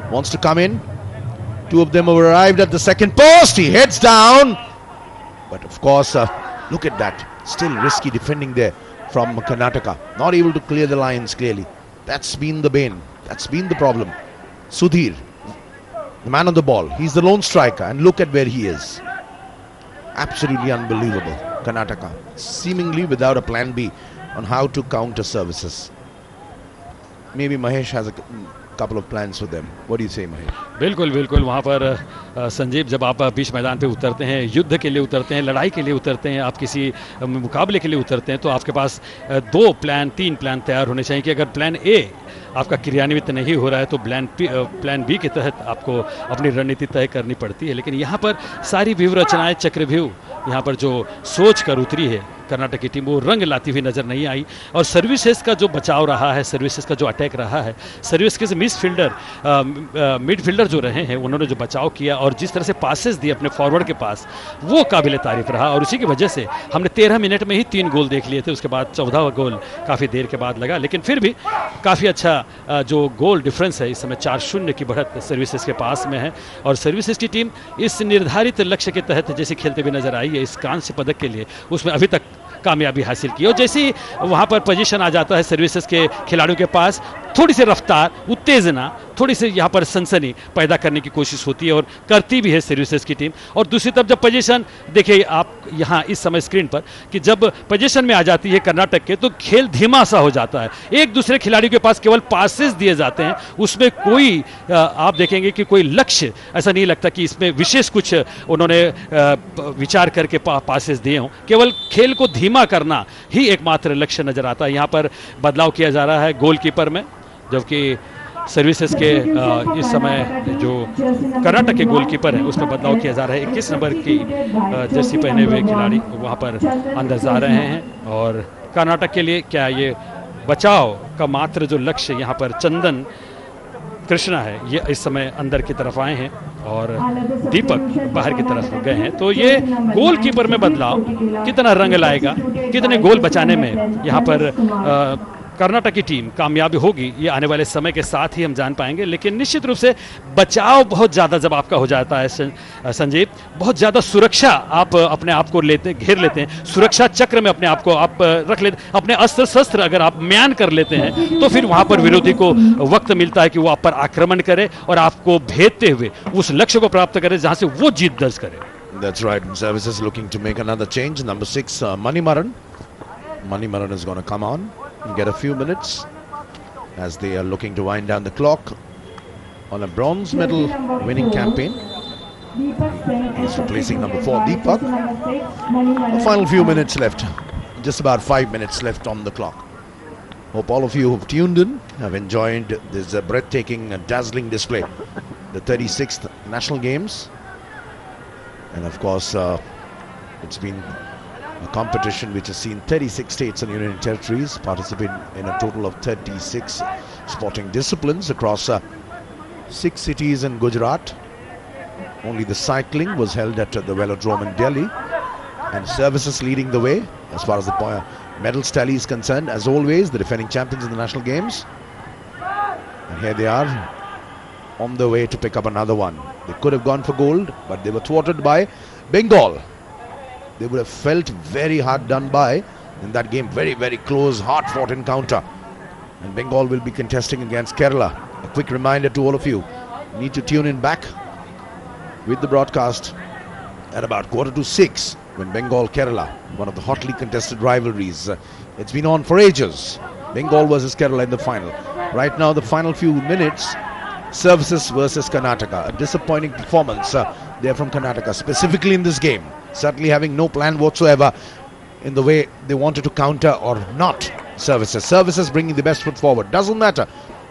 wants to come in. 2 of them have arrived at the second post. He heads down, but of course look at that, still risky defending there from Karnataka, not able to clear the lines clearly. That's been the bane, that's been the problem. Sudhir, the man on the ball, he's the lone striker, and look at where he is. Absolutely unbelievable. Karnataka seemingly without a plan B on how to counter services. Maybe Mahesh has a couple of plans for them. What do you say, Mahesh? बिल्कुल बिल्कुल। वहाँ पर संजीव, जब आप बीच मैदान पे उतरते हैं, युद्ध के लिए उतरते हैं, लड़ाई के लिए उतरते हैं, आप किसी मुकाबले के लिए उतरते हैं, तो आपके पास 2 प्लान 3 प्लान तैयार होने चाहिए कि अगर प्लान ए आपका क्रियान्वित नहीं हो रहा है तो प्लान बी के तहत आपको अपनी रणनीति तय करनी पड़ती है। लेकिन यहाँ पर सारी व्यूहरचनाएं, चक्रव्यूह यहाँ पर जो सोच कर उतरी है कर्नाटक की टीम, वो रंग लाती हुई नजर नहीं आई। और सर्विसेज का जो बचाव रहा है, सर्विसेज का जो अटैक रहा है, सर्विस के मिडफील्डर जो रहे हैं उन्होंने जो बचाव किया और जिस तरह से पासेस दिए अपने फॉरवर्ड के पास, वो काबिल तारीफ रहा। और उसी की वजह से हमने 13 मिनट में ही 3 गोल देख लिए थे, उसके बाद 14वां गोल काफ़ी देर के बाद लगा। लेकिन फिर भी काफ़ी अच्छा जो गोल डिफरेंस है, इस समय 4-0 की बढ़त सर्विसेज के पास में है। और सर्विसेज की टीम इस निर्धारित लक्ष्य के तहत जैसे खेलते हुए नजर आई है इस कांस्य पदक के लिए, उसमें अभी तक कामयाबी हासिल की। और जैसे ही वहाँ पर पोजीशन आ जाता है सर्विसेज के खिलाड़ियों के पास, थोड़ी सी रफ्तार, उत्तेजना, थोड़ी सी यहाँ पर सनसनी पैदा करने की कोशिश होती है और करती भी है सर्विसेज की टीम। और दूसरी तरफ जब पोजीशन देखिए आप यहाँ इस समय स्क्रीन पर कि जब पोजीशन में आ जाती है कर्नाटक के, तो खेल धीमा सा हो जाता है। एक दूसरे खिलाड़ियों के पास केवल पासेस दिए जाते हैं, उसमें कोई आप देखेंगे कि कोई लक्ष्य ऐसा नहीं लगता कि इसमें विशेष कुछ उन्होंने विचार करके पासेस दिए हों। केवल खेल को धीमा करना ही एकमात्र लक्ष्य नजर आता है। यहाँ पर बदलाव किया जा रहा है गोलकीपर में, जबकि सर्विसेज के इस समय जो कर्नाटक के गोलकीपर है उसमें बदलाव किया जा रहा है। 21 नंबर की जर्सी पहने हुए खिलाड़ी वहाँ पर अंदर जा रहे हैं और कर्नाटक के लिए क्या ये बचाव का मात्र जो लक्ष्य यहाँ पर चंदन कृष्णा है ये इस समय अंदर की तरफ आए हैं और दीपक बाहर की तरफ गए हैं। तो ये गोलकीपर में बदलाव कितना रंग लाएगा, कितने गोल बचाने में यहाँ पर कर्नाटक की टीम कामयाब होगी, ये आने वाले समय के साथ ही हम जान पाएंगे। लेकिन निश्चित रूप से बचाव बहुत ज़्यादा जब आपका हो जाता है संजीव, बहुत ज़्यादा सुरक्षा आप अपने आप को घेर लेते हैं, सुरक्षा चक्र में अपने आप को आप रख लेते, अपने अस्त्र शस्त्र अगर आप म्यान कर लेते हैं तो फिर वहाँ पर विरोधी को वक्त मिलता है कि वो आप पर आक्रमण करे और आपको भेदते हुए उस लक्ष्य को प्राप्त करे जहाँ से वो जीत दर्ज करे। That's right. Services looking to make another change. Number 6, Manimaran. Manimaran is going to come on and get a few minutes as they are looking to wind down the clock on a bronze medal winning campaign. He's replacing number 4, Deepak. The final few minutes left. Just about 5 minutes left on the clock. Hope all of you who've tuned in have enjoyed this breathtaking, dazzling display. The 36th National Games. And of course, it's been a competition which has seen 36 states and union territories participate in a total of 36 sporting disciplines across 6 cities in Gujarat. Only the cycling was held at the Velodrome in Delhi, and services leading the way as far as the medals tally is concerned. As always, the defending champions in the national games, and here they are on the way to pick up another one. They could have gone for gold, but they were thwarted by Bengal. They would have felt very hard done by in that game. Very, very close, hard-fought encounter. And Bengal will be contesting against Kerala. A quick reminder to all of you, need to tune in back with the broadcast at about 5:45 when Bengal-Kerala, one of the hotly contested rivalries. It's been on for ages. Bengal versus Kerala in the final. Right now, the final few minutes, services versus Karnataka. A disappointing performance there from Karnataka, specifically in this game. Certainly having no plan whatsoever in the way they wanted to counter or not services. Services bringing the best foot forward. Doesn't matter.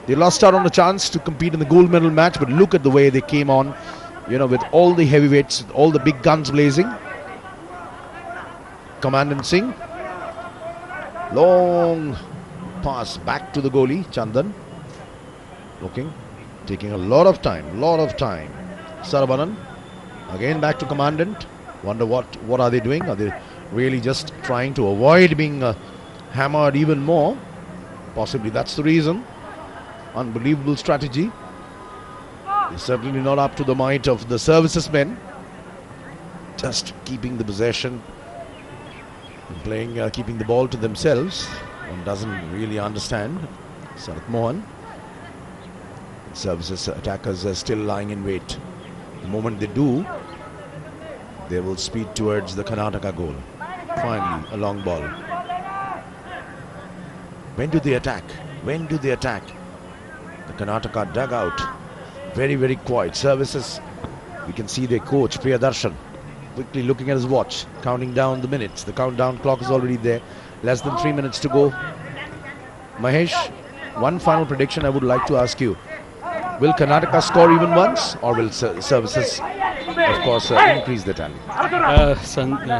They lost out on the chance to compete in the gold medal match, but look at the way they came on, you know, with all the heavyweights, all the big guns blazing. Commandant Singh. Long pass back to the goalie, Chandan. Looking. Taking a lot of time. Saravanan. Again back to Commandant. Wonder what are they doing? Are they really just trying to avoid being hammered even more? Possibly that's the reason. Unbelievable strategy. They're certainly not up to the might of the services men. Just keeping the possession and playing, keeping the ball to themselves. One doesn't really understand. Sarath Mohan. Services attackers are still lying in wait. The moment they do, they will speed towards the Karnataka goal. Finally, a long ball. When do they attack? The Karnataka dugout. Very, very quiet. Services, we can see their coach, Priyadarshan, quickly looking at his watch, counting down the minutes. The countdown clock is already there. Less than 3 minutes to go. Mahesh, one final prediction I would like to ask you. Will Karnataka score even once, or will services, of course, increase the tally?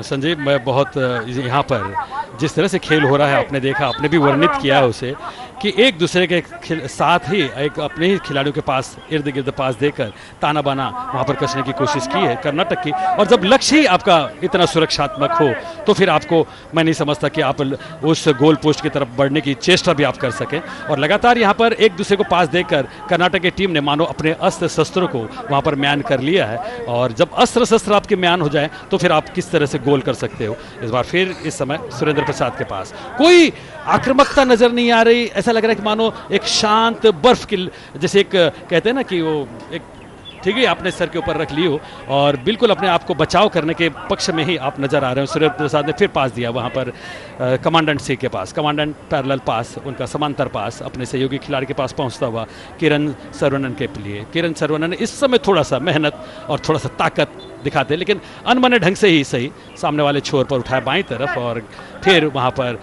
Sanjeev, मैं बहुत यहाँ पर जिस तरह से खेल हो रहा है आपने देखा, आपने भी वर्णित किया उसे कि एक दूसरे के साथ ही एक अपने ही खिलाड़ियों के पास इर्द गिर्द पास देकर ताना बाना वहाँ पर कसने की कोशिश की है कर्नाटक की। और जब लक्ष्य ही आपका इतना सुरक्षात्मक हो तो फिर आपको, मैं नहीं समझता कि आप उस गोल पोस्ट की तरफ बढ़ने की चेष्टा भी आप कर सकें। और लगातार यहाँ पर एक दूसरे को पास देकर कर्नाटक की टीम ने मानो अपने अस्त्र शस्त्रों को वहाँ पर म्यान कर लिया है। और जब अस्त्र शस्त्र आपके म्यान हो जाए तो फिर आप किस तरह से गोल कर सकते हो। इस बार फिर इस समय सुरेंद्र प्रसाद के पास कोई आक्रामकता नजर नहीं आ रही। ऐसा लग रहा है कि मानो एक शांत बर्फ की, जैसे एक कहते हैं ना कि वो एक ठीक है आपने सर के ऊपर रख ली हो और बिल्कुल अपने आप को बचाव करने के पक्ष में ही आप नजर आ रहे हो। सुरेंद्र प्रसाद ने फिर पास दिया वहां पर कमांडेंट सी के पास, कमांडेंट पैरेलल पास, उनका समांतर पास अपने सहयोगी खिलाड़ी के पास पहुंचता हुआ किरण सरवनन के लिए। किरण सरवनन इस समय थोड़ा सा मेहनत और थोड़ा सा ताकत दिखाते, लेकिन अनमने ढंग से ही सही सामने वाले छोर पर उठाया बाईं तरफ और फिर वहां पर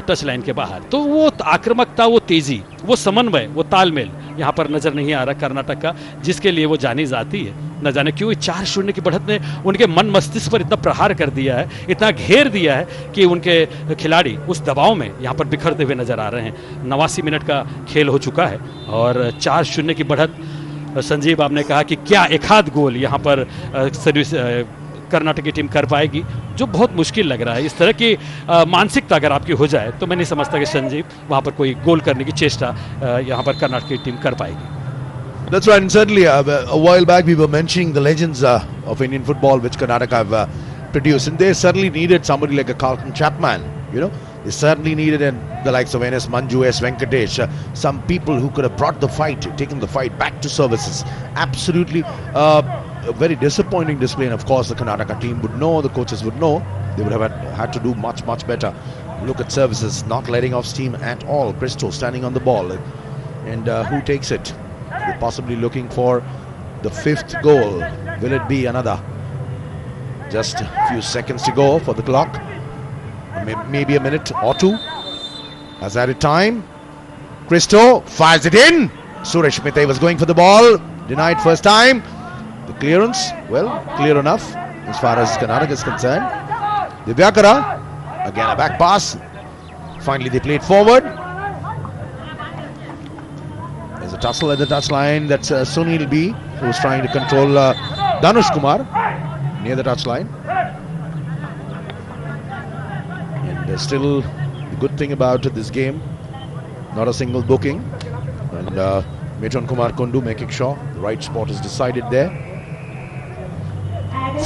टच लाइन के बाहर। तो वो आक्रामकता, वो तेजी, वो समन्वय, वो तालमेल यहाँ पर नजर नहीं आ रहा कर्नाटक का, जिसके लिए वो जानी जाती है। न जाने क्यों 4-0 की बढ़त ने उनके मन मस्तिष्क पर इतना प्रहार कर दिया है, इतना घेर दिया है कि उनके खिलाड़ी उस दबाव में यहाँ पर बिखरते हुए नजर आ रहे हैं। 89 मिनट का खेल हो चुका है और 4-0 की बढ़त। संजीव, आपने कहा कि क्या एक आध गोल यहाँ पर सर्विस कर्नाटक की टीम कर पाएगी, जो बहुत मुश्किल लग रहा है। इस तरह की मानसिकता अगर आपकी हो जाए तो मैं नहीं समझता कि संजीव वहाँ पर कोई गोल करने की चेष्टा यहाँ पर कर्नाटक की टीम कर पाएगी। That's right, and certainly a while back we were mentioning the legends of Indian football which Karnataka have produced, and they certainly needed somebody like a Carlton Chapman, you know. They certainly needed the likes of NS Manju, S Venkatesh, some people who could have brought the fight, taken the fight back to services. Absolutely a very disappointing display, and of course the Karnataka team would know, the coaches would know, they would have had to do much better. Look at services not letting off steam at all. Christo standing on the ball, and who takes it? They're possibly looking for the 5th goal. Will it be another? Just a few seconds to go for the clock. Maybe a minute or two. Has added time. Christo fires it in. Suresh Mite was going for the ball. Denied first time. The clearance, well, clear enough as far as Karnataka is concerned. Divyakara, again a back pass. Finally they played forward. There's a tussle at the touchline. That's Sunil B, who's trying to control Dhanush Kumar near the touchline. And still, the good thing about this game, not a single booking. And Metron Kumar Kundu making sure the right spot is decided there.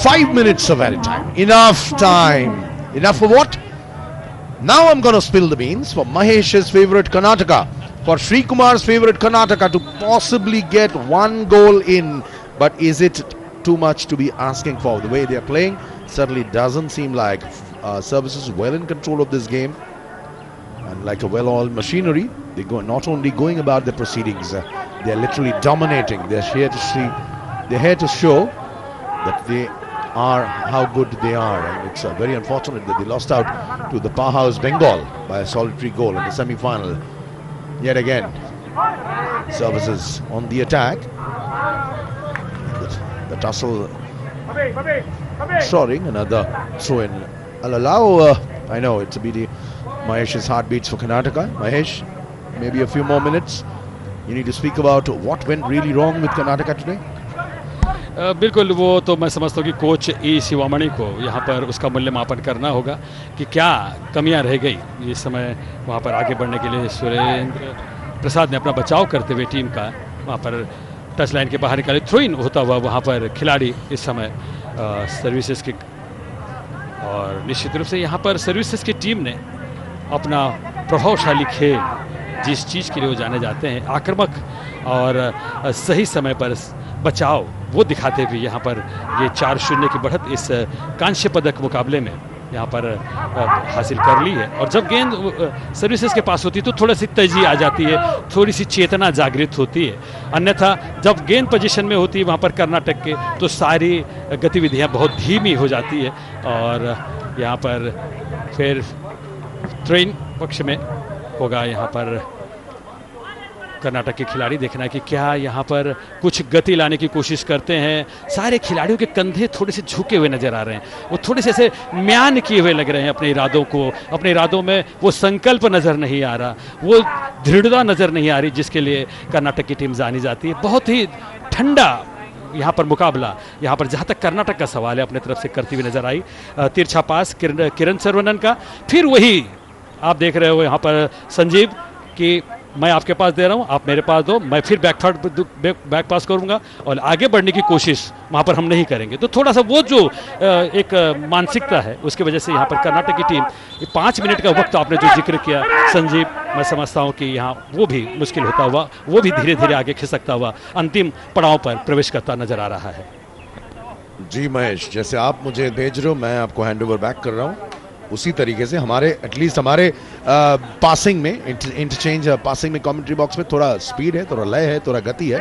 5 minutes of added time. Enough time. Enough for what? Now I'm going to spill the beans for Mahesh's favorite Karnataka, for Sri Kumar's favorite Karnataka to possibly get 1 goal in. But is it too much to be asking for? The way they are playing certainly doesn't seem like services well in control of this game. And like a well-oiled machinery, they go not only going about their proceedings, they are literally dominating. They're here to see, they're here to show that they are how good they are. And it's very unfortunate that they lost out to the powerhouse Bengal by a solitary goal in the semi-final. Yet again, services on the attack. The tussle soaring, another throw in. I'll allow, I know it's a BD, Mahesh's heartbeats for Karnataka. Mahesh, maybe a few more minutes. You need to speak about what went really wrong with Karnataka today. बिल्कुल, वो तो मैं समझता हूँ कि coach ई शिवामणि को यहाँ पर उसका मूल्यमापन करना होगा कि क्या कमियाँ रह गई इस समय वहाँ पर आगे बढ़ने के लिए। सुरेंद्र प्रसाद ने अपना बचाव करते हुए टीम का वहाँ पर टच लाइन के बाहर निकाले, थ्रो इन होता हुआ वहाँ पर खिलाड़ी इस समय सर्विसेज की, और निश्चित रूप से यहाँ पर सर्विसेज की टीम ने अपना प्रभावशाली खेल, जिस चीज़ के लिए वो जाने जाते हैं, आक्रामक और सही समय पर बचाव, वो दिखाते हुए यहाँ पर ये 4-0 की बढ़त इस कांस्य पदक मुकाबले में यहाँ पर हासिल कर ली है। और जब गेंद सर्विसेज के पास होती है तो थोड़ा सी तेजी आ जाती है, थोड़ी सी चेतना जागृत होती है। अन्यथा जब गेंद पोजीशन में होती है वहाँ पर कर्नाटक के, तो सारी गतिविधियाँ बहुत धीमी हो जाती है और यहाँ पर फिर ट्रेन पक्ष में होगा यहाँ पर कर्नाटक के खिलाड़ी। देखना है कि क्या यहाँ पर कुछ गति लाने की कोशिश करते हैं। सारे खिलाड़ियों के कंधे थोड़े से झुके हुए नजर आ रहे हैं, वो थोड़े से ऐसे म्यान किए हुए लग रहे हैं अपने इरादों को, अपने इरादों में वो संकल्प नजर नहीं आ रहा, वो दृढ़ता नजर नहीं आ रही जिसके लिए कर्नाटक की टीम जानी जाती है। बहुत ही ठंडा यहाँ पर मुकाबला, यहाँ पर जहाँ तक कर्नाटक का सवाल है अपने तरफ से करती हुई नजर आई। तिरछा पास किरण सरवनन का, फिर वही आप देख रहे हो यहाँ पर संजीव कि मैं आपके पास दे रहा हूँ, आप मेरे पास दो, मैं फिर बैक पास करूँगा और आगे बढ़ने की कोशिश वहाँ पर हम नहीं करेंगे। तो थोड़ा सा वो जो एक मानसिकता है उसकी वजह से यहाँ पर कर्नाटक की टीम 5 मिनट का वक्त आपने जो जिक्र किया संजीव, मैं समझता हूँ कि यहाँ वो भी मुश्किल होता हुआ, वो भी धीरे धीरे आगे खिसकता हुआ अंतिम पड़ाव पर प्रवेश करता नजर आ रहा है। जी महेश, जैसे आप मुझे भेज रहे हो मैं आपको हैंड ओवर बैक कर रहा हूँ, उसी तरीके से हमारे एटलीस्ट हमारे पासिंग में इंटरचेंज पासिंग में कमेंट्री बॉक्स में थोड़ा स्पीड है, थोड़ा लय है, थोड़ा गति है,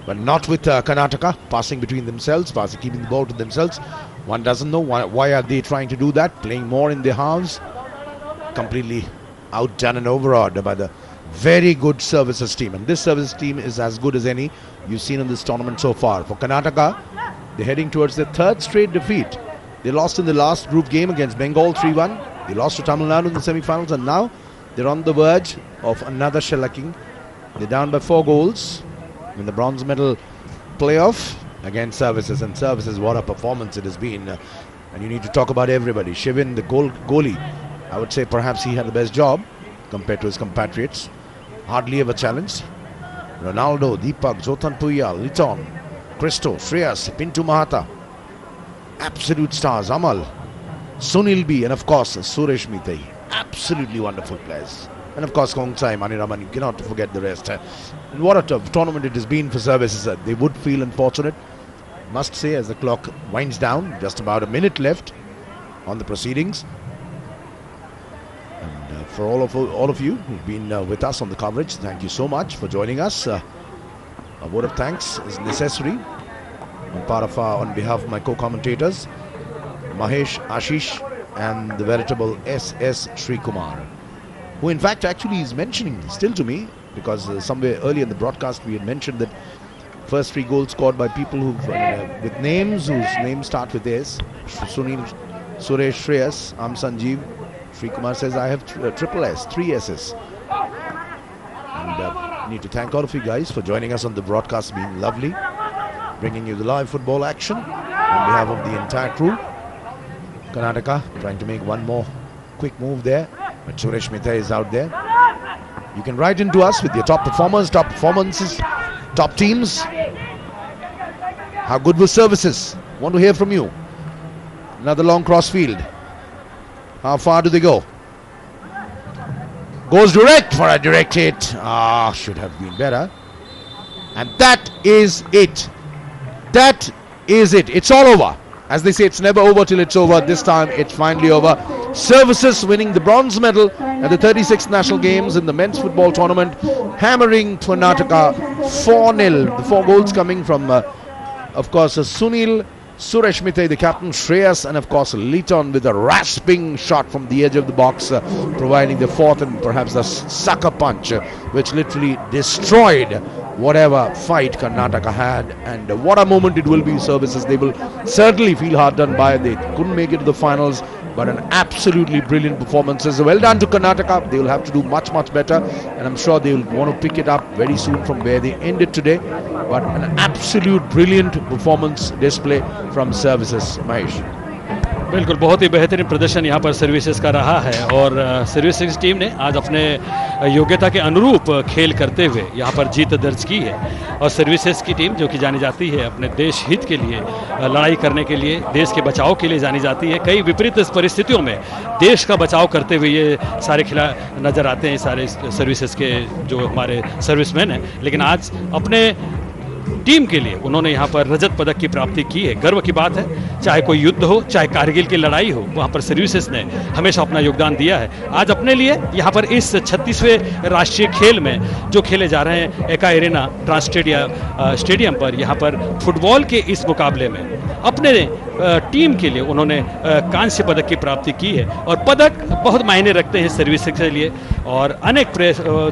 but not with Karnataka passing between themselves, passing keeping the ball to themselves. One doesn't know why are they trying to do that, playing more in their halves, completely outdone and overawed by the Very good services team, and this services team is as good as any you've seen in this tournament so far. For Karnataka, they're heading towards their third straight defeat. They lost in the last group game against Bengal 3-1. They lost to Tamil Nadu in the semi-finals, and now they're on the verge of another shellacking. They're down by 4 goals in the bronze medal playoff against Services. And Services, what a performance it has been. And you need to talk about everybody. Shivin, the goalie, I would say perhaps he had the best job compared to his compatriots. Hardly ever challenged. Ronaldo, Deepak, Jotan Puyal, Liton, Christo, Shreyas, Pintu Mahata. Absolute stars. Amal, Sunil B, and of course Suresh Mittai. Absolutely wonderful players. And of course Kongsai, Maniraman, you cannot forget the rest. And what a tough tournament it has been for Services. They would feel unfortunate, must say, as the clock winds down. Just about a minute left on the proceedings. And for all of you who've been with us on the coverage, thank you so much for joining us. A word of thanks is necessary on behalf of my co-commentators Mahesh, Ashish, and the veritable SS Srikumar, who in fact actually is mentioning still to me, because somewhere earlier in the broadcast we had mentioned that first 3 goals scored by people who've with names whose names start with S. Sunil, Suresh, Shreyas, I'm Sanjeev. Srikumar says I have triple S, 3 S's. And I need to thank all of you guys for joining us on the broadcast. It's been lovely bringing you the live football action on behalf of the entire crew. Karnataka trying to make one more quick move there, but Suresh Mittai is out there. You can write into us with your top performers, top performances, top teams. How good was Services? Want to hear from you. Another long cross field. How far do they go? Goes direct for a direct hit. Should have been better. And that is it. That is it. It's all over. As they say, it's never over till it's over. This time it's finally over. Services winning the bronze medal at the 36th National Games in the men's football tournament, hammering Karnataka 4-0. The 4 goals coming from, of course, Sunil, Suresh Mittai, the captain, Shreyas, and of course Liton with a rasping shot from the edge of the box, providing the 4th and perhaps the sucker punch, which literally destroyed whatever fight Karnataka had. And what a moment it will be. Services, they will certainly feel hard done by. They couldn't make it to the finals, but an absolutely brilliant performance. So well done to Karnataka. They will have to do much better, and I'm sure they will want to pick it up very soon from where they ended today. But an absolute brilliant performance display from Services. Mahesh. बिल्कुल, बहुत ही बेहतरीन प्रदर्शन यहाँ पर services का रहा है, और सर्विसेज टीम ने आज अपने योग्यता के अनुरूप खेल करते हुए यहाँ पर जीत दर्ज की है। और सर्विसेज की टीम जो कि जानी जाती है अपने देश हित के लिए लड़ाई करने के लिए, देश के बचाव के लिए जानी जाती है। कई विपरीत परिस्थितियों में देश का बचाव करते हुए ये सारे खिला नज़र आते हैं, सारे सर्विसेज के जो हमारे सर्विसमैन हैं। लेकिन आज अपने टीम के लिए उन्होंने यहाँ पर रजत पदक की प्राप्ति की है। गर्व की बात है, चाहे कोई युद्ध हो, चाहे कारगिल की लड़ाई हो, वहाँ पर सर्विसेज ने हमेशा अपना योगदान दिया है। आज अपने लिए यहाँ पर इस 36वें राष्ट्रीय खेल में जो खेले जा रहे हैं एका एरेना ट्रांस स्टेडियम पर, यहाँ पर फुटबॉल के इस मुकाबले में अपने टीम के लिए उन्होंने कांस्य पदक की प्राप्ति की है। और पदक बहुत मायने रखते हैं सर्विसेज के लिए, और अनेक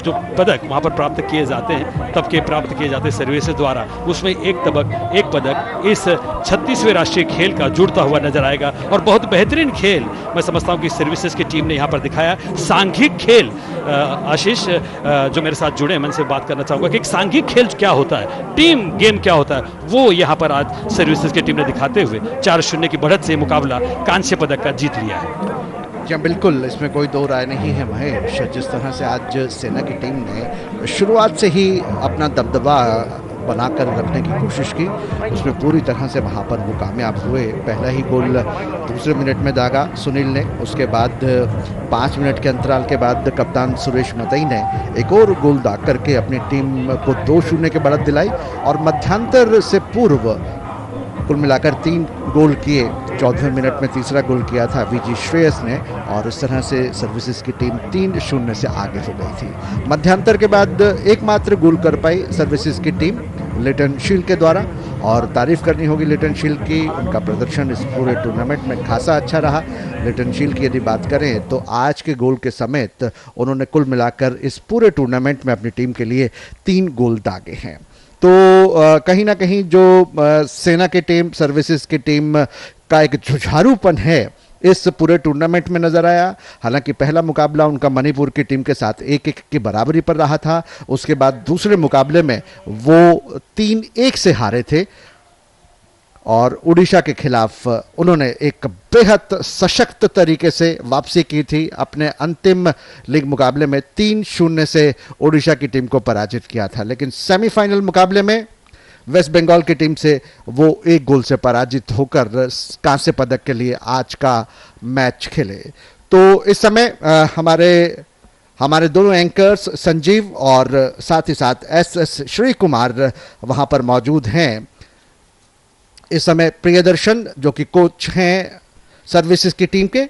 जो पदक वहाँ पर प्राप्त किए जाते हैं, तब के प्राप्त किए जाते हैं सर्विसेज द्वारा, उसमें एक पदक इस 36वें राष्ट्रीय खेल का जुड़ता हुआ नजर आएगा। और बहुत बेहतरीन खेल मैं समझता हूँ कि सर्विसेज की टीम ने यहाँ पर दिखाया। सांघिक खेल, आशीष जो मेरे साथ जुड़े हैं, मैं उनसे बात करना चाहूँगा कि एक सांघिक खेल क्या होता है, टीम गेम क्या होता है, वो यहाँ पर आज सर्विसेज की टीम ने दिखाते हुए 4-0 की बढ़त से मुकाबला कांस्य पदक का जीत लिया है। जी बिल्कुल, इसमें कोई दो राय नहीं है महेश। जिस तरह से आज सेना की टीम ने शुरुआत से ही अपना दबदबा बनाकर रखने की कोशिश की, उसमें पूरी तरह से वहाँ पर वो कामयाब हुए। पहला ही गोल दूसरे मिनट में दागा सुनील ने, उसके बाद 5 मिनट के अंतराल के बाद कप्तान सुरेश मतई ने एक और गोल दाग करके अपनी टीम को 2-0 की बढ़त दिलाई। और मध्यांतर से पूर्व कुल मिलाकर 3 गोल किए। 14वें मिनट में तीसरा गोल किया था वीजी श्रेयस ने, और इस तरह से सर्विसेज की टीम 3-0 से आगे हो गई थी। मध्यांतर के बाद एकमात्र गोल कर पाई सर्विसेज की टीम लिटन शील के द्वारा, और तारीफ करनी होगी लिटन शील की, उनका प्रदर्शन इस पूरे टूर्नामेंट में खासा अच्छा रहा। लिटन शील की यदि बात करें तो आज के गोल के समेत उन्होंने कुल मिलाकर इस पूरे टूर्नामेंट में अपनी टीम के लिए 3 गोल दागे हैं। तो कहीं ना कहीं जो सेना की टीम, सर्विसेज की टीम का एक जुझारूपन है इस पूरे टूर्नामेंट में नजर आया। हालांकि पहला मुकाबला उनका मणिपुर की टीम के साथ 1-1 की बराबरी पर रहा था। उसके बाद दूसरे मुकाबले में वो 3-1 से हारे थे और उड़ीसा के खिलाफ उन्होंने एक बेहद सशक्त तरीके से वापसी की थी। अपने अंतिम लीग मुकाबले में 3-0 से उड़ीसा की टीम को पराजित किया था, लेकिन सेमीफाइनल मुकाबले में वेस्ट बंगाल की टीम से वो 1 गोल से पराजित होकर कांस्य पदक के लिए आज का मैच खेले। तो इस समय हमारे दोनों एंकर्स संजीव और साथ ही साथ एस श्री कुमार वहां पर मौजूद हैं। इस समय प्रियदर्शन जो कि कोच हैं सर्विसेज की टीम के।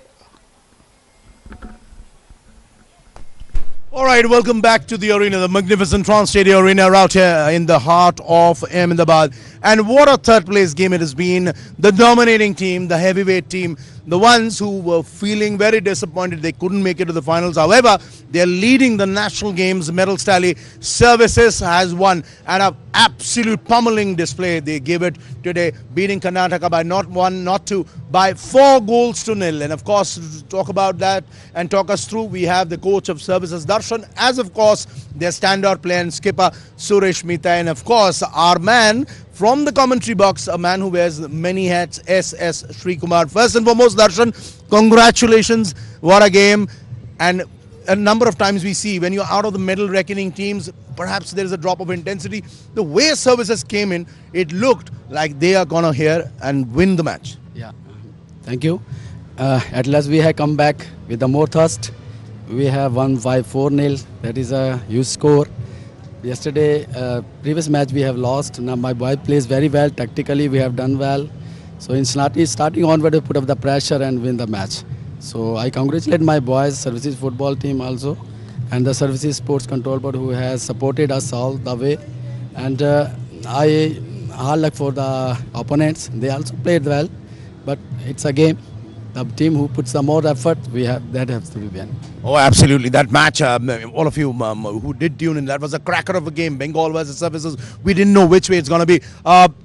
All right, welcome back to the arena, the magnificent Trans Stadium Arena right here in the heart of Ahmedabad. And what a third place game it has been. The dominating team, the heavyweight team, the ones who were feeling very disappointed they couldn't make it to the finals. However, they're leading the national games medal tally. Services has won and an absolute pummeling display they gave it today, beating Karnataka by not 1, not 2, by 4 goals to nil. And of course, to talk about that and talk us through, we have the coach of Services, Darshan, as of course their standout player and skipper Suresh Mehta, and of course our man from the commentary box, a man who wears many hats, S. Sri Kumar. First and foremost, Darshan, congratulations. What a game. And a number of times we see when you're out of the medal reckoning teams, perhaps there is a drop of intensity. The way Services came in, it looked like they are going to here and win the match. Yeah, thank you. At last we have come back with the more thrust. We have won by 4-0. That is a huge score. Yesterday, previous match we have lost. Now my boy plays very well. Tactically we have done well. So in starting onward we put up the pressure and win the match. So I congratulate my boys, Services football team also, and the Services Sports Control Board who has supported us all the way. And I hard luck for the opponents. They also played well, but it's a game. The team who puts some more effort, that has to be won. Oh, absolutely. That match, all of you who did tune in, that was a cracker of a game. Bengal versus Services. We didn't know which way it's going to be.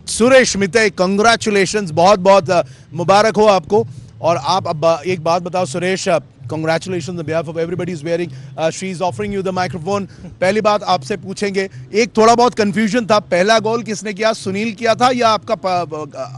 Suresh Mehta, congratulations. बहुत मुबारक हो आपको. और आप अब एक बात बताओ Suresh, congratulations on behalf of everybody is wearing. She is offering you the microphone. पहली बात आपसे पूछेंगे, एक थोड़ा बहुत confusion था, पहला गोल किसने किया, सुनील किया था या आपका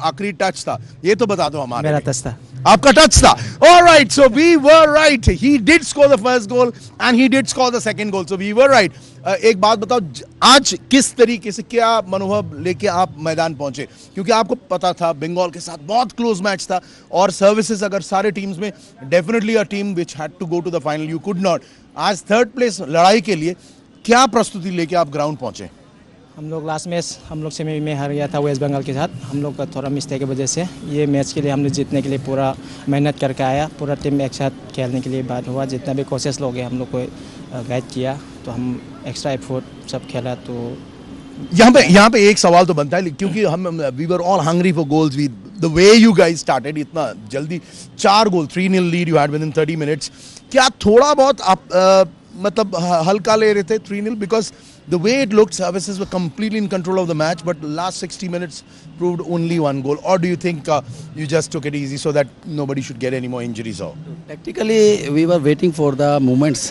आखिरी टच था, ये तो बता दो हमारे. मेरा टच था. आपका टच था. All right, so we were right. He did score the first goal and he did score the second goal. So we were right. एक बात बताओ, आज किस तरीके से क्या मनोभाव लेके आप मैदान पहुंचे, क्योंकि आपको पता था बंगाल के साथ बहुत क्लोज मैच था और सर्विसेज अगर सारे टीम्स में definitely a team which had to go to the final, you could not. आज थर्ड प्लेस लड़ाई के लिए क्या प्रस्तुति लेके आप ग्राउंड पहुंचे? हम लोग लास्ट मैच हम लोग सेमी में हार गया था वेस्ट बंगाल के साथ. हम लोग का थोड़ा मिस्टेक की वजह से ये मैच के लिए हमने जीतने के लिए पूरा मेहनत करके आया. पूरा टीम एक साथ खेलने के लिए बात हुआ. जितना भी कोचेस लोग हैं हम लोग को गाइड किया, तो हम एक्स्ट्रा एफर्ट सब खेला. तो यहाँ पे एक सवाल तो बनता है, क्योंकि हम we were all hungry for goals. We the way you guys started, इतना जल्दी 4 goal, 3-0 lead you had within 30 minutes. क्या थोड़ा बहुत आप मतलब हल्का ले रहे थे 3-0? Because the way it looked, Services were completely in control of the match, but last 60 minutes proved only 1 goal. Or do you think you just took it easy so that nobody should get any more injuries? Or tactically we were waiting for the moments.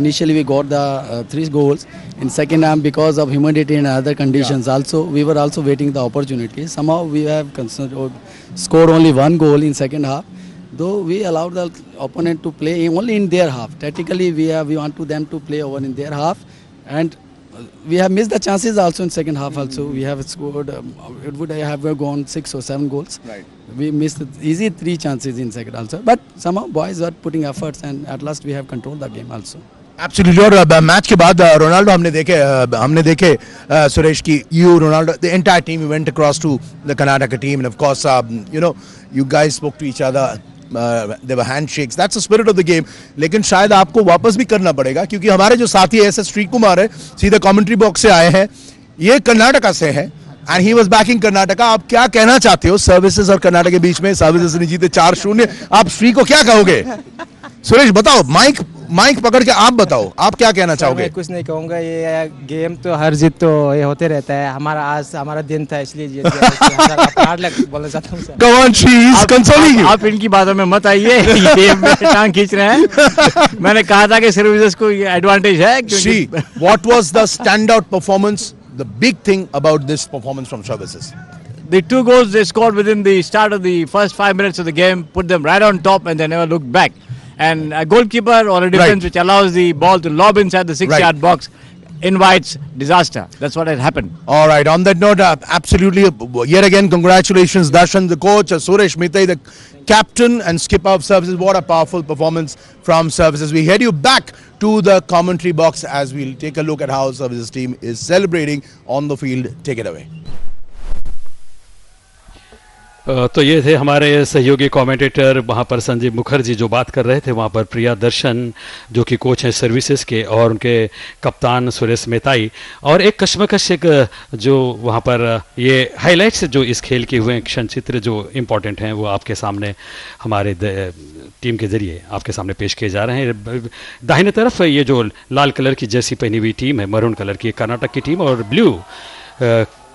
Initially we got the 3 goals in second half because of humidity and other conditions. Also we were also waiting the opportunity. Somehow we have scored only 1 goal in second half, though we allowed the opponent to play only in their half. Tactically we want to them to play over in their half, and we have missed the chances also in second half. Also we have scored it would have gone 6 or 7 goals. Right. We missed easy 3 chances in second also, but somehow boys are putting efforts and at last we have controlled the game also. Absolutely. और match के बाद Ronaldo हमने देखे सुरेश की, you Ronaldo, the entire team went across to the Karnataka team, and of course you guys spoke to each other. There were handshakes. That's the spirit of the game. लेकिन शायद आपको वापस भी करना पड़ेगा, क्योंकि हमारे जो साथी एस श्री कुमार है सीधे कमेंट्री बॉक्स से आए हैं, ये कर्नाटका से है and he was backing Karnataka. आप क्या कहना चाहते हो सर्विसेज और कर्नाटक के बीच में? सर्विसेज ने जीते 4-0. आप श्री को क्या कहोगे? सुरेश बताओ, माइक पकड़ के आप बताओ, आप क्या कहना चाहोगे? मैं कुछ नहीं कहूँगा, ये गेम तो हर जीत तो ये होते रहता है. हमारा दिन था इसलिए जीत गया. बोलना चाहता हूँ sir. Come on, she is consoling you. आप इनकी बातों में मत आइए, ये टांग खींच रहे हैं. मैंने कहा था कि सर्विसेज को ये एडवांटेज है. She, what was the standout performance? The big thing about this performance from services? The 2 goals they scored within the start of the first 5 minutes of the game put them right on top, and they never looked back. And a goalkeeper or a defense which allows the ball to lob inside the 6-yard box invites disaster. That's what had happened. All right. On that note, absolutely, yet again, congratulations, Darshan, the coach, Suresh Mitai, the captain and skipper of services. What a powerful performance from services. We head you back to the commentary box as we'll take a look at how services team is celebrating on the field. Take it away. तो ये थे हमारे सहयोगी commentator वहाँ पर संजीव मुखर्जी जो बात कर रहे थे, वहाँ पर प्रिया दर्शन जो कि कोच हैं सर्विसेज के, और उनके कप्तान सुरेश मेहताई, और एक कश्मकश एक जो वहाँ पर ये हाइलाइट्स जो इस खेल के हुए क्षण चित्र जो इम्पोर्टेंट हैं वो आपके सामने हमारे टीम के जरिए आपके सामने पेश किए जा रहे हैं. दाहिने तरफ ये जो लाल कलर की जर्सी पहनी हुई टीम है, मरून कलर की कर्नाटक की टीम, और ब्लू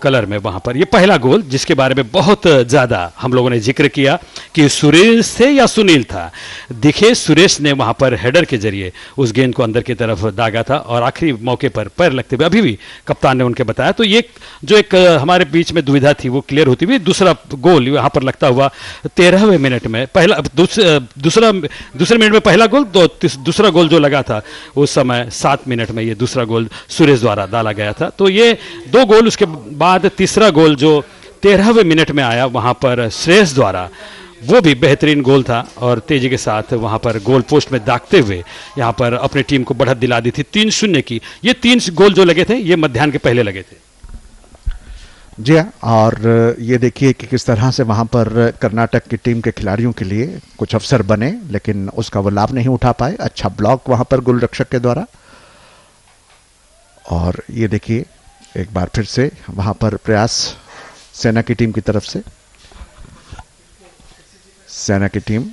कलर में वहाँ पर ये पहला गोल जिसके बारे में बहुत ज़्यादा हम लोगों ने जिक्र किया कि सुरेश थे या सुनील था. दिखे सुरेश ने वहाँ पर हेडर के जरिए उस गेंद को अंदर की तरफ दागा था, और आखिरी मौके पर पैर लगते हुए अभी भी कप्तान ने उनके बताया. तो ये जो एक हमारे बीच में दुविधा थी वो क्लियर होती हुई दूसरा गोल यहाँ पर लगता हुआ 13वें मिनट में, दूसरे मिनट में पहला गोल, दूसरा गोल जो लगा था उस समय 7 मिनट में ये दूसरा गोल सुरेश द्वारा डाला गया था. तो ये 2 गोल, उसके बाद तीसरा गोल जो 13वें मिनट में आया वहां पर श्रेयस द्वारा, वो भी बेहतरीन गोल था, और तेजी के साथ वहां पर गोल पोस्ट में दागते हुए यहां पर अपनी टीम को बढ़त दिला दी थी 3-0 की. ये 3 गोल जो लगे थे ये मध्याह्न के पहले लगे थे. जी हाँ, और ये देखिए कि किस तरह से वहां पर कर्नाटक की टीम के खिलाड़ियों के लिए कुछ अवसर बने, लेकिन उसका वो लाभ नहीं उठा पाए. अच्छा ब्लॉक वहां पर गोल रक्षक के द्वारा. और ये देखिए एक बार फिर से वहां पर प्रयास सेना की टीम की तरफ से. सेना की टीम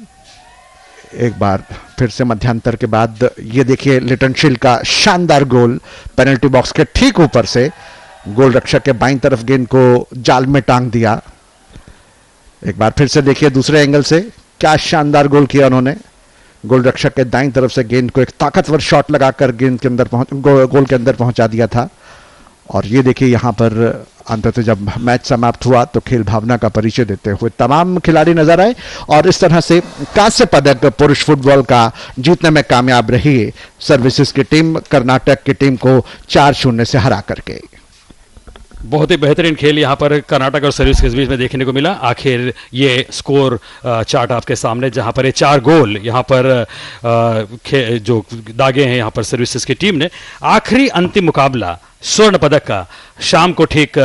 एक बार फिर से मध्यांतर के बाद, ये देखिए लिटनशिल का शानदार गोल पेनल्टी बॉक्स के ठीक ऊपर से गोल रक्षक के बाईं तरफ गेंद को जाल में टांग दिया. एक बार फिर से देखिए दूसरे एंगल से क्या शानदार गोल किया उन्होंने. गोल रक्षक के दाईं तरफ से गेंद को एक ताकतवर शॉट लगाकर गेंद के अंदर गोल के अंदर पहुंचा दिया था. और ये देखिए यहाँ पर अंततः जब मैच समाप्त हुआ तो खेल भावना का परिचय देते हुए तमाम खिलाड़ी नजर आए, और इस तरह से कांस्य पदक पुरुष फुटबॉल का जीतने में कामयाब रही सर्विसेज की टीम कर्नाटक की टीम को 4-0 से हरा करके. बहुत ही बेहतरीन खेल यहाँ पर कर्नाटक और सर्विस के बीच में देखने को मिला. आखिर ये स्कोर चार्ट आपके सामने, जहाँ पर ये 4 गोल यहाँ पर जो दागे हैं यहाँ पर सर्विसेज की टीम ने. आखिरी अंतिम मुकाबला स्वर्ण पदक का शाम को ठीक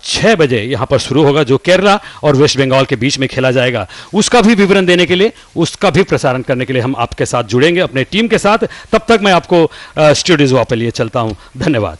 6 बजे यहाँ पर शुरू होगा, जो केरला और वेस्ट बंगाल के बीच में खेला जाएगा. उसका भी विवरण देने के लिए, उसका भी प्रसारण करने के लिए हम आपके साथ जुड़ेंगे अपने टीम के साथ. तब तक मैं आपको स्टूडियोज वापस लिए चलता हूँ. धन्यवाद.